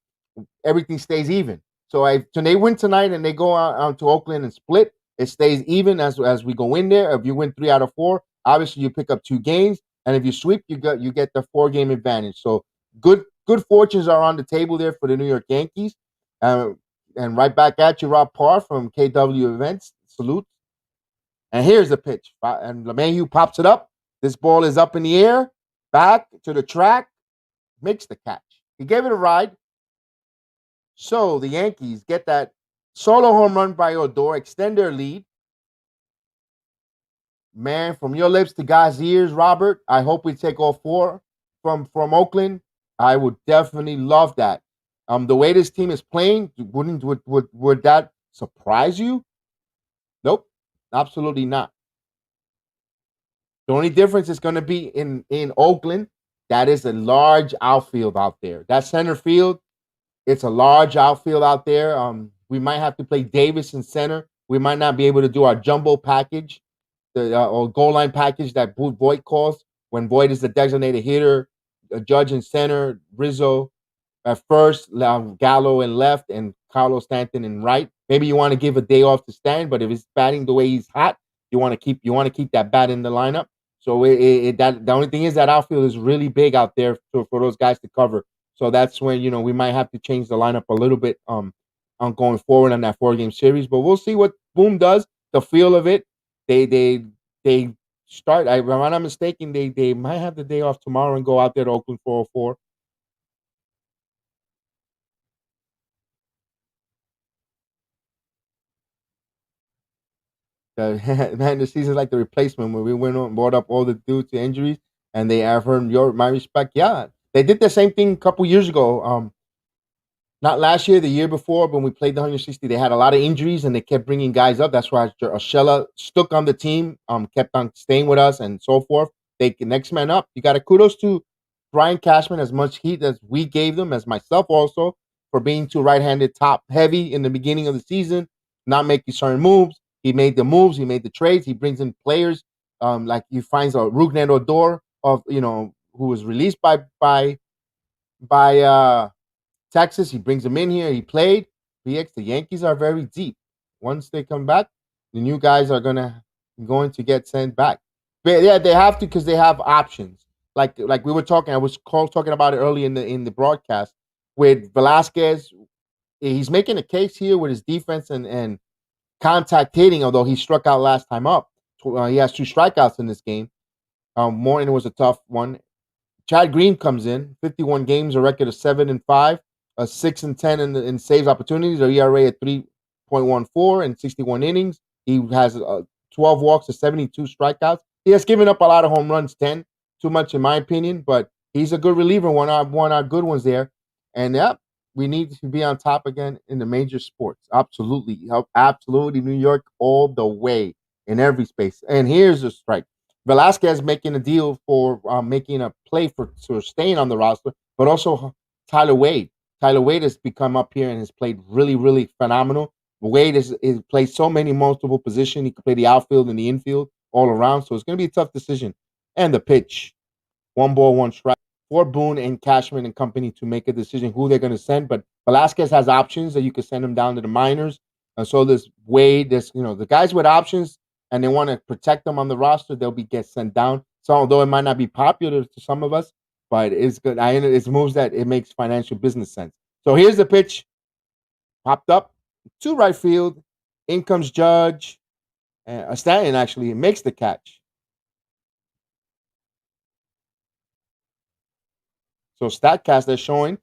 S1: everything stays even. So if they win tonight and they go out to Oakland and split, it stays even as we go in there. If you win 3 out of 4, obviously you pick up 2 games, and if you sweep, you get the 4-game advantage. So good fortunes are on the table there for the New York Yankees. And right back at you, Rob Parr from KW Events. Salute. And here's the pitch. And LeMahieu pops it up. This ball is up in the air, back to the track, makes the catch. He gave it a ride. So the Yankees get that solo home run by Odor, extend their lead. Man, from your lips to God's ears, Robert, I hope we take all 4 from Oakland. I would definitely love that. The way this team is playing, would that surprise you? Nope, absolutely not. The only difference is going to be in Oakland. That is a large outfield out there. That center field, it's a large outfield out there. We might have to play Davis in center. We might not be able to do our jumbo package, or goal line package that Voit calls, when Voit is the designated hitter, a Judge in center, Rizzo at first, Gallo in left, and Carlos Stanton in right. Maybe you want to give a day off to Stan, but if he's batting the way he's hot, you want to keep that bat in the lineup. So the only thing is that outfield is really big out there for those guys to cover. So that's when we might have to change the lineup a little bit on going forward on that 4-game series. But we'll see what Boom does. The feel of it, they start. If I'm not mistaken, they might have the day off tomorrow and go out there to Oakland 404. Man, the season's like the replacement when we went on brought up all the dudes to injuries, and they have earned my respect. Yeah, they did the same thing a couple years ago. Not last year, the year before, when we played the 160, they had a lot of injuries and they kept bringing guys up. That's why Urshela stuck on the team, kept on staying with us and so forth. They next man up. You got to kudos to Brian Cashman, as much heat as we gave them, as myself also, for being too right-handed top heavy in the beginning of the season, not making certain moves. He made the moves. He made the trades. He brings in players like he finds a Rougned Odor who was released by Texas. He brings him in here. He played. The Yankees are very deep. Once they come back, the new guys are going to get sent back. But yeah, they have to, because they have options. Like we were talking, I was talking about it early in the broadcast with Velasquez. He's making a case here with his defense and contact hitting. Although he struck out last time up, he has 2 strikeouts in this game. Morton was a tough one. Chad Green comes in, 51 games, a record of 7-5, a 6-10 in saves opportunities, or ERA at 3.14 and 61 innings. He has 12 walks to 72 strikeouts. He has given up a lot of home runs, 10, too much in my opinion, but he's a good reliever, one of our good ones there. And yeah, we need to be on top again in the major sports. Absolutely. Absolutely. New York all the way in every space. And here's a strike. Velasquez making a deal for making a play for staying on the roster, but also Tyler Wade. Tyler Wade has become up here and has played really, really phenomenal. Wade is played so many multiple positions. He can play the outfield and the infield all around. So it's going to be a tough decision. And the pitch, 1 ball, 1 strike for Boone and Cashman and company to make a decision who they're going to send. But Velasquez has options that you could send him down to the minors. And so this Wade, the guys with options, and they want to protect them on the roster, they'll get sent down. So although it might not be popular to some of us, but it's good. It's moves that it makes financial business sense. So here's the pitch, popped up to right field. In comes Judge. Stanton actually makes the catch. So StatCast is showing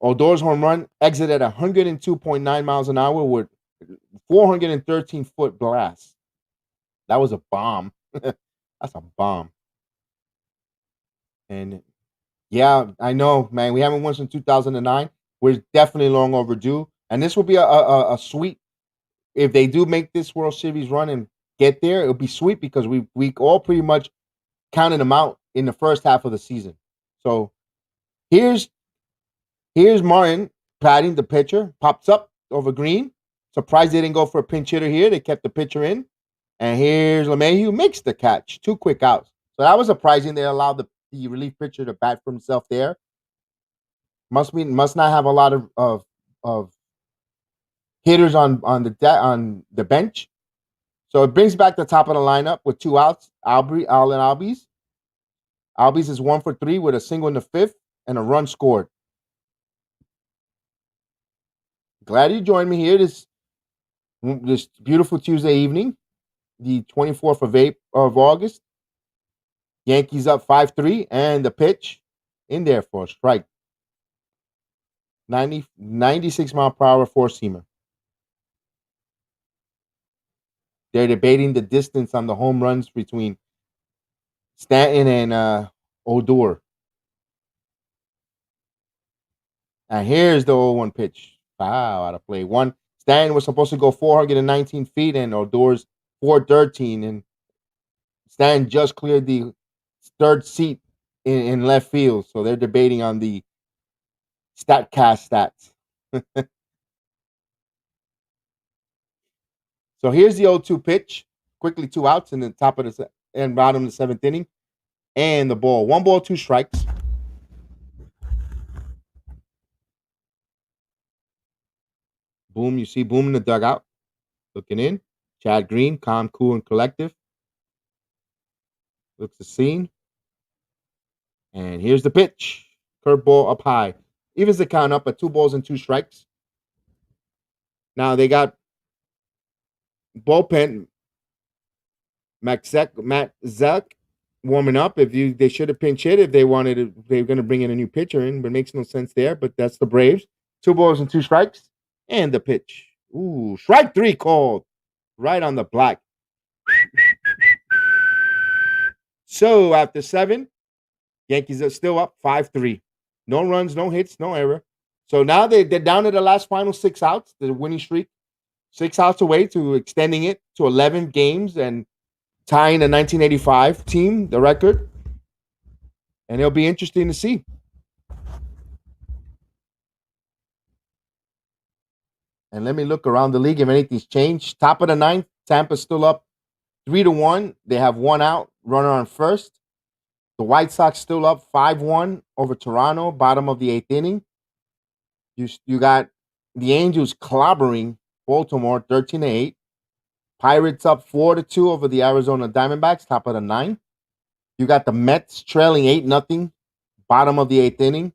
S1: Odor's home run exited at 102.9 miles an hour with 413-foot blast. That was a bomb. That's a bomb. And yeah, I know, man. We haven't won since 2009. We're definitely long overdue. And this will be a sweet, if they do make this World Series run and get there, it'll be sweet because we all pretty much counted them out in the first half of the season. So here's Martin patting the pitcher, pops up over Green. Surprised they didn't go for a pinch hitter here. They kept the pitcher in. And here's LeMahieu, makes the catch. 2 quick outs. So that was surprising. They allowed the relief pitcher to bat for himself there. Must not have a lot of hitters on the bench. So it brings back the top of the lineup with 2 outs. Allen Albies. Albies is 1 for 3 with a single in the 5th and a run scored. Glad you joined me here this beautiful Tuesday evening, the 24th of August. Yankees up 5-3, and the pitch in there for a strike. 96 mile per hour four-seamer. They're debating the distance on the home runs between Stanton and Odor. And here's the 0-1 pitch. Wow, out of play. Stanton was supposed to go 419 feet, and Odor's 413, and Stanton just cleared the third seat in left field. So they're debating on the StatCast stats. So here's the 0-2 pitch. Quickly 2 outs in the top of the and bottom of the 7th inning. And the ball. 1 ball, 2 strikes. Boom, you see Boom in the dugout. Looking in. Chad Green, calm, cool, and collective. Looks the scene. And here's the pitch. Curveball up high. Evens the count up at 2 balls and 2 strikes. Now they got bullpen Matt Zuck warming up. They should have pinch hit if they were going to bring in a new pitcher in, but it makes no sense there. But that's the Braves. 2 balls and 2 strikes, and the pitch. Ooh, strike 3 called right on the black. So after 7, Yankees are still up 5-3. No runs, no hits, no error. So now they're down to the last final 6 outs, the winning streak. 6 outs away to extending it to 11 games and tying the 1985 team, the record. And it'll be interesting to see. And let me look around the league if anything's changed. Top of the 9th, Tampa's still up 3-1. They have 1 out, runner on first. The White Sox still up 5-1 over Toronto, bottom of the 8th inning. You got the Angels clobbering Baltimore 13-8. Pirates up 4-2 over the Arizona Diamondbacks, top of the 9th. You got the Mets trailing 8-0, bottom of the 8th inning.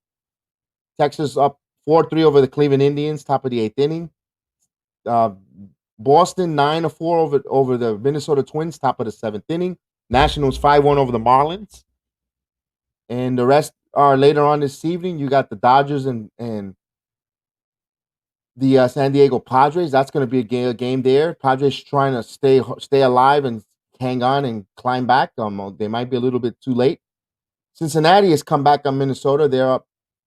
S1: Texas up 4-3 over the Cleveland Indians, top of the 8th inning. Boston 9-4 over the Minnesota Twins, top of the 7th inning. Nationals 5-1 over the Marlins. And the rest are later on this evening. You got the Dodgers and the San Diego Padres. That's going to be a game there. Padres trying to stay alive and hang on and climb back. They might be a little bit too late. Cincinnati has come back on Minnesota. They're up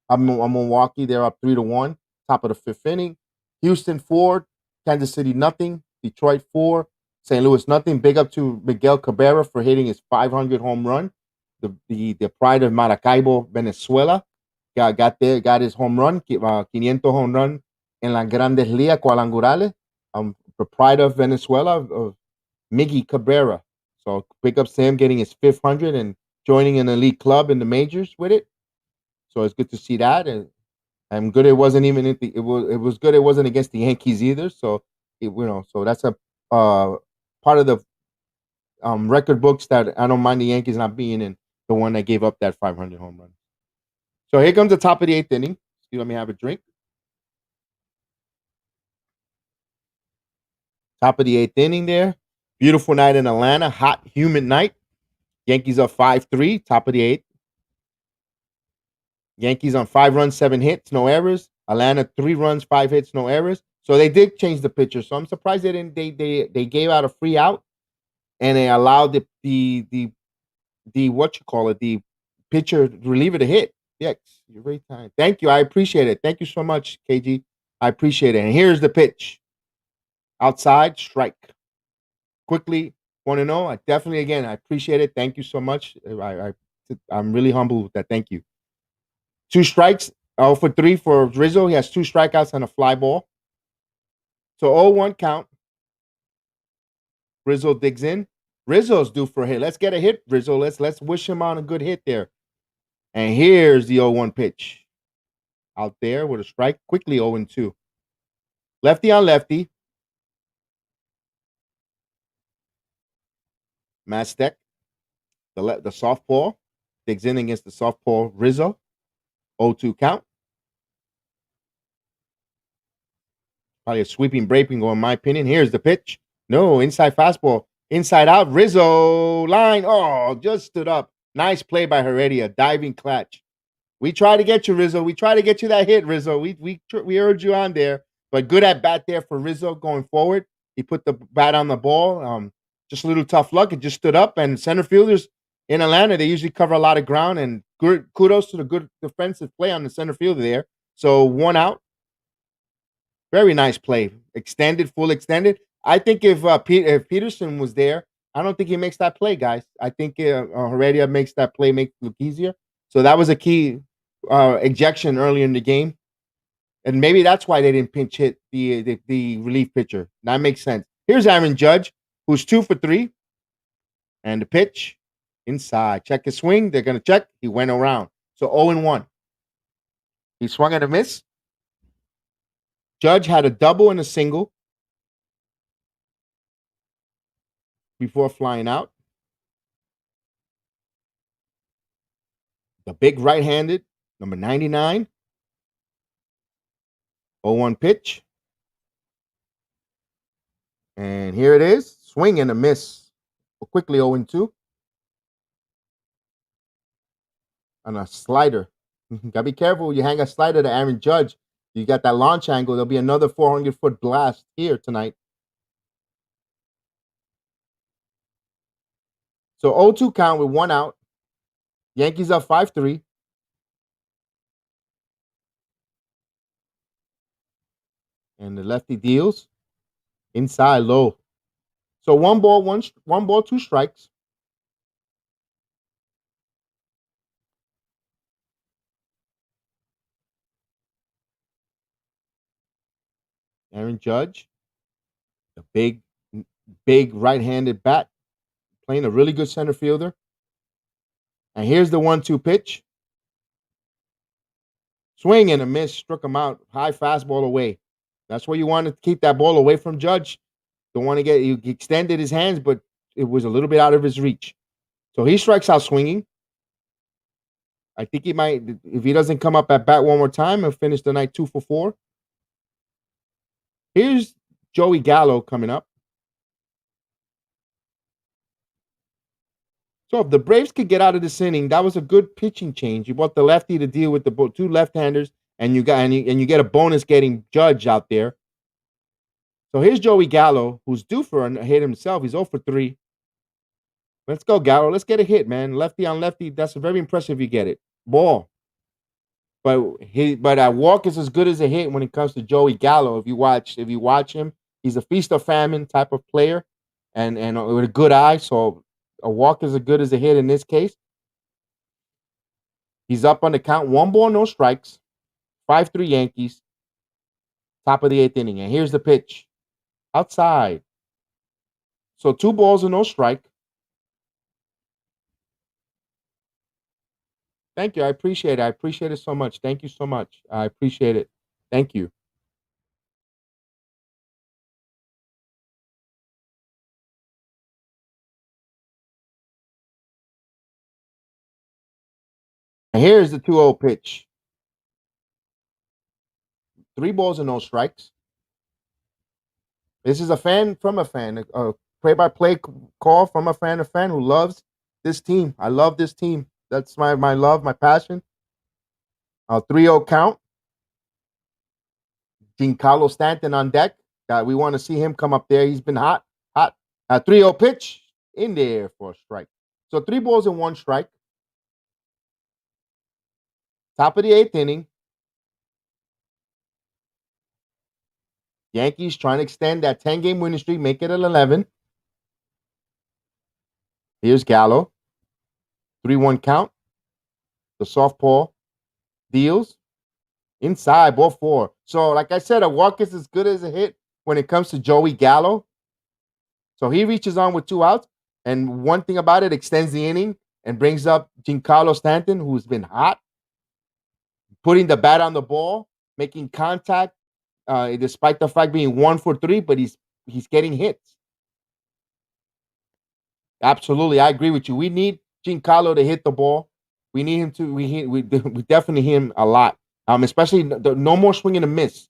S1: on Milwaukee. They're up 3-1, top of the 5th inning. Houston 4, Kansas City nothing. Detroit 4, St. Louis nothing. Big up to Miguel Cabrera for hitting his 500 home run. The pride of Maracaibo, Venezuela, got his home run, 500 home run en las Grandes Ligas Cuadrangulares. The pride of Venezuela, of Miggy Cabrera. So big ups to him getting his 500 and joining an elite club in the majors with it. So it's good to see that, and I'm good. It wasn't even it was good. It wasn't against the Yankees either. So so that's a part of the record books that I don't mind the Yankees not being in, the one that gave up that 500 home run. So here comes the top of the 8th inning. Let me have a drink. Top of the 8th inning there. Beautiful night in Atlanta. Hot, humid night. Yankees up 5-3. Top of the 8th. Yankees on 5 runs, 7 hits, no errors. Atlanta 3 runs, 5 hits, no errors. So they did change the pitcher. So I'm surprised they didn't. They gave out a free out and they allowed the what you call it, the pitcher reliever to hit. Yes, you're very kind. Thank you. I appreciate it. Thank you so much, KG. I appreciate it. And here's the pitch. Outside, strike. Quickly, 1-0. I definitely, again, I appreciate it. Thank you so much. I'm really humble with that. Thank you. 2 strikes. 0 for 3 for Rizzo. He has 2 strikeouts and a fly ball. So 0-1 count. Rizzo digs in. Rizzo's due for a hit. Let's get a hit, Rizzo. Let's wish him on a good hit there. And here's the 0-1 pitch. Out there with a strike. Quickly 0-2. Lefty on lefty. Mastek. The softball. Digs in against the softball Rizzo. 0-2 count. Probably a sweeping breaking goal, in my opinion. Here's the pitch. No, inside fastball. Inside out. Rizzo. Line. Oh, just stood up. Nice play by Heredia. Diving clutch. We try to get you, Rizzo. We try to get you that hit, Rizzo. We urge you on there. But good at bat there for Rizzo going forward. He put the bat on the ball. Just a little tough luck. It just stood up. And center fielders in Atlanta, they usually cover a lot of ground. And good kudos to the good defensive play on the center fielder there. So 1 out. Very nice play. Extended, full extended. I think if Peterson was there, I don't think he makes that play, guys. I think Heredia makes that play make it look easier. So that was a key ejection earlier in the game. And maybe that's why they didn't pinch hit the relief pitcher. That makes sense. Here's Aaron Judge, who's 2 for 3. And the pitch inside. Check his swing. They're going to check. He went around. So 0-1. He swung and a miss. Judge had a double and a single before flying out. The big right-handed, number 99. 0-1 pitch. And here it is. Swing and a miss. Quickly 0-2. On a slider. Gotta be careful. You hang a slider to Aaron Judge. You got that launch angle. There'll be another 400-foot blast here tonight. So 0-2 count with 1 out. Yankees up 5-3. And the lefty deals inside low. So 1 ball, 2 strikes. Aaron Judge, the big right-handed bat, playing a really good center fielder. And here's the 1-2 pitch. Swing and a miss, struck him out. High fastball away. That's where you want to keep that ball away from Judge. Don't want to get, he extended his hands, but it was a little bit out of his reach. So he strikes out swinging. I think he might, if he doesn't come up at bat one more time, he'll finish the night 2 for 4. Here's Joey Gallo coming up. So if the Braves could get out of this inning, that was a good pitching change. You brought the lefty to deal with the 2 left-handers, and you get a bonus getting Judge out there. So here's Joey Gallo, who's due for a hit himself. He's 0 for 3. Let's go, Gallo. Let's get a hit, man. Lefty on lefty. That's very impressive. You get it. Ball. But a walk is as good as a hit when it comes to Joey Gallo. If you watch him, he's a feast or famine type of player, and with a good eye. So a walk is as good as a hit in this case. He's up on the count. 1 ball, no strikes. 5-3 Yankees. Top of the 8th inning. And here's the pitch. Outside. So 2 balls and no strike. Thank you. I appreciate it. I appreciate it so much. Thank you so much. I appreciate it. Thank you. And here's the 2-0 pitch. 3 balls and no strikes. This is a fan from a fan, a play-by-play call from a fan who loves this team. I love this team. That's my love, my passion. A 3-0 count. Giancarlo Stanton on deck. We want to see him come up there. He's been hot, hot. A 3-0 pitch in there for a strike. So 3 balls and 1 strike. Top of the 8th inning. Yankees trying to extend that 10-game winning streak, make it an 11. Here's Gallo. 3-1 count. The softball deals. Inside, ball 4. So, like I said, a walk is as good as a hit when it comes to Joey Gallo. So he reaches on with 2 outs. And one thing about it, extends the inning and brings up Giancarlo Stanton, who's been hot, putting the bat on the ball, making contact, despite the fact being 1 for 3, but he's getting hits. Absolutely, I agree with you. We need Giancarlo to hit the ball. We need him to. We definitely need him a lot. Especially no more swing and a miss.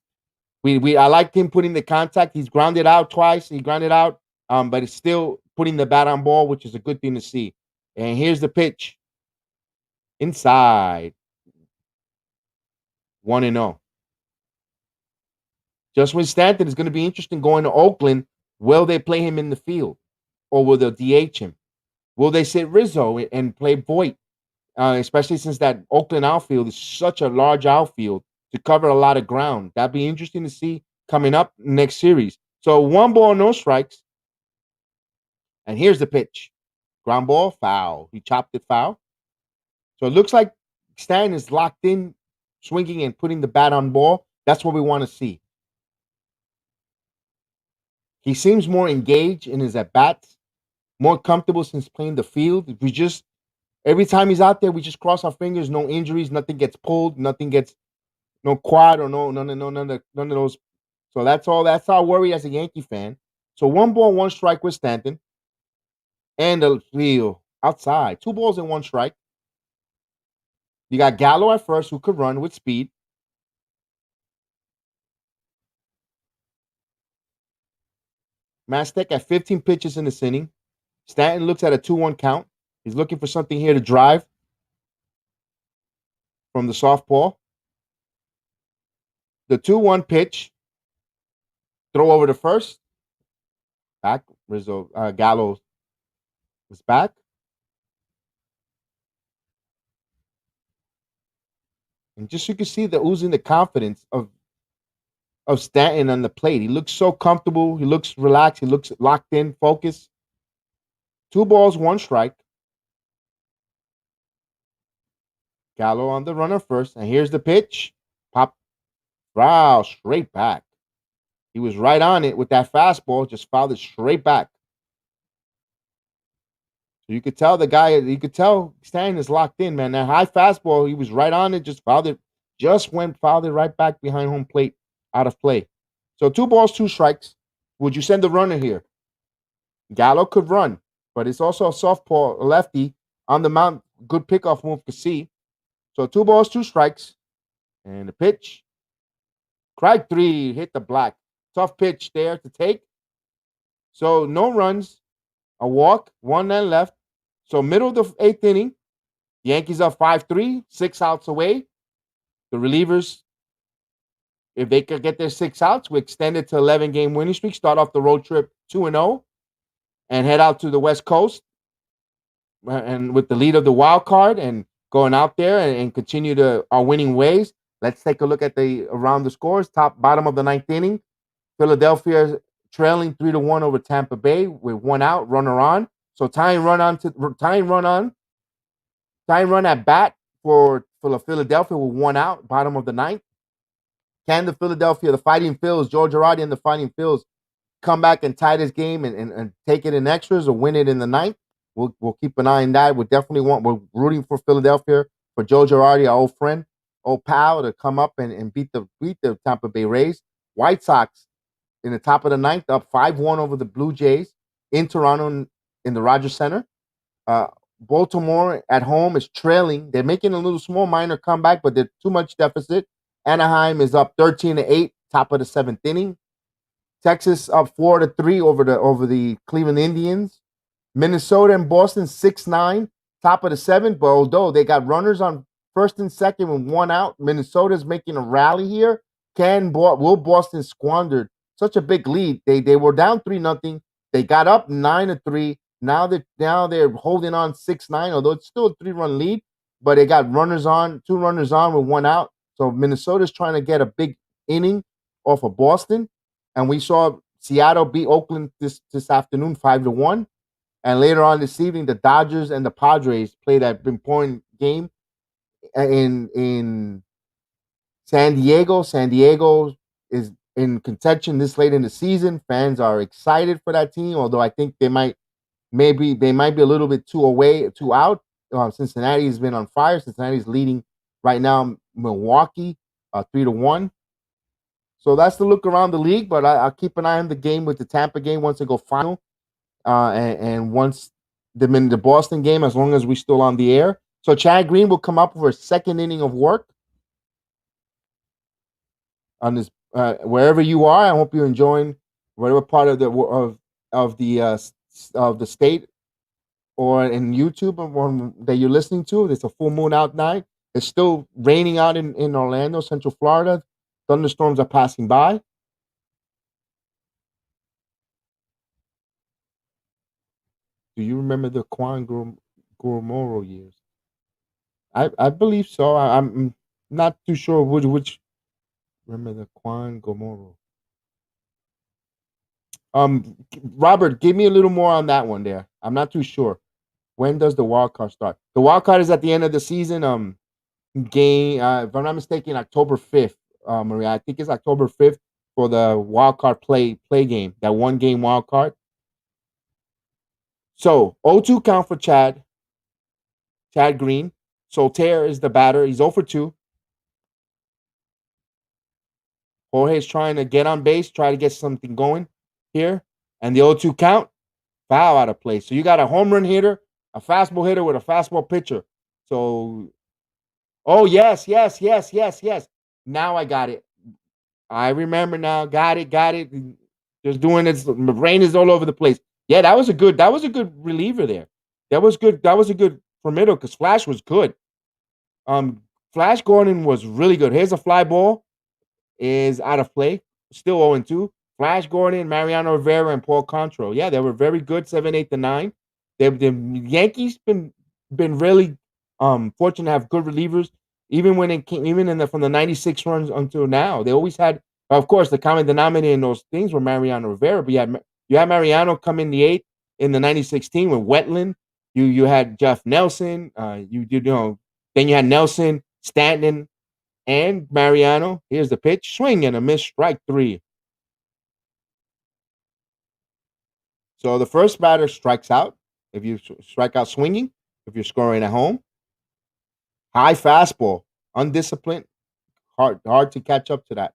S1: I like him putting the contact. He's grounded out twice. He grounded out, but it's still putting the bat on ball, which is a good thing to see. And here's the pitch. Inside. 1-0. Justin Stanton is going to be interesting going to Oakland. Will they play him in the field, or will they DH him? Will they sit Rizzo and play Voit? Especially since that Oakland outfield is such a large outfield to cover a lot of ground. That'd be interesting to see coming up next series. So 1 ball, no strikes. And here's the pitch. Ground ball, foul. He chopped it foul. So it looks like Stan is locked in, swinging and putting the bat on ball. That's what we want to see. He seems more engaged in his at-bats, more comfortable since playing the field. Every time he's out there, we just cross our fingers. No injuries. Nothing gets pulled. Nothing gets no quad or none of those. So that's all. That's our worry as a Yankee fan. So 1 ball, 1 strike with Stanton, and the field outside. 2 balls and 1 strike. You got Gallo at first, who could run with speed. Mastek at 15 pitches in this inning. Stanton looks at a 2-1 count. He's looking for something here to drive from the softball. The 2-1 pitch. Throw over to first. Back. Rizzo, Gallo is back. And just so you can see the oozing the confidence of Stanton on the plate. He looks so comfortable. He looks relaxed. He looks locked in, focused. 2 balls, 1 strike. Gallo on the runner first. And here's the pitch. Pop. Wow, straight back. He was right on it with that fastball. Just fouled it straight back. So you could tell Stanton is locked in, man. That high fastball, he was right on it, fouled it right back behind home plate, out of play. So 2 balls, 2 strikes. Would you send the runner here? Gallo could run, but it's also a softball, a lefty on the mound. Good pickoff move to see. So 2 balls, 2 strikes. And the pitch. Craig 3, hit the black. Tough pitch there to take. So no runs, a walk, 1 man left. So middle of the 8th inning, Yankees up 5-3, 6 outs away. The relievers, if they could get their 6 outs, we extend it to 11-game winning streak, start off the road trip 2-0, and head out to the West Coast and with the lead of the wild card and going out there and continue our winning ways. Let's take a look at around the scores. Bottom of the 9th inning, Philadelphia trailing 3-1 over Tampa Bay with 1 out, runner on. So tying run at bat for Philadelphia with 1 out, bottom of the 9th. Can the Fighting Phils, George Girardi and the Fighting Phils come back and tie this game and take it in extras or win it in the 9th? We'll keep an eye on that. We're rooting for Philadelphia, for Joe Girardi, our old friend, old pal, to come up and beat the Tampa Bay Rays. White Sox in the top of the 9th, up 5-1 over the Blue Jays in Toronto in the Rogers Center. Baltimore at home is trailing. They're making a little small minor comeback, but they're too much deficit. Anaheim is up 13-8, top of the 7th inning. Texas up 4-3 over the Cleveland Indians. Minnesota and Boston 6-9, top of the 7th. But although they got runners on first and second with one out. Minnesota's making a rally here. Will Boston squandered such a big lead? They were down 3-0. They got up 9-3. Now they're holding on 6-9, although it's still a 3-run lead, but they got two runners on with one out. So Minnesota's trying to get a big inning off of Boston. And we saw Seattle beat Oakland this afternoon 5-1. And later on this evening, the Dodgers and the Padres played that important game in San Diego. San Diego is in contention this late in the season. Fans are excited for that team, although I think maybe they might be a little bit too out. Cincinnati has been on fire. Cincinnati's leading right now Milwaukee 3-1. So that's the look around the league, but I'll keep an eye on the game with the Tampa game once they go final. And once the Boston game, as long as we're still on the air. So Chad Green will come up for a second inning of work on this wherever you are. I hope you're enjoying whatever part of the state or in YouTube that you're listening to. It's a full moon out night. It's still raining out in Orlando, Central Florida. Thunderstorms are passing by. Do you remember the Juan Guerrero years? I believe so. I'm not too sure which. Remember the Juan Guerrero. Robert, give me a little more on that one there. I'm not too sure. When does the wild card start? The wild card is at the end of the season. Game. If I'm not mistaken, October 5th. Maria, I think it's October 5th for the wild card play game. That 1-game wild card. So 0-2 count for Chad Green. Soltaire is the batter. He's 0 for 2. Jorge's trying to get on base, try to get something going here. And the 0-2 count, foul out of place. So you got a home run hitter, a fastball hitter with a fastball pitcher. So, oh, yes. Now I got it. I remember now. Got it. Just doing this. The rain is all over the place. Yeah, that was a good reliever there. That was good for middle because Flash was good. Flash Gordon was really good. Here's a fly ball. Is out of play. Still 0-2. Flash Gordon, Mariano Rivera, and Paul Contreras. Yeah, they were very good. 7, 8, and 9. The Yankees been really fortunate to have good relievers. Even when it came, from the 96 runs until now, they always had. Of course, the common denominator in those things were Mariano Rivera. But you had Mariano come in the 8th in the 96 team with Wetland. You had Jeff Nelson. Then you had Nelson, Stanton, and Mariano. Here's the pitch. Swing and a miss. Strike 3. So the first batter strikes out. If you strike out swinging, if you're scoring at home. High fastball. Undisciplined. Hard to catch up to that.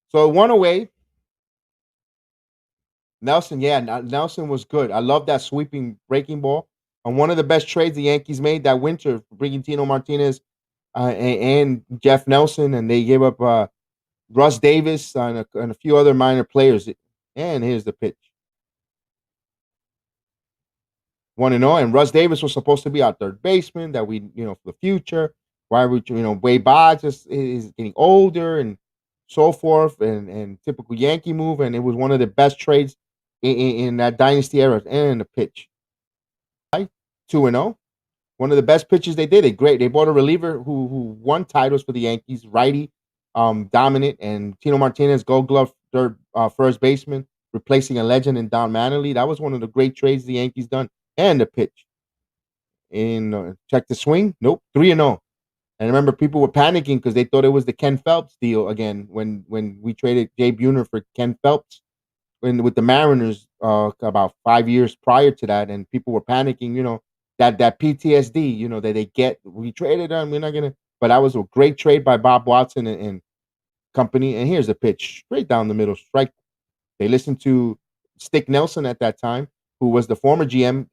S1: So 1 away. Nelson, Nelson was good. I love that sweeping breaking ball. And one of the best trades the Yankees made that winter, bringing Tino Martinez and Jeff Nelson, and they gave up Russ Davis and a few other minor players. And here's the pitch. 1-0, and Russ Davis was supposed to be our third baseman that we, for the future. Why would Wade Boggs is getting older and so forth, and typical Yankee move, and it was one of the best trades in that dynasty era. And the pitch, 2-0. One of the best pitches they did. They bought a reliever who won titles for the Yankees, righty, dominant, and Tino Martinez, Gold Glove, first baseman, replacing a legend in Don Mattingly. That was one of the great trades the Yankees done. And the pitch. Check the swing. Nope, 3-0. And I remember people were panicking because they thought it was the Ken Phelps deal again when we traded Jay Buhner for Ken Phelps with the Mariners about 5 years prior to that, and people were panicking. That PTSD. That they get. We traded them. We're not gonna. But that was a great trade by Bob Watson and company. And here's the pitch, straight down the middle, strike. They listened to Stick Nelson at that time, who was the former GM,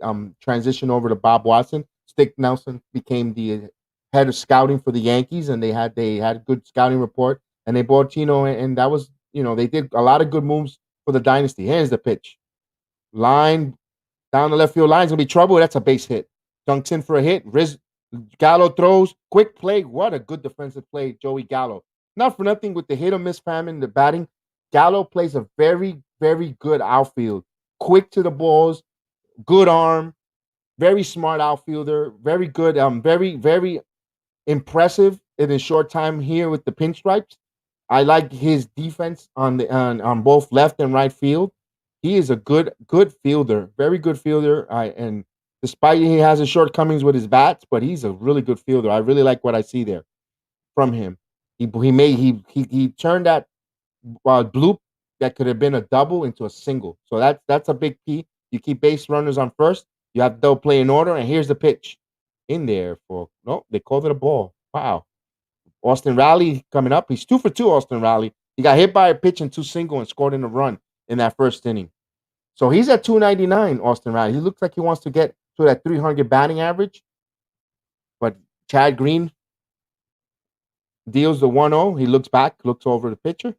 S1: transitioned over to Bob Watson. Stick Nelson became the head of scouting for the Yankees, and they had a good scouting report, and they bought Tino, and that was, they did a lot of good moves for the dynasty. Here's the pitch. Line down the left field line is gonna be trouble. That's a base hit. Dunks in for a hit. Gallo throws, quick play. What a good defensive play, Joey Gallo. Not for nothing with the hit or miss famine, the batting. Gallo plays a very, very good outfield. Quick to the balls, good arm, very smart outfielder, very good, very, very impressive in his short time here with the pinstripes. I like his defense on both left and right field. He is a good fielder, very good fielder. And despite he has his shortcomings with his bats, but he's a really good fielder. I really like what I see there from him. He turned that bloop that could have been a double into a single. So that's a big key. You keep base runners on first. You have to play in order. And here's the pitch in there for no. They called it a ball. Wow. Austin Riley coming up. He's 2 for 2. Austin Riley. He got hit by a pitch and two single and scored in a run in that first inning. So he's at 299. Austin Riley. He looks like he wants to get to that 300 batting average. But Chad Green deals the 1-0. He looks back, looks over the pitcher.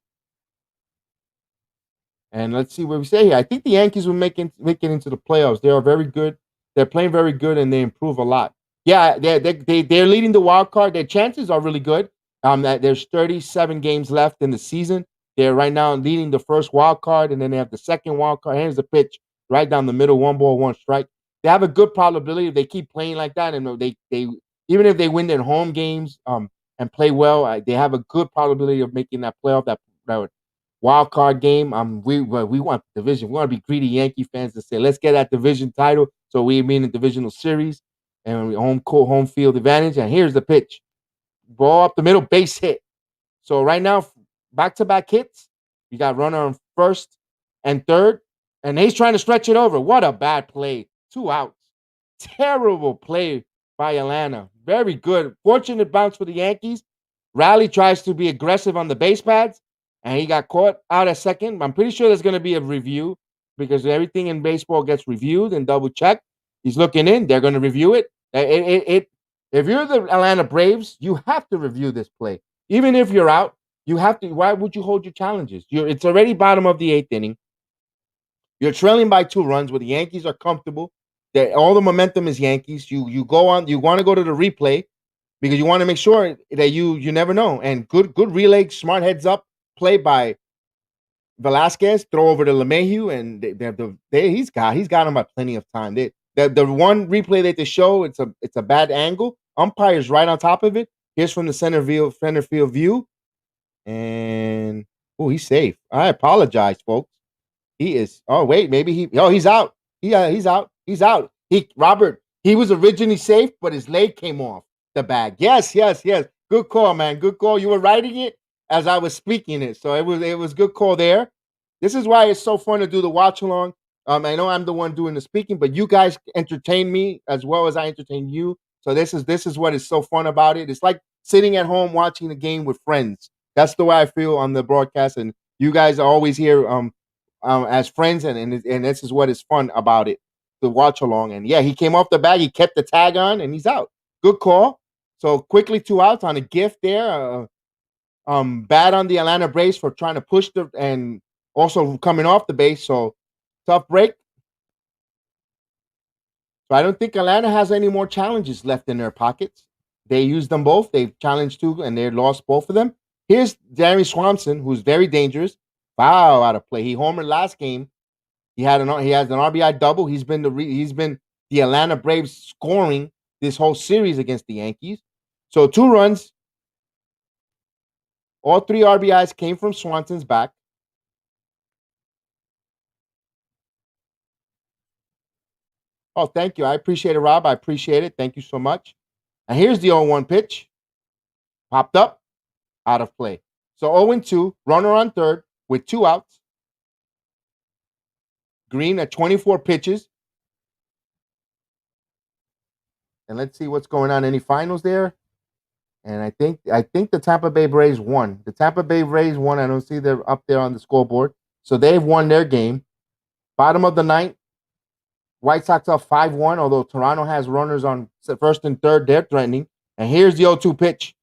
S1: And let's see what we say here. I think the Yankees will make it into the playoffs. They are very good. They're playing very good, and they improve a lot. Yeah, they're leading the wild card. Their chances are really good. There's 37 games left in the season. They're right now leading the first wild card, and then they have the second wild card. Here's the pitch right down the middle, 1-ball, 1 strike. They have a good probability if they keep playing like that, and they even if they win their home games and play well, they have a good probability of making that playoff, that wild card game. We want the division. We want to be greedy Yankee fans to say, let's get that division title. So we mean a divisional series and home field advantage. And here's the pitch. Ball up the middle, base hit. So right now, back-to-back hits. You got runner on first and third. And he's trying to stretch it over. What a bad play. 2 outs. Terrible play by Atlanta. Very good. Fortunate bounce for the Yankees. Riley tries to be aggressive on the base pads, and he got caught out at second. I'm pretty sure there's going to be a review because everything in baseball gets reviewed and double checked. He's looking in. They're going to review it. If you're the Atlanta Braves, you have to review this play. Even if you're out, you have to. Why would you hold your challenges? It's already bottom of the 8th inning. You're trailing by 2 runs where the Yankees are comfortable. All the momentum is Yankees. You go on. You want to go to the replay because you want to make sure that you never know. And good relay, smart heads up play by Velasquez. Throw over to LeMahieu, and he's got him by plenty of time. The one replay that they show, it's a bad angle. Umpire's right on top of it. Here's from the center field view, and he's safe. I apologize, folks. He is. Oh wait, maybe he's out. He's out. He's out. He was originally safe, but his leg came off the bag. Yes. Good call, man. Good call. You were writing it as I was speaking it, so it was good call there. This is why it's so fun to do the watch along. I know I'm the one doing the speaking, but you guys entertain me as well as I entertain you. So this is what is so fun about it. It's like sitting at home watching the game with friends. That's the way I feel on the broadcast, and you guys are always here as friends, and this is what is fun about it, the watch along. And yeah, he came off the bag, he kept the tag on, and he's out. Good call. So quickly 2 outs on a gift there. Bad on the Atlanta Braves for trying to push and also coming off the base. So tough break. So I don't think Atlanta has any more challenges left in their pockets. They used them both. They've challenged 2, and they lost both of them. Here's Jeremy Swanson, who's very dangerous. Foul out of play. He homered last game. He has an RBI double. He's been the Atlanta Braves scoring this whole series against the Yankees. So 2 runs. All 3 RBIs came from Swanson's back. Oh, thank you. I appreciate it, Rob. I appreciate it. Thank you so much. And here's the 0-1 pitch. Popped up, out of play. So 0-2, runner on third with 2 outs. Green at 24 pitches. And let's see what's going on. Any finals there? And I think the Tampa Bay Braves won. The Tampa Bay Braves won. I don't see they're up there on the scoreboard. So they've won their game. Bottom of the 9th. White Sox up 5-1, although Toronto has runners on first and third. They're threatening. And here's the 0-2 pitch.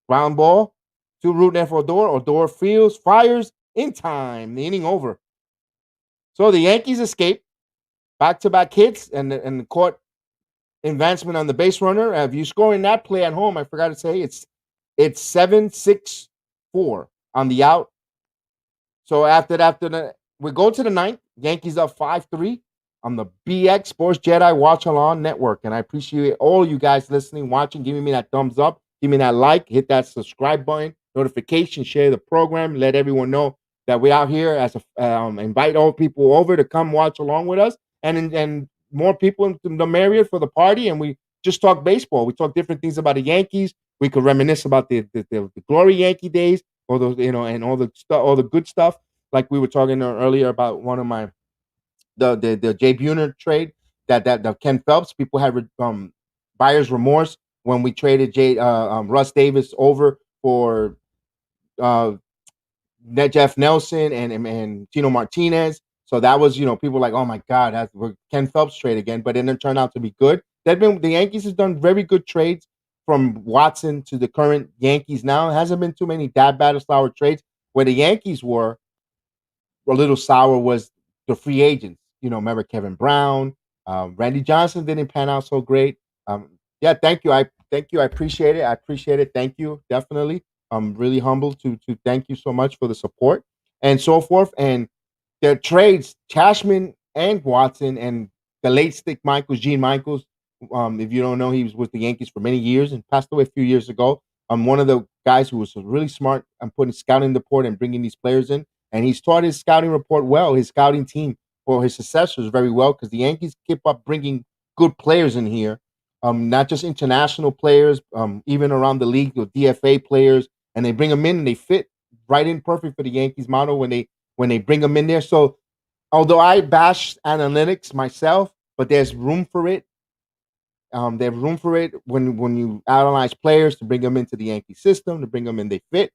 S1: Ground ball. 2 rooting there for Odor. Odor fields, fires in time. The inning over. So the Yankees escape. Back-to-back hits and caught advancement on the base runner. If you score in that play at home, I forgot to say it's 7-6-4 on the out. So after the we go to the ninth, Yankees up 5-3 on the BX Sports Jedi Watch Along Network. And I appreciate all you guys listening, watching, giving me that thumbs up, give me that like, hit that subscribe button, notification, share the program, let everyone know that we're out here as a invite all people over to come watch along with us, and more people in the merrier for the party. And we just talk baseball. We talk different things about the Yankees. We could reminisce about the glory Yankee days, all those, and all the stuff, all the good stuff. Like we were talking earlier about one of my the Jay Buhner trade, that the Ken Phelps. People had buyer's remorse when we traded Russ Davis over for uh, Jeff Nelson and Tino Martinez. So that was, people like, oh my God, that's Ken Phelps trade again. But then it turned out to be good. The Yankees has done very good trades from Watson to the current Yankees now. It hasn't been too many battle sour trades. Where the Yankees were a little sour was the free agents. Remember Kevin Brown, Randy Johnson didn't pan out so great. Yeah, thank you. I appreciate it. I appreciate it. Thank you. Definitely. I'm really humbled to thank you so much for the support and so forth. And their trades, Cashman and Watson and the late stick Michaels, Gene Michaels. If you don't know, he was with the Yankees for many years and passed away a few years ago. One of the guys who was really smart on putting scouting report and bringing these players in. And he's taught his scouting report well, his scouting team for his successors very well, because the Yankees keep up bringing good players in here, not just international players, even around the league with DFA players, and they bring them in and they fit right in perfect for the Yankees model when they bring them in there. So although I bash analytics myself, but there's room for it. There's room for it when you analyze players to bring them into the Yankee system, to bring them in, they fit.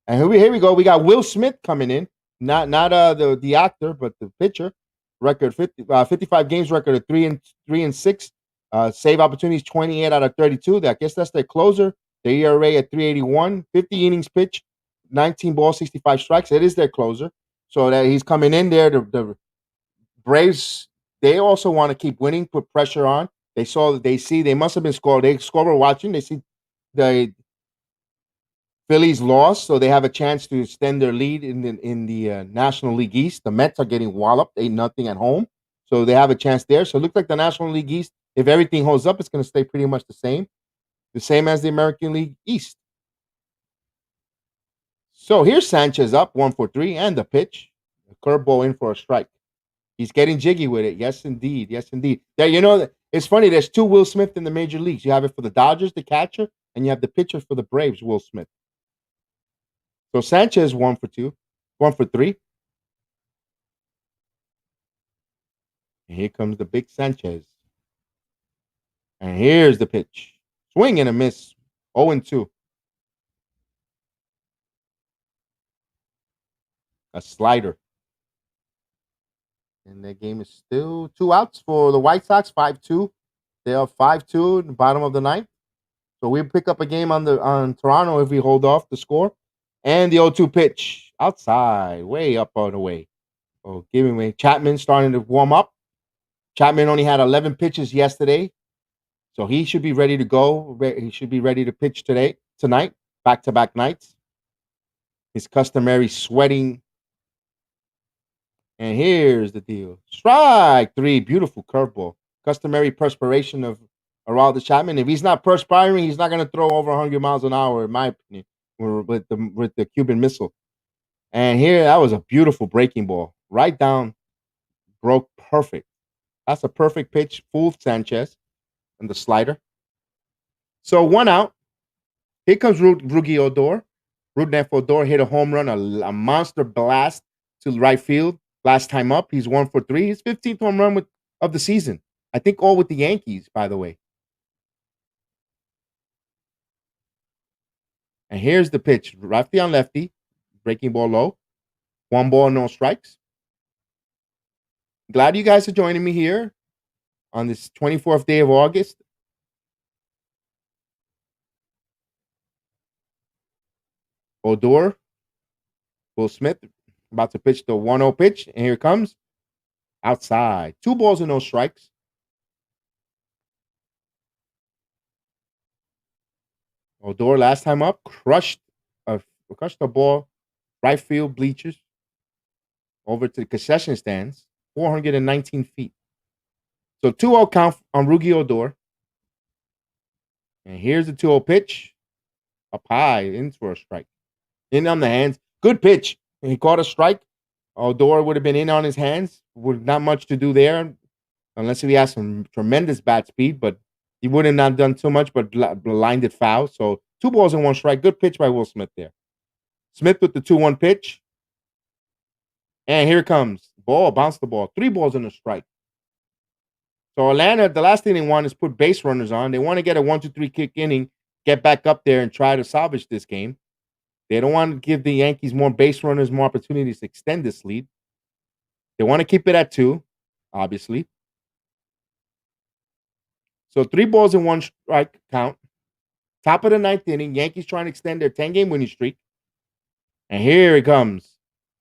S1: And here we go. We got Will Smith coming in, not the actor, but the pitcher. Record 55 games, record of 3-6. Save opportunities 28 out of 32. I guess that's their closer. Their ERA at 3.81, 50 innings pitched, 19 balls, 65 strikes. It is their closer. So that he's coming in there. The Braves, they also want to keep winning, put pressure on. They must have been scored. They score watching. They see the Phillies lost, so they have a chance to extend their lead in the National League East. The Mets are getting walloped 8-0 at home, so they have a chance there. So it looks like the National League East, if everything holds up, it's going to stay pretty much the same as the American League East. So here's Sanchez up 1-for-3, and the pitch, a curveball in for a strike. He's getting jiggy with it. Yes, indeed. Yes, indeed. It's funny. There's two Will Smith in the major leagues. You have it for the Dodgers, the catcher, and you have the pitcher for the Braves, Will Smith. So Sanchez 1-for-2, 1-for-3. And here comes the big Sanchez. And here's the pitch. Swing and a miss. 0-2. A slider. And that game is still 2 outs for the White Sox, 5-2. They are 5-2 in the bottom of the ninth. So we pick up a game on Toronto if we hold off the score. And the 0-2 pitch. Outside. Way up on the way. Oh, giving away. Chapman starting to warm up. Chapman only had 11 pitches yesterday. So he should be ready to go. He should be ready to pitch tonight, back-to-back nights. His customary sweating. And here's the deal. Strike 3. Beautiful curveball. Customary perspiration of Aroldis Chapman. If he's not perspiring, he's not going to throw over 100 miles an hour, in my opinion, with the Cuban Missile. And here, that was a beautiful breaking ball. Right down. Broke perfect. That's a perfect pitch. Fooled Sanchez and the slider. So 1 out. Here comes Rugi Odor. Rudneff Odor hit a home run, a monster blast to right field. Last time up, he's 1-for-3. His 15th home run of the season. I think all with the Yankees, by the way. And here's the pitch. Lefty on lefty. Breaking ball low. 1 ball, no strikes. Glad you guys are joining me here on this 24th day of August. Odor. Will Smith about to pitch the 1-0 pitch. And here it comes. Outside. 2 balls and no strikes. Odor last time up crushed the ball right field bleachers over to the concession stands, 419 feet. So 2-0 count on Rugi Odor. And here's the 2-0 pitch. Up high, in for a strike. In on the hands. Good pitch. And he caught a strike. Odor would have been in on his hands. Would not much to do there, unless he has some tremendous bat speed, but he would have not done too much, but lined it foul. So 2 balls and 1 strike. Good pitch by Will Smith there. Smith with the 2-1 pitch. And here it comes. Ball, bounce the ball. 3 balls and a strike. So Atlanta, the last thing they want is put base runners on. They want to get a 1-2-3 kick inning, get back up there and try to salvage this game. They don't want to give the Yankees more base runners, more opportunities to extend this lead. They want to keep it at 2, obviously. So 3 balls and 1 strike count. Top of the 9th inning. Yankees trying to extend their 10-game winning streak. And here it comes.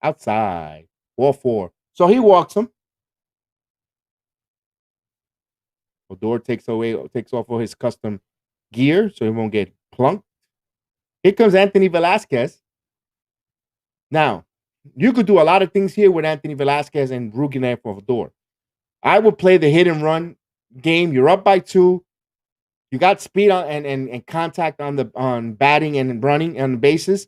S1: Outside. Ball 4. So he walks him. Odor takes off all his custom gear so he won't get plunked. Here comes Anthony Velasquez. Now, you could do a lot of things here with Anthony Velasquez and Rugi Odor. I would play the hit and run game. You're up by 2. You got speed on and contact on batting and running on the bases.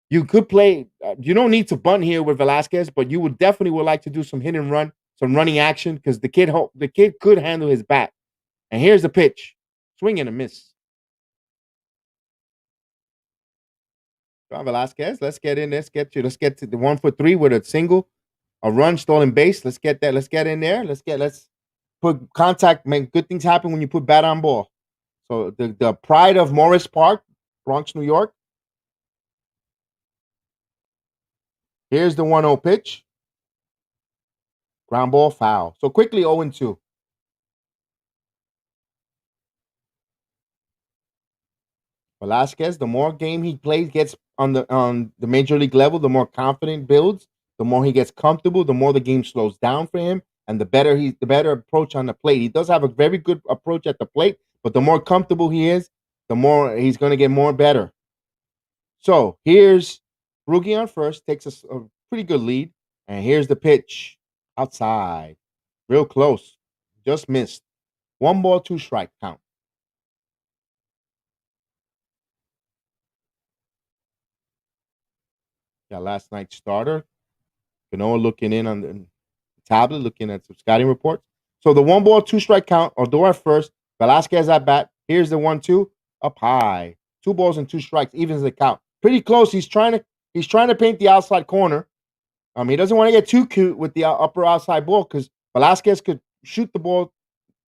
S1: You could play. You don't need to bunt here with Velasquez, but you would definitely like to do some hit and run, some running action, because the kid could handle his bat. And here's the pitch, swing and a miss. John Velasquez, let's get in. Let's get to the 1 for 3 with a single, a run, stolen base. Let's get that. Let's get in there. Let's put contact. Make good things happen when you put bat on ball. So the pride of Morris Park, Bronx, New York. Here's the 1-0 pitch. Ground ball, foul. So quickly 0-2. Velasquez, the more game he plays, gets on the major league level, the more confident builds, the more he gets comfortable, the more the game slows down for him, and the better approach on the plate. He does have a very good approach at the plate, but the more comfortable he is, the more he's going to get more better. So here's Rugi on first, takes a pretty good lead, and here's the pitch outside, real close, just missed. 1 ball, 2 strike count. Got last night's starter. Canoa looking in on the tablet, looking at some scouting reports. So the 1 ball, 2 strike count. Odor at first. Velasquez at bat. Here's the 1-2 up high. 2 balls and 2 strikes. Evens the count. Pretty close. He's trying to paint the outside corner. He doesn't want to get too cute with the upper outside ball because Velasquez could shoot the ball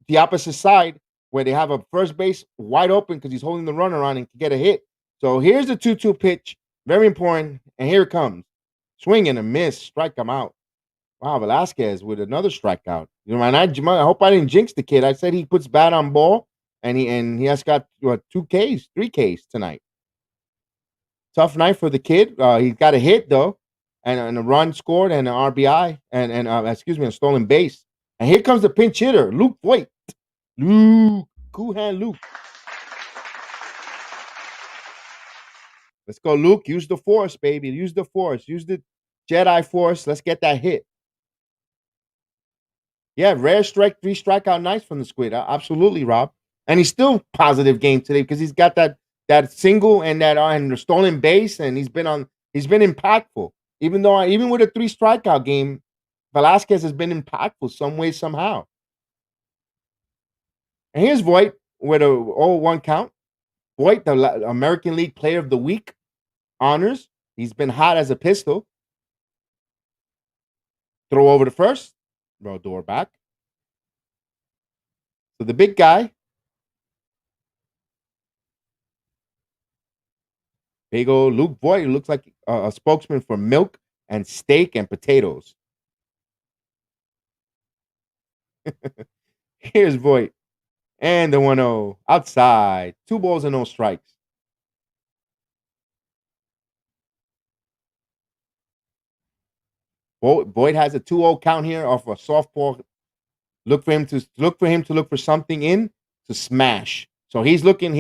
S1: the opposite side where they have a first base wide open because he's holding the runner on and can get a hit. So here's the 2-2 pitch. Very important. And here it comes. Swing and a miss. Strike him out. Wow, Velasquez with another strikeout. You know, and I hope I didn't jinx the kid. I said he puts bat on ball, and he has got 2 Ks, 3 Ks tonight. Tough night for the kid. He got a hit though, and a run scored, and an RBI, and a stolen base. And here comes the pinch hitter, Luke Voigt. Cool hand, Luke. Let's go, Luke. Use the force, baby. Use the force. Use the Jedi force. Let's get that hit. Yeah, rare 3 strikeout nights from the Squid. Absolutely, Rob. And he's still positive game today because he's got that single and the stolen base, and he's been impactful. Even with a 3 strikeout game, Velasquez has been impactful some way, somehow. And here's Voigt with a 0-1 count. Voigt, the American League Player of the Week honors. He's been hot as a pistol. Throw over to first. Roll door back. So the big guy. Big old Luke Voigt looks like a spokesman for milk and steak and potatoes. Here's Voigt. And the 1-0 outside. 2 balls and no strikes. Voigt has a 2-0 count here off a softball. Look for him to look for something in to smash. So he's looking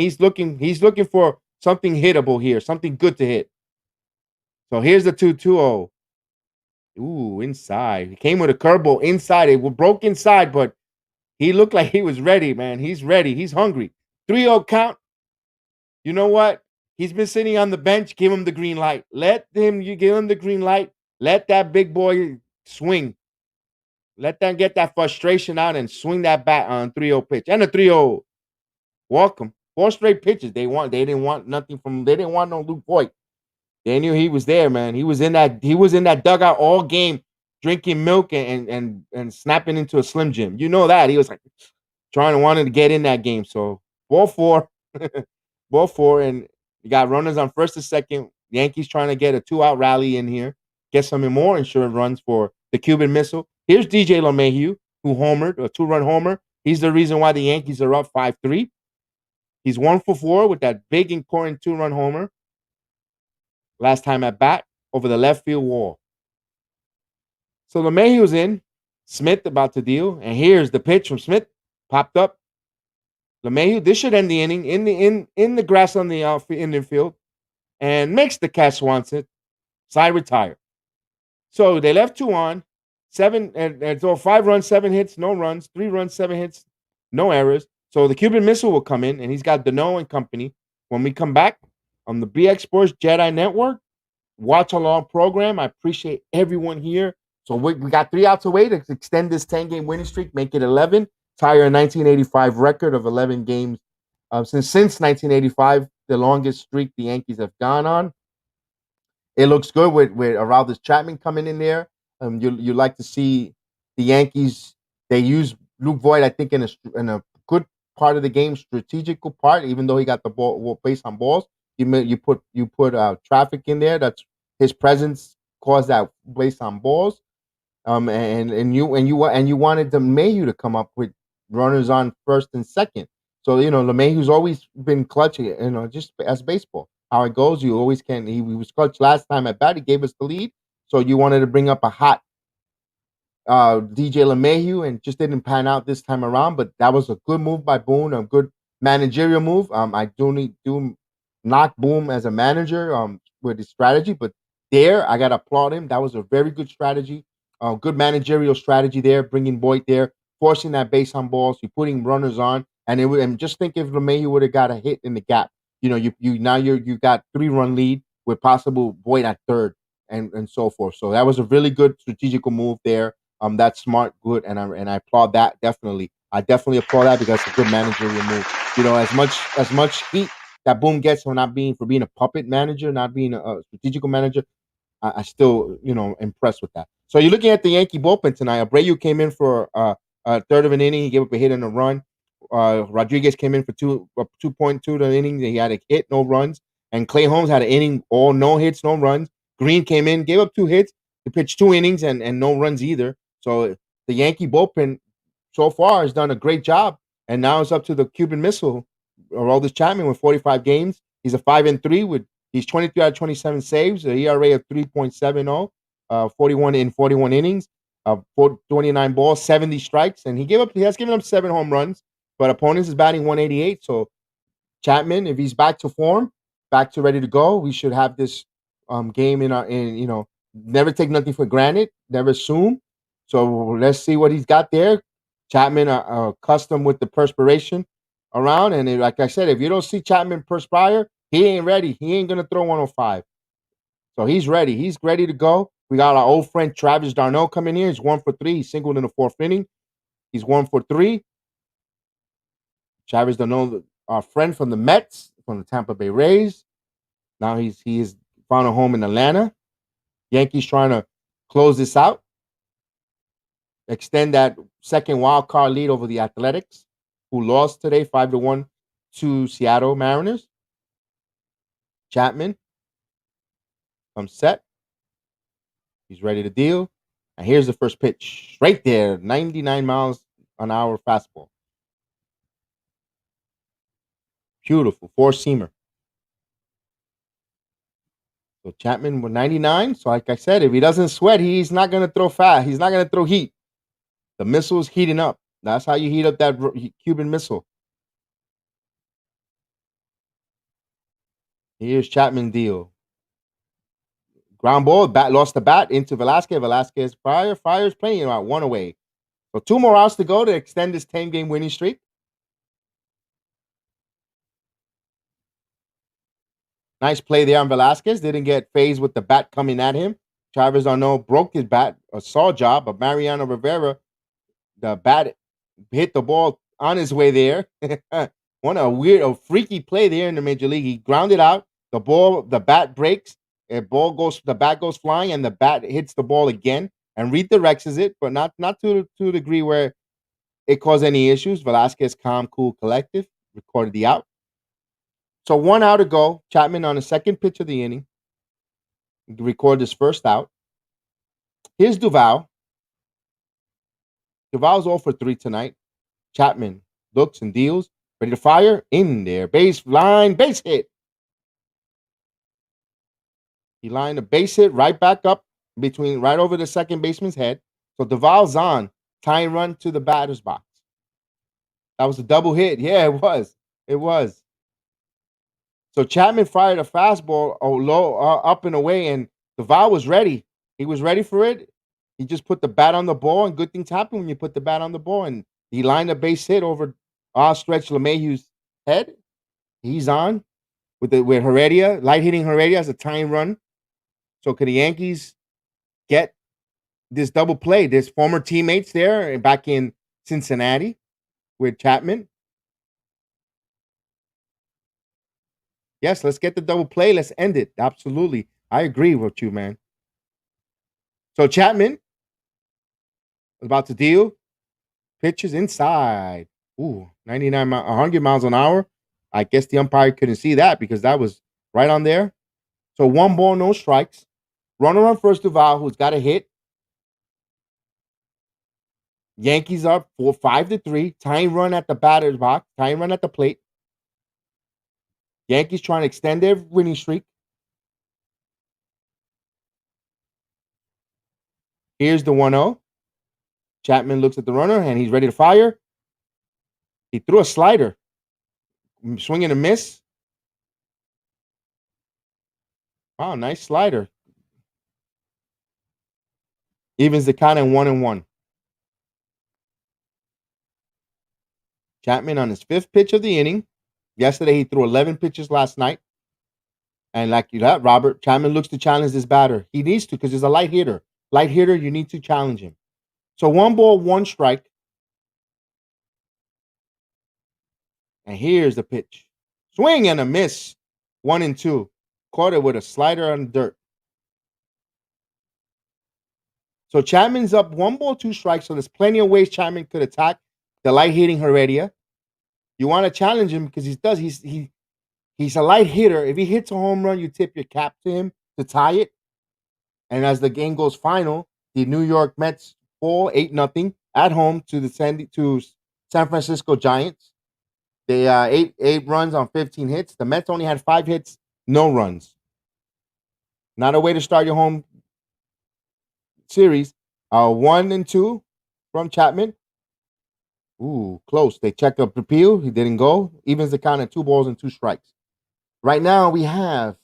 S1: for something hittable here, something good to hit. So here's the 2-2-0. Ooh, inside. He came with a curveball inside. It broke inside, but he looked like he was ready, man. He's ready. He's hungry. 3-0 count. You know what? He's been sitting on the bench. Give him the green light. You give him the green light. Let that big boy swing. Let them get that frustration out and swing that bat on 3-0 pitch. And a 3-0. Welcome. 4 straight pitches. They didn't want nothing from they didn't want no Luke Voigt. They knew he was there, man. He was in that dugout all game, drinking milk and snapping into a Slim Jim. You know that. He was like wanted to get in that game. So ball 4. Ball 4, and you got runners on first and second. Yankees trying to get a 2-out rally in here, get some more insurance runs for the Cuban Missile. Here's DJ LeMahieu, who homered, a 2-run homer. He's the reason why the Yankees are up 5-3. He's 1 for 4 with that big important 2-run homer last time at bat over the left field wall. So LeMahieu's in. Smith about to deal, and here's the pitch from Smith. Popped up. LeMahieu, this should end the inning in the grass on the infield, and makes the catch. Swanson side retire. So they left 2 on, 7 and so 5 runs, 7 hits, no runs, 3 runs, 7 hits, no errors. So the Cuban Missile will come in, and he's got Dano and company. When we come back on the BX Sports JEDI Network watch along program, I appreciate everyone here. So we got 3 outs away to extend this 10-game winning streak, make it 11. Tie a 1985 record of 11 games since 1985, the longest streak the Yankees have gone on. It looks good with Aroldis Chapman coming in there. You like to see the Yankees. They use Luke Voigt, I think, in a good part of the game, strategical part. Even though he got the ball base on balls, you put traffic in there. That's his presence caused that base on balls. And you wanted LeMahieu to come up with runners on first and second. So LeMahieu's always been clutch. Just as baseball, how it goes, you always can. He was clutch last time at bat. He gave us the lead. So you wanted to bring up a hot DJ LeMahieu, and just didn't pan out this time around. But that was a good move by Boone, a good managerial move. I do not Boone as a manager with his strategy, but there I gotta applaud him. That was a very good strategy. Good managerial strategy there, bringing Boyd there, forcing that base on balls, you putting runners on, and just think if LeMahieu would have got a hit in the gap, you got 3-run lead with possible Boyd at third and so forth. So that was a really good strategical move there. That's smart, good, and I applaud that definitely. I definitely applaud that because it's a good managerial move. As much heat that Boom gets for being a puppet manager, not being a strategical manager, I still, impressed with that. So you're looking at the Yankee bullpen tonight. Abreu came in for a third of an inning. He gave up a hit and a run. Rodriguez came in for 2.2 the inning. He had a hit, no runs. And Clay Holmes had an inning, all no hits, no runs. Green came in, gave up 2 hits. He pitched 2 innings and no runs either. So the Yankee bullpen so far has done a great job. And now it's up to the Cuban Missile, Aroldis Chapman, with 45 games. He's a 5-3 He's 23 out of 27 saves, an ERA of 3.70, 41 innings, 29 balls, 70 strikes, and he has given up 7 home runs. But opponents is batting 188. So Chapman, if he's back to form, back to ready to go, we should have this game never take nothing for granted, never assume. So let's see what he's got there. Chapman accustomed with the perspiration around, and like I said, if you don't see Chapman perspire, he ain't ready. He ain't gonna throw 105. So he's ready. He's ready to go. We got our old friend Travis d'Arnaud coming here. He's 1 for 3. He singled in the 4th inning. He's 1 for 3. Travis d'Arnaud, our friend from the Mets, from the Tampa Bay Rays. Now he's found a home in Atlanta. Yankees trying to close this out, extend that second wild card lead over the Athletics, who lost today 5-1 to Seattle Mariners. Chapman, I'm set. He's ready to deal. And here's the first pitch. Right there, 99 miles an hour fastball. Beautiful. 4-seamer. So Chapman with 99. So like I said, if he doesn't sweat, he's not going to throw fast. He's not going to throw heat. The missile is heating up. That's how you heat up that Cuban Missile. Here's Chapman deal. Ground ball, bat lost the bat into Velasquez. Velasquez fires playing out one away. So 2 more outs to go to extend this 10-game winning streak. Nice play there on Velasquez. Didn't get phased with the bat coming at him. Chavez Arnaud broke his bat, a saw job, but Mariano Rivera, the bat hit the ball on his way there. One a freaky play there in the major league. He grounded out. The bat breaks. The bat goes flying, and the bat hits the ball again and redirects it, but not to a degree where it caused any issues. Velasquez, calm, cool, collective, recorded the out. So 1 out to go. Chapman on the second pitch of the inning recorded his first out. Here's Duval. Duval's 0 for 3 tonight. Chapman looks and deals. Ready to fire. In there. Base hit. He lined a base hit right back up right over the second baseman's head. So Duval's on. Tying run to the batter's box. That was a double hit. Yeah, it was. It was. So Chapman fired a fastball low, up and away, and Duval was ready. He was ready for it. He just put the bat on the ball, and good things happen when you put the bat on the ball. And he lined a base hit over stretch LeMahieu's head. He's on with Heredia, light hitting Heredia as a tying run. So could the Yankees get this double play? There's former teammates there back in Cincinnati with Chapman. Yes, let's get the double play. Let's end it. Absolutely. I agree with you, man. So Chapman was about to deal. Pitches inside. Ooh, 100 miles an hour. I guess the umpire couldn't see that because that was right on there. So 1 ball, no strikes. Runner on first, Duval, who's got a hit. Yankees up 5-3. Tying run at the batter's box. Tying run at the plate. Yankees trying to extend their winning streak. Here's the 1-0. Chapman looks at the runner, and he's ready to fire. He threw a slider. Swing and a miss. Wow, nice slider. Evens the count at 1-1. Chapman on his 5th pitch of the inning. Yesterday, he threw 11 pitches last night. And like that, Robert, Chapman looks to challenge this batter. He needs to because he's a light hitter. Light hitter, you need to challenge him. So 1 ball, 1 strike. And here's the pitch. Swing and a miss. 1-2. Caught it with a slider on the dirt. So Chapman's up 1 ball, 2 strikes. So there's plenty of ways Chapman could attack the light hitting Heredia. You want to challenge him because he's a light hitter. If he hits a home run, you tip your cap to him to tie it. And as the game goes final, the New York Mets fall 8-0 at home to the San Francisco Giants. They 8 runs on 15 hits. The Mets only had 5 hits, no runs. Not a way to start your home series. 1-2 from Chapman. Ooh, close. They check up appeal. He didn't go. Evens the count at 2 balls and 2 strikes. Right now we have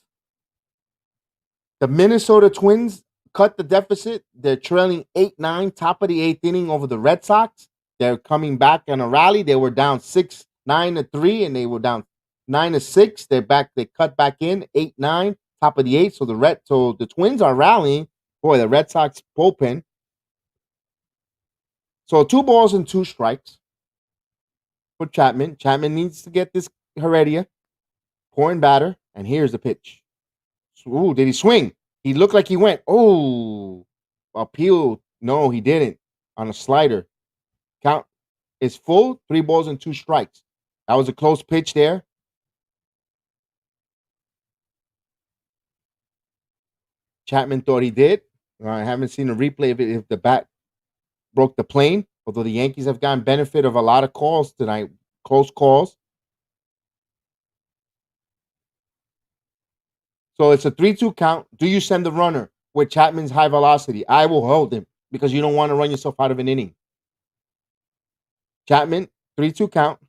S1: the Minnesota Twins cut the deficit. They're trailing 8-9, top of the 8th inning over the Red Sox. They're coming back on a rally. They were down 9-3, and they were down 9-6. They're back. They cut back in 8-9, top of the 8th. So the Twins are rallying. Boy, the Red Sox bullpen. So 2 balls and 2 strikes for Chapman. Chapman needs to get this Heredia. Pouring batter, and here's the pitch. Ooh, did he swing? He looked like he went. Oh, appeal. No, he didn't. On a slider. Count is full. 3 balls and 2 strikes. That was a close pitch there. Chapman thought he did. I haven't seen a replay of it if the bat broke the plane, although the Yankees have gotten benefit of a lot of calls tonight, close calls. So it's a 3-2 count. Do you send the runner with Chapman's high velocity? I will hold him because you don't want to run yourself out of an inning. Chapman, 3-2 count.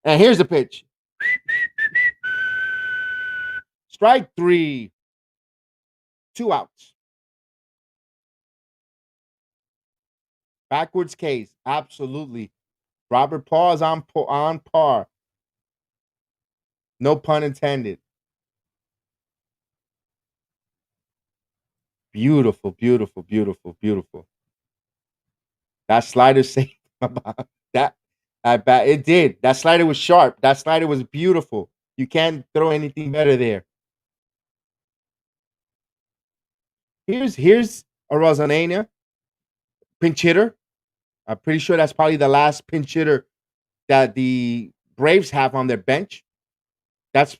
S1: And here's the pitch. strike three. 2 outs. Backwards case. Absolutely. Robert Paul is on par. No pun intended. Beautiful, beautiful, beautiful, beautiful. That slider saved that. I bet it did. That slider was sharp. That slider was beautiful. You can't throw anything better there. Here's a Rosanania pinch hitter. I'm pretty sure that's probably the last pinch hitter that the Braves have on their bench. That's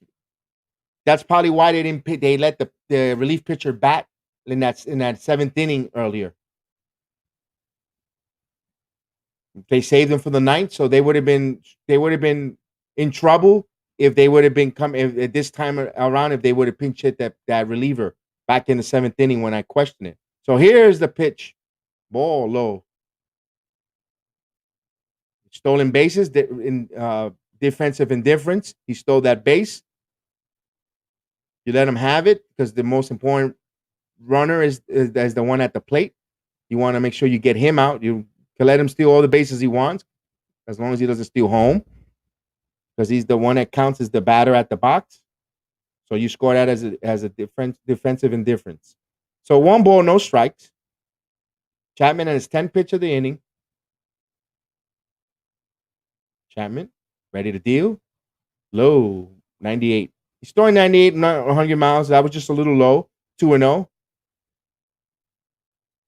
S1: probably why they didn't. They let the relief pitcher bat in that seventh inning earlier. They saved him for the ninth, so they would have been in trouble if they would have been at this time around if they would have pinch hit that reliever back in the seventh inning when I questioned it. So here's the pitch, ball low, stolen bases in defensive indifference. He stole that base. You let him have it because the most important runner is the one at the plate. You want to make sure you get him out. You can let him steal all the bases he wants as long as he doesn't steal home because he's the one that counts as the batter at the box. So you score that as a defensive indifference. So 1 ball, no strikes. Chapman at his 10th pitch of the inning. Chapman ready to deal. Low, 98. He's throwing 98, not 100 miles. That was just a little low. 2-0.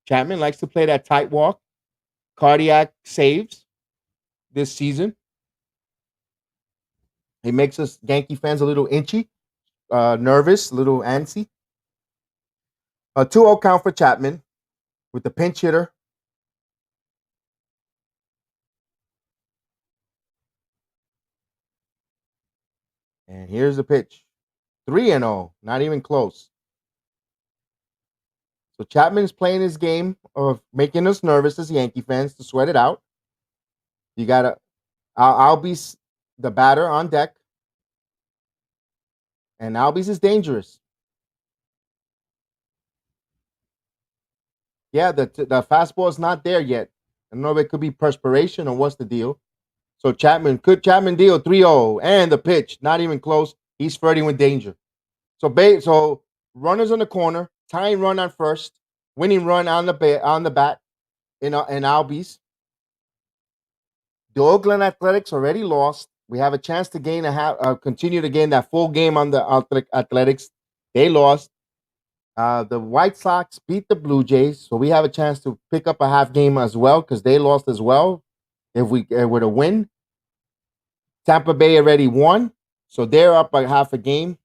S1: Chapman likes to play that tight walk. Cardiac saves this season. He makes us Yankee fans a little inchy, nervous, a little antsy. A 2-0 count for Chapman with the pinch hitter. And here's the pitch. 3-0, not even close. So Chapman's playing his game of making us nervous as Yankee fans to sweat it out. You got Albies, the batter on deck. And Albies is dangerous. Yeah, the fastball is not there yet. I don't know if it could be perspiration or what's the deal. So could Chapman deal 3-0 and the pitch, not even close. He's flirting with danger. So runners on the corner, tying run on first, winning run on the bat in Albies. The Oakland Athletics already lost. We have a chance to continue to gain that full game on the Athletics. They lost. The White Sox beat the Blue Jays, so we have a chance to pick up a half game as well because they lost as well. If we were to win, Tampa Bay already won, so they're up by half a game.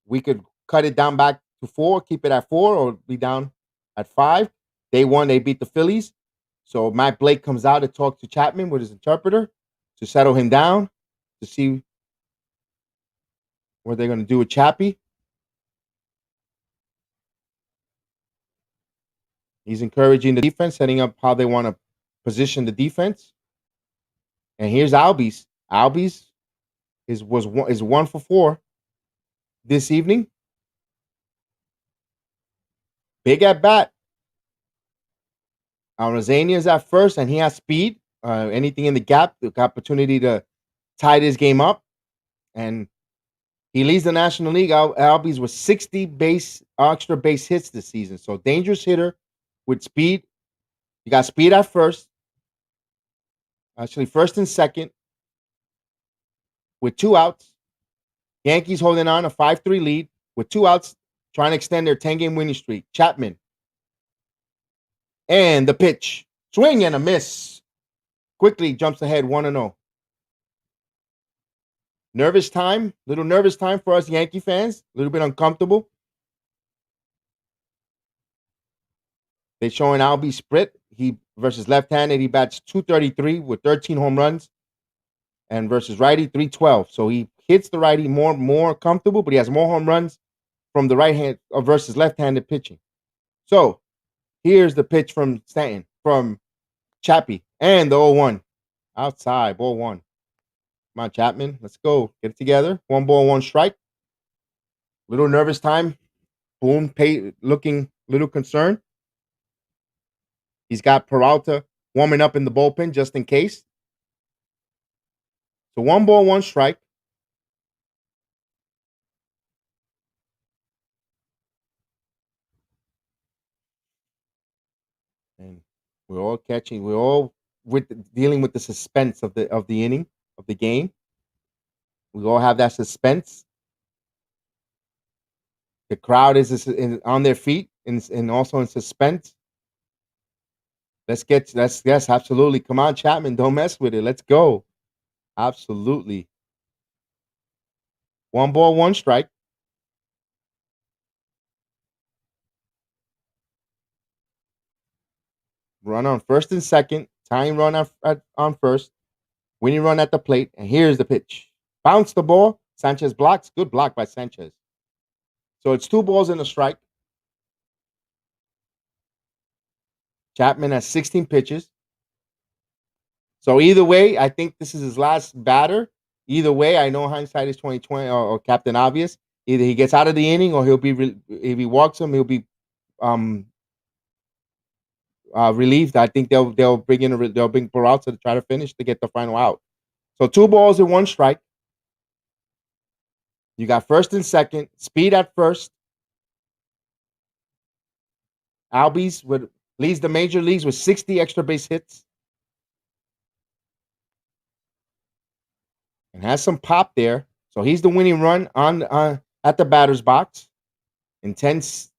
S1: We could cut it down back to 4, keep it at 4, or be down at 5. They won. They beat the Phillies. So Matt Blake comes out to talk to Chapman with his interpreter to settle him down to see what they're going to do with Chappie. He's encouraging the defense, setting up how they want to position the defense. And here's Albies. Albies is 1 for 4 this evening. Big at bat. Rosania is at first, and he has speed. Anything in the gap, the opportunity to tie this game up. And he leads the National League. Albies with 60 extra base hits this season. So dangerous hitter with speed. You got speed at first. Actually, first and second with 2 outs. Yankees holding on a 5-3 lead with 2 outs, trying to extend their 10-game winning streak. Chapman. And the pitch. Swing and a miss. Quickly jumps ahead 1-0. Little nervous time for us Yankee fans. A little bit uncomfortable. They're showing Albie split. He versus left-handed, he bats .233 with 13 home runs. And versus righty, .312. So he hits the righty more comfortable, but he has more home runs from the right hand versus left-handed pitching. So here's the pitch from Chappie, and the 0-1. Outside, ball 1. Come on, Chapman. Let's go. Get it together. 1 ball, 1 strike. Little nervous time. Boone looking a little concerned. He's got Peralta warming up in the bullpen just in case. So 1 ball, 1 strike. And we're all catching. We're all dealing with the suspense of the inning of the game. We all have that suspense. The crowd is on their feet and also in suspense. Yes, absolutely. Come on, Chapman, don't mess with it. Let's go. Absolutely. 1 ball, 1 strike. Run on first and second. Tying run on first. Winning run at the plate. And here's the pitch. Bounce the ball. Sanchez blocks. Good block by Sanchez. So it's 2 balls and a strike. Chapman has 16 pitches. So either way, I think this is his last batter. Either way, I know hindsight is 2020 or Captain Obvious. Either he gets out of the inning or he'll be if he walks him, he'll be relieved. I think they'll bring Peralta to try to finish to get the final out. So 2 balls and 1 strike. You got first and second. Speed at first. Albies leads the major leagues with 60 extra base hits. And has some pop there. So he's the winning run on at the batter's box. Intense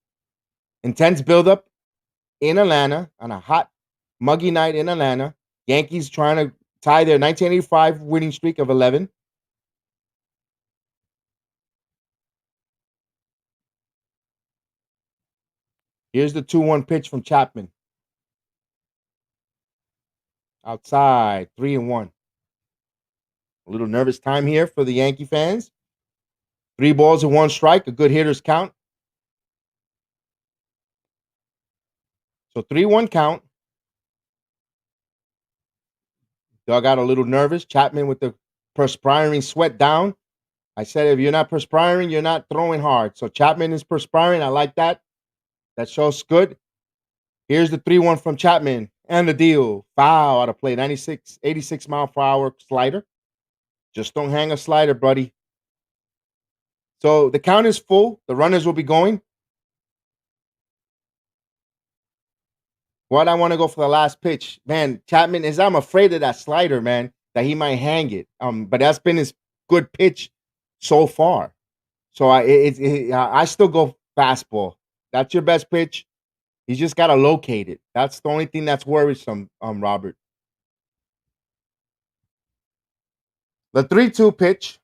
S1: buildup in Atlanta on a hot, muggy night in Atlanta. Yankees trying to tie their 1985 winning streak of 11. Here's the 2-1 pitch from Chapman. Outside, 3-1. A little nervous time here for the Yankee fans. 3 balls and 1 strike, a good hitter's count. So 3-1 count. Doug got a little nervous. Chapman with the perspiring sweat down. I said, if you're not perspiring, you're not throwing hard. So Chapman is perspiring. I like that. That shows good. Here's the 3-1 from Chapman. And the deal. Foul out of play. 86 mile per hour slider. Just don't hang a slider, buddy. So the count is full. The runners will be going. What I want to go for the last pitch, man. Chapman I'm afraid of that slider, man, that he might hang it. But that's been his good pitch so far. So I still go fastball. That's your best pitch. You just gotta locate it. That's the only thing that's worrisome, Robert. The 3-2 pitch.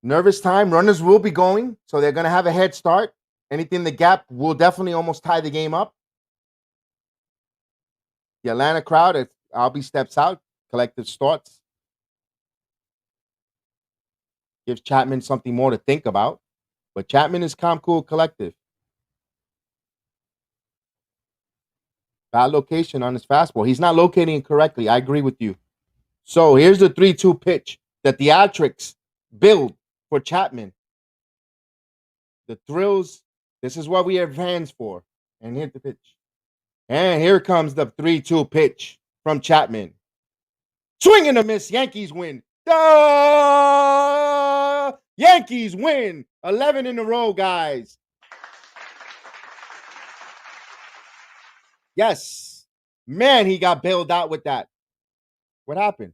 S1: Nervous time. Runners will be going, so they're gonna have a head start. Anything in the gap will definitely almost tie the game up. The Atlanta crowd, if Albie steps out, collective thoughts. Gives Chapman something more to think about. But Chapman is calm, cool, collective. Bad location on his fastball. He's not locating it correctly. I agree with you. So here's the 3-2 pitch. The theatrics build for Chapman. The thrills. This is what we have hands for. And hit the pitch. And here comes the 3-2 pitch from Chapman. Swing and a miss. Yankees win. Yankees win. 11 in a row, guys. Yes. Man, he got bailed out with that. What happened?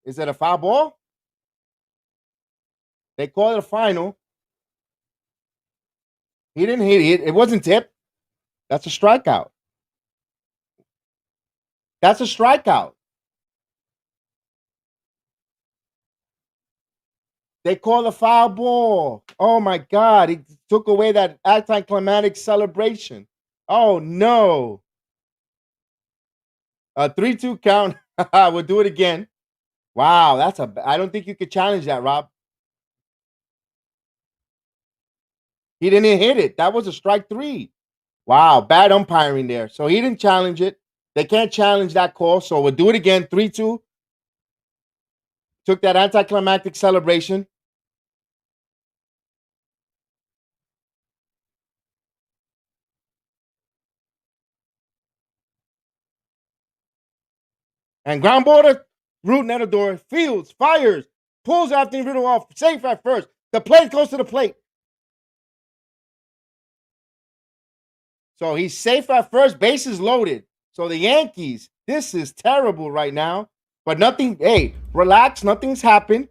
S1: Is it a foul ball? They call it a final. He didn't hit it. It wasn't tipped. That's a strikeout. That's a strikeout. They call a foul ball. Oh my God. He took away that anticlimactic celebration. Oh no. A 3-2 count. We'll do it again. Wow, I don't think you could challenge that, Rob. He didn't hit it. That was a strike 3. Wow, bad umpiring there. So he didn't challenge it. They can't challenge that call. So we'll do it again. 3-2. Took that anticlimactic celebration. And ground ball to Root Netador. Fields fires. Pulls Anthony Riddle off. Safe at first. The play goes to the plate. So he's safe at first. Bases loaded. So the Yankees, this is terrible right now. But nothing, hey, relax. Nothing's happened.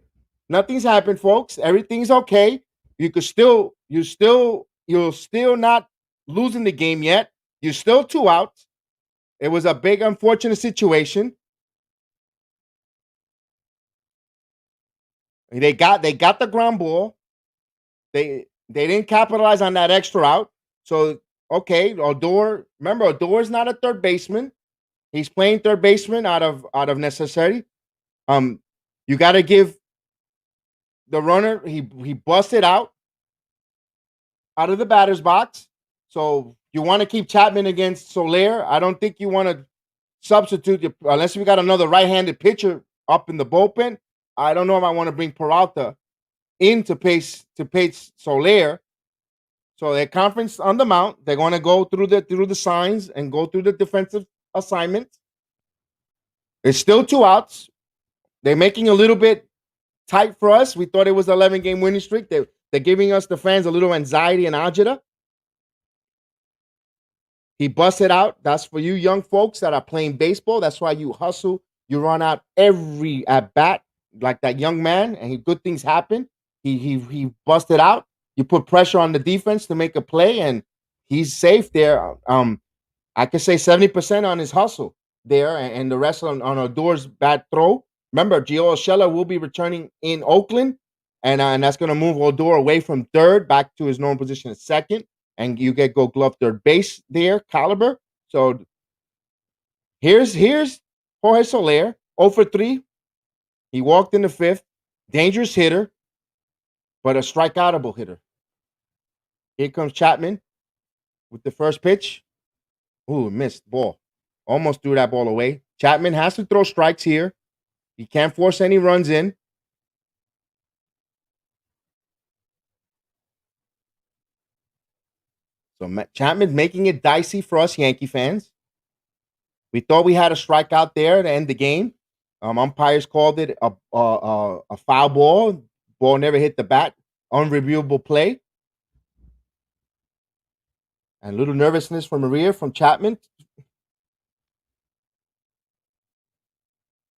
S1: Nothing's happened, folks. Everything's okay. You're still not losing the game yet. You're still 2 outs. It was a big, unfortunate situation. They got the ground ball. They didn't capitalize on that extra out. So okay, Odor's not a third baseman. He's playing third baseman out of necessity. You got to give the runner. He busted out of the batter's box. So you want to keep Chapman against Soler. I don't think you want to substitute unless we got another right-handed pitcher up in the bullpen. I don't know if I want to bring Peralta in to pace Soler. So their conference on the mound, they're going to go through the signs and go through the defensive assignments. It's still 2 outs. They're making a little bit tight for us. We thought it was an 11-game winning streak. They're giving us, the fans, a little anxiety and agita. He busted out. That's for you young folks that are playing baseball. That's why you hustle. You run out every at bat like that young man, and good things happen. He busted out. You put pressure on the defense to make a play, and he's safe there. I could say 70% on his hustle there, and the rest on Odor's bad throw. Remember, Gio Urshela will be returning in Oakland, and that's going to move Odor away from third back to his normal position at second, and you get Gold Glove third base there, caliber. So here's Jorge Soler, 0 for 3. He walked in the 5th. Dangerous hitter, but a strikeoutable hitter. Here comes Chapman with the first pitch. Ooh, missed ball. Almost threw that ball away. Chapman has to throw strikes here. He can't force any runs in. So Chapman's making it dicey for us Yankee fans. We thought we had a strikeout there to end the game. Umpires called it a foul ball. Ball never hit the bat. Unreviewable play. And a little nervousness from Maria from Chapman.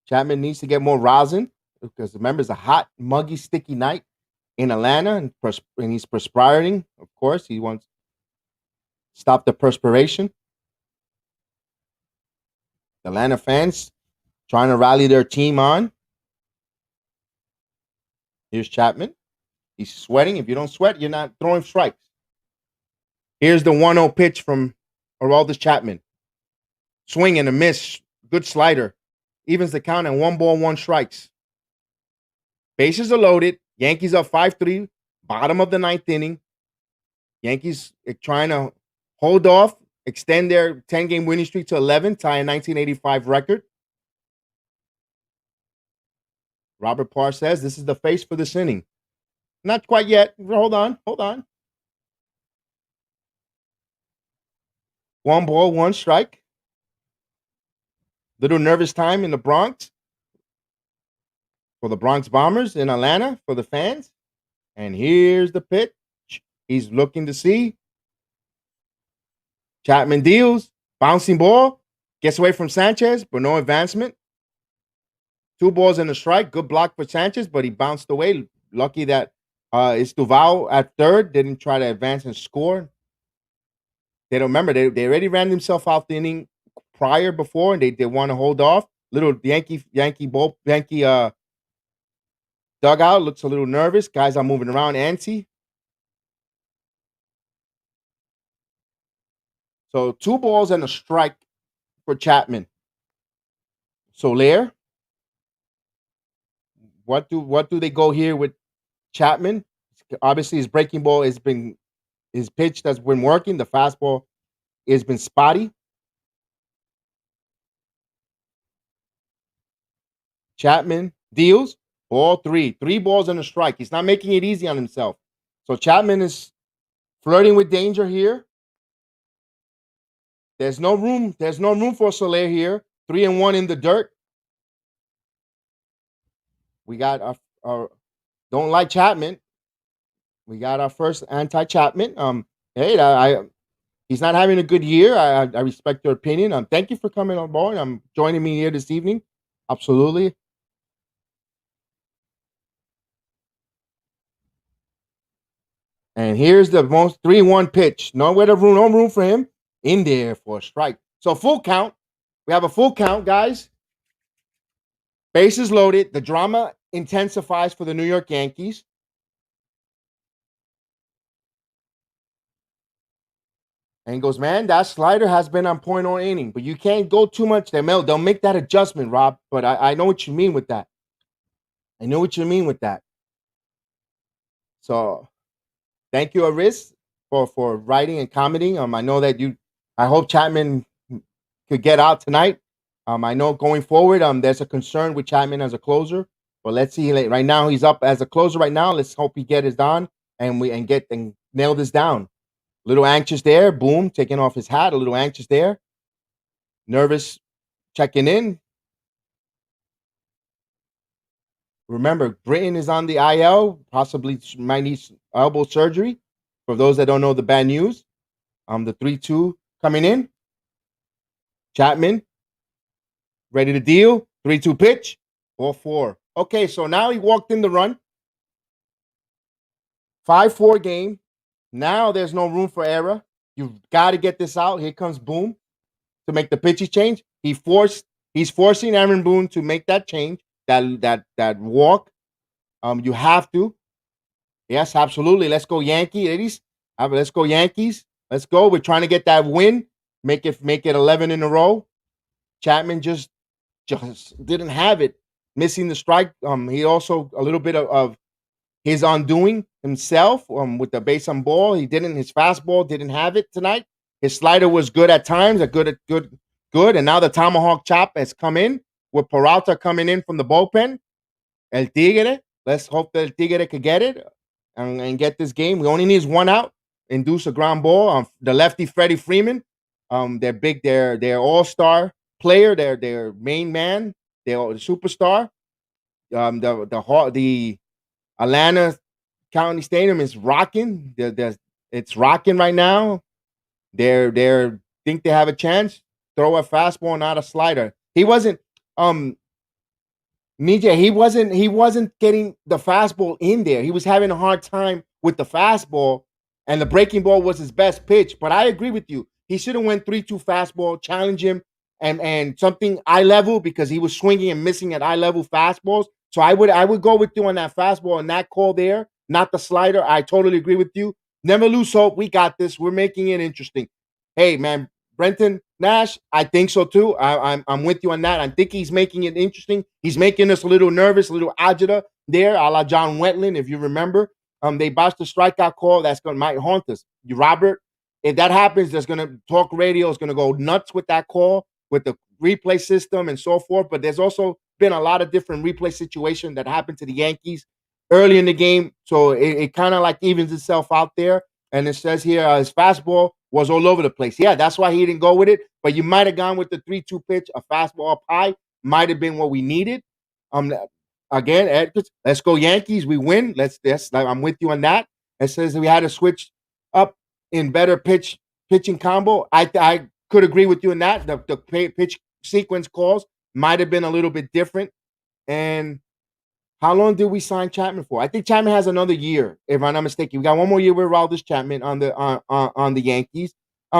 S1: Chapman needs to get more rosin because remember, it's a hot, muggy, sticky night in Atlanta, and he's perspiring. Of course, he wants to stop the perspiration. Atlanta fans trying to rally their team on. Here's Chapman. He's sweating. If you don't sweat, you're not throwing strikes. Here's the 1-0 pitch from Aroldis Chapman. Swing and a miss. Good slider. Evens the count and 1 ball, 1 strikes. Bases are loaded. Yankees up 5-3. Bottom of the 9th inning. Yankees are trying to hold off, extend their 10-game winning streak to 11, tie a 1985 record. Robert Parr says this is the face for this inning. Not quite yet. Hold on. 1 ball, 1 strike. Little nervous time in the Bronx for the Bronx Bombers in Atlanta for the fans. And here's the pitch. He's looking to see. Chapman deals. Bouncing ball. Gets away from Sanchez, but no advancement. 2 balls and a strike. Good block for Sanchez, but he bounced away. Lucky that it's Duval at third. Didn't try to advance and score. They don't remember. They already ran themselves off the inning before, and they want to hold off. Little Yankee dugout looks a little nervous. Guys are moving around, antsy. So 2 balls and a strike for Chapman. Soler. What do they go here with Chapman? Obviously, his breaking ball has been his pitch that's been working. The fastball has been spotty. Chapman deals. Ball three. 3 balls and a strike. He's not making it easy on himself. So Chapman is flirting with danger here. There's no room. There's no room for Soler here. 3-1 in the dirt. We got our don't like Chapman. We got our first anti-Chapman. Hey, he's not having a good year. I respect your opinion. Thank you for coming on board. Joining me here this evening. Absolutely. And here's the most 3-1 pitch. Nowhere to room, no room for him. In there for a strike. So full count. We have a full count, guys. Bases loaded. The drama intensifies for the New York Yankees. And he goes, man, that slider has been on point all inning, but you can't go too much. They'll make that adjustment, Rob. But I know what you mean with that. I know what you mean with that. So thank you, Aris, for writing and commenting. I know that I hope Chapman could get out tonight. I know going forward, there's a concern with Chapman as a closer. But let's see. Right now, he's up as a closer right now. Let's hope he get his on and nail this down. A little anxious there. Boom, taking off his hat. A little anxious there. Nervous, checking in. Remember, Britton is on the IL. Possibly might need elbow surgery. For those that don't know the bad news, the 3-2 coming in. Chapman ready to deal. 3-2 pitch. 4-4. Okay, so now he walked in the run. 5-4 game. Now there's no room for error. You've got to get this out. Here comes Boone to make the pitches change. He's forcing Aaron Boone to make that change, that walk. You have to. Yes, absolutely. Let's go Yankees, ladies. Let's go Yankees. Let's go. We're trying to get that win. Make it 11 in a row. Chapman just didn't have it. Missing the strike. He also a little bit of his undoing himself with the base on ball. His fastball didn't have it tonight. His slider was good at times, good. And now the tomahawk chop has come in with Peralta coming in from the bullpen. El Tigre. Let's hope that El Tigre could get it and get this game. We only need 1 out. Induce a ground ball. The lefty Freddie Freeman. They're all-star player. Their main man. They're the superstar. The Atlanta County Stadium is rocking. It's rocking right now. They think they have a chance. Throw a fastball, not a slider. He wasn't Mijay, he wasn't getting the fastball in there. He was having a hard time with the fastball, and the breaking ball was his best pitch. But I agree with you. He should have went 3-2 fastball, challenge him, and something eye level because he was swinging and missing at eye level fastballs. So I would go with you on that fastball and that call there, not the slider. I totally agree with you. Never lose hope. We got this. We're making it interesting. Hey, man, Brenton Nash, I think so too. I'm with you on that. I think he's making it interesting. He's making us a little nervous, a little agita there, a la John Wetland, if you remember. They botched the strikeout call. Might haunt us. Robert, if that happens, talk radio is gonna go nuts with that call, with the replay system and so forth. But there's also been a lot of different replay situations that happened to the Yankees early in the game. So it kind of like evens itself out there. And it says here his fastball was all over the place. Yeah, that's why he didn't go with it. But you might have gone with the 3-2 pitch, a fastball up high. Might have been what we needed. Again, Ed, let's go Yankees. We win. I'm with you on that. It says we had to switch up in better pitching combo. I could agree with you on that. The pitch sequence calls might have been a little bit different. And how long did we sign Chapman for? I think Chapman has another year, if I'm not mistaken. We got 1 more year with Aroldis Chapman on the Yankees.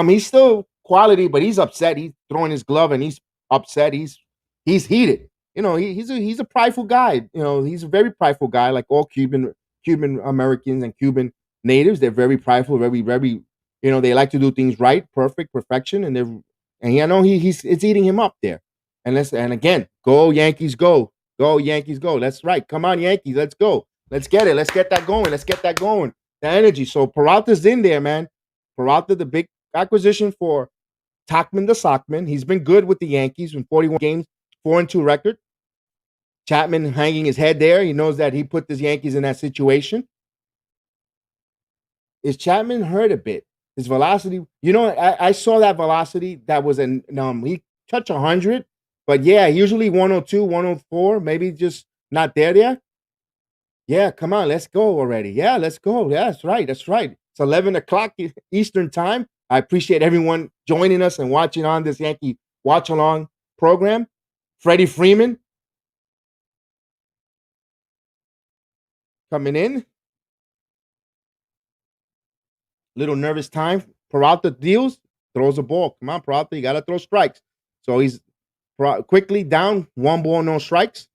S1: He's still quality, but he's upset. He's throwing his glove and he's upset. He's heated. You know, he's a prideful guy. You know, he's a very prideful guy, like all Cuban Americans and Cuban natives. They're very prideful, very, very. You know, they like to do things right, perfection, and it's eating him up there. And again, go Yankees, go. Go, Yankees, go. That's right. Come on, Yankees. Let's go. Let's get it. Let's get that going. The energy. So Peralta's in there, man. Peralta, the big acquisition for Tachman the Sockman. He's been good with the Yankees in 41 games, 4-2 record. Chapman hanging his head there. He knows that he put the Yankees in that situation. Is Chapman hurt a bit? His velocity, I saw that velocity that was he touched 100, but yeah, usually 102, 104, maybe just not there. Yeah, come on, let's go already. Yeah, let's go. Yeah, that's right. That's right. It's 11 o'clock Eastern time. I appreciate everyone joining us and watching on this Yankee Watch Along program. Freddie Freeman coming in. Little nervous time. Peralta deals, throws a ball. Come on, Peralta, you got to throw strikes. So he's quickly down, 1 ball, no strikes.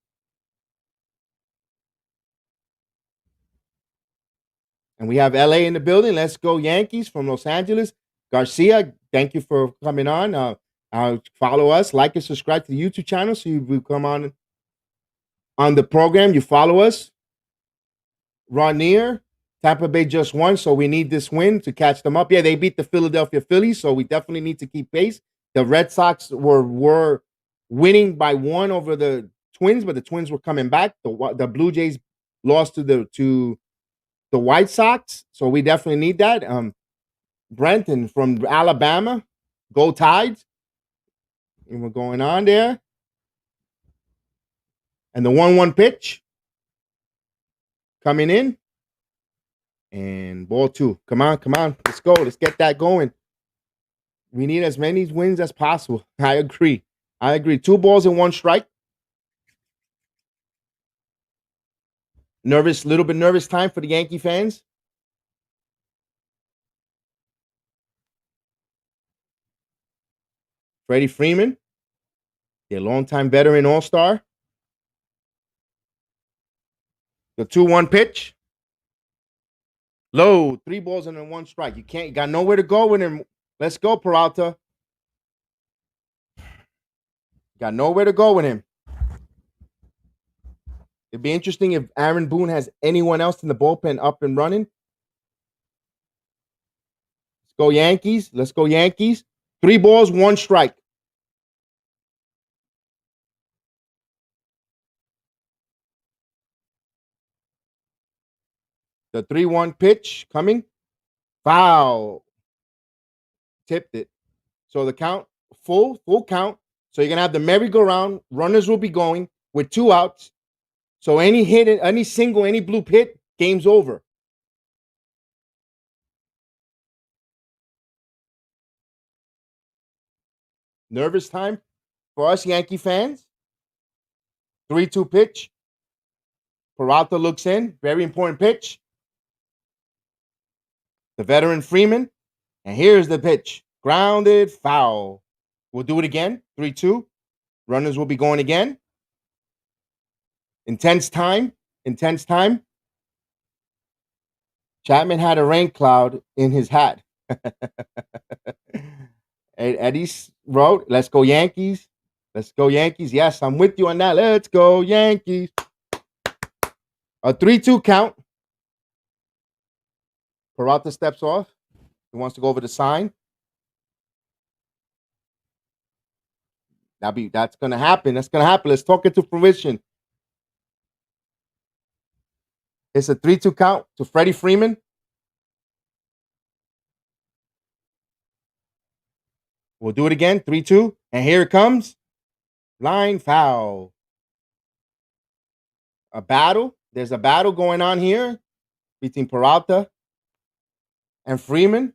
S1: And we have LA in the building. Let's go Yankees from Los Angeles. Garcia, thank you for coming on. Follow us, like and subscribe to the YouTube channel so you come on the program. You follow us. Rainier, Tampa Bay just won, so we need this win to catch them up. Yeah, they beat the Philadelphia Phillies, so we definitely need to keep pace. The Red Sox were winning by 1 over the Twins, but the Twins were coming back. The Blue Jays lost to the White Sox, so we definitely need that. Brenton from Alabama, go Tides. And we're going on there. And the 1-1 pitch coming in. And ball 2. Come on. Let's go. Let's get that going. We need as many wins as possible. I agree. 2 balls and 1 strike. Little bit nervous time for the Yankee fans. Freddie Freeman, their longtime veteran all-star. The 2-1 pitch. Low, 3 balls and 1 strike. You got nowhere to go with him. Let's go, Peralta. Got nowhere to go with him. It'd be interesting if Aaron Boone has anyone else in the bullpen up and running. Let's go Yankees. 3 balls, 1 strike. The 3-1 pitch coming. Foul. Tipped it. So the count, full count. So you're going to have the merry-go-round. Runners will be going with 2 outs. So any hit, any single, any bloop hit, game's over. Nervous time for us Yankee fans. 3-2 pitch. Peralta looks in. Very important pitch. The veteran Freeman. And here's the pitch. Grounded, foul. We'll do it again. 3-2. Runners will be going again. Intense time. Chapman had a rain cloud in his hat. Eddie wrote, let's go Yankees. Yes, I'm with you on that. Let's go Yankees. A 3-2 count. Peralta steps off. He wants to go over the sign. That's going to happen. Let's talk it to fruition. It's a 3-2 count to Freddie Freeman. We'll do it again. 3-2. And here it comes. Line foul. A battle. There's a battle going on here between Peralta and Freeman.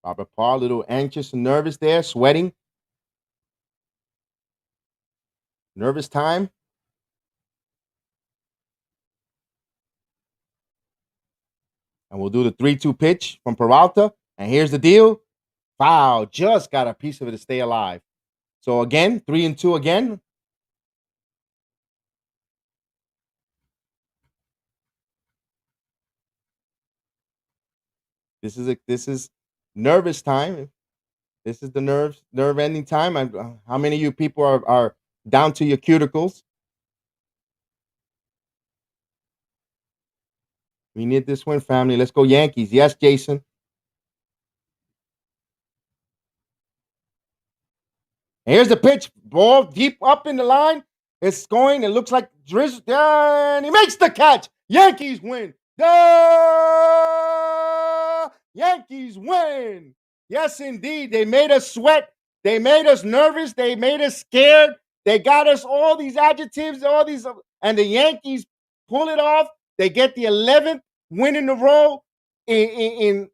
S1: Robert Parr, a little anxious and nervous there, sweating. Nervous time. And we'll do the 3-2 pitch from Peralta. And here's the deal. Foul. Just got a piece of it to stay alive. So again, 3-2 again. This is nervous time. This is the nerve-ending time. How many of you people are down to your cuticles? We need this win, family. Let's go Yankees. Yes, Jason. And here's the pitch. Ball deep up in the line. It's going. It looks like Driz. And he makes the catch. Yankees win. The Yankees win. Yes, indeed. They made us sweat. They made us nervous. They made us scared. They got us all these adjectives, all these, and the Yankees pull it off. They get the 11th win in a row in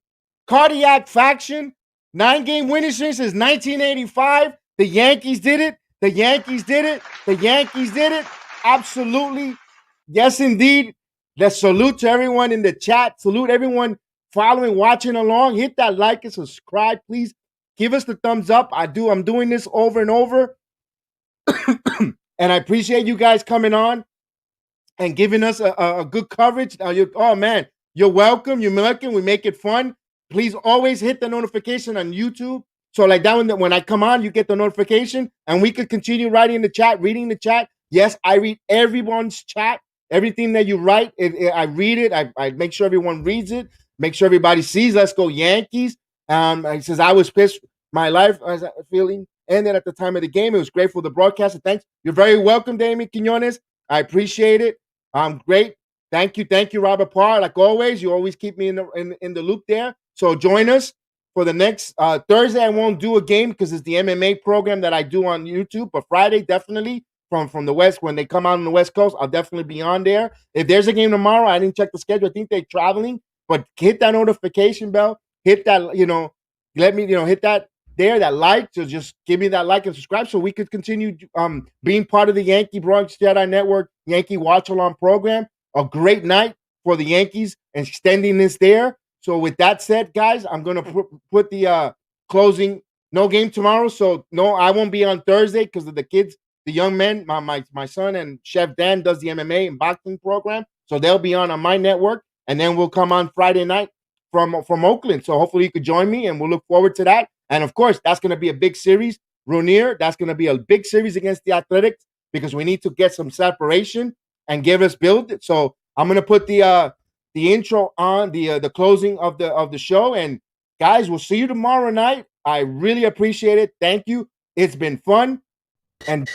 S1: cardiac faction. 9-game winning streak since 1985. The Yankees did it. The Yankees did it. The Yankees did it. Absolutely. Yes, indeed. Let's salute to everyone in the chat. Salute everyone following, watching along. Hit that like and subscribe, please. Give us the thumbs up. I'm doing this over and over. And I appreciate you guys coming on and giving us a good coverage. Oh, man, you're welcome. You're welcome. We make it fun. Please always hit the notification on YouTube. So like that when I come on, you get the notification and we could continue writing in the chat, reading the chat. Yes, I read everyone's chat. Everything that you write, I read it. I make sure everyone reads it. Make sure everybody sees. Let's go Yankees. He says, I was pissed. My life was feeling ended at the time of the game. It was great for the broadcast. Thanks. You're very welcome, Damien Quinones. I appreciate it. Great. Thank you, Robert Parr. Like always, you always keep me in the loop there. So join us for the next Thursday. I won't do a game because it's the MMA program that I do on YouTube. But Friday, definitely from the West, when they come out on the West Coast, I'll definitely be on there. If there's a game tomorrow, I didn't check the schedule. I think they're traveling, but hit that notification bell. Hit that, let me, hit that there, that like. So just give me that like and subscribe so we could continue being part of the Yankee Bronx JEDI Network Yankee Watch Along program. A great night for the Yankees and extending this there. So with that said, guys, I'm going to put the closing. No game tomorrow. So no, I won't be on Thursday because of the kids, the young men. My son and Chef Dan does the MMA and boxing program. So they'll be on my network. And then we'll come on Friday night from Oakland. So hopefully you could join me and we'll look forward to that. And of course, that's going to be a big series. Rainier, that's going to be a big series against the Athletics because we need to get some separation and give us build. So I'm going to put the intro on the closing of the show. And guys, we'll see you tomorrow night. I really appreciate it. Thank you. It's been fun. And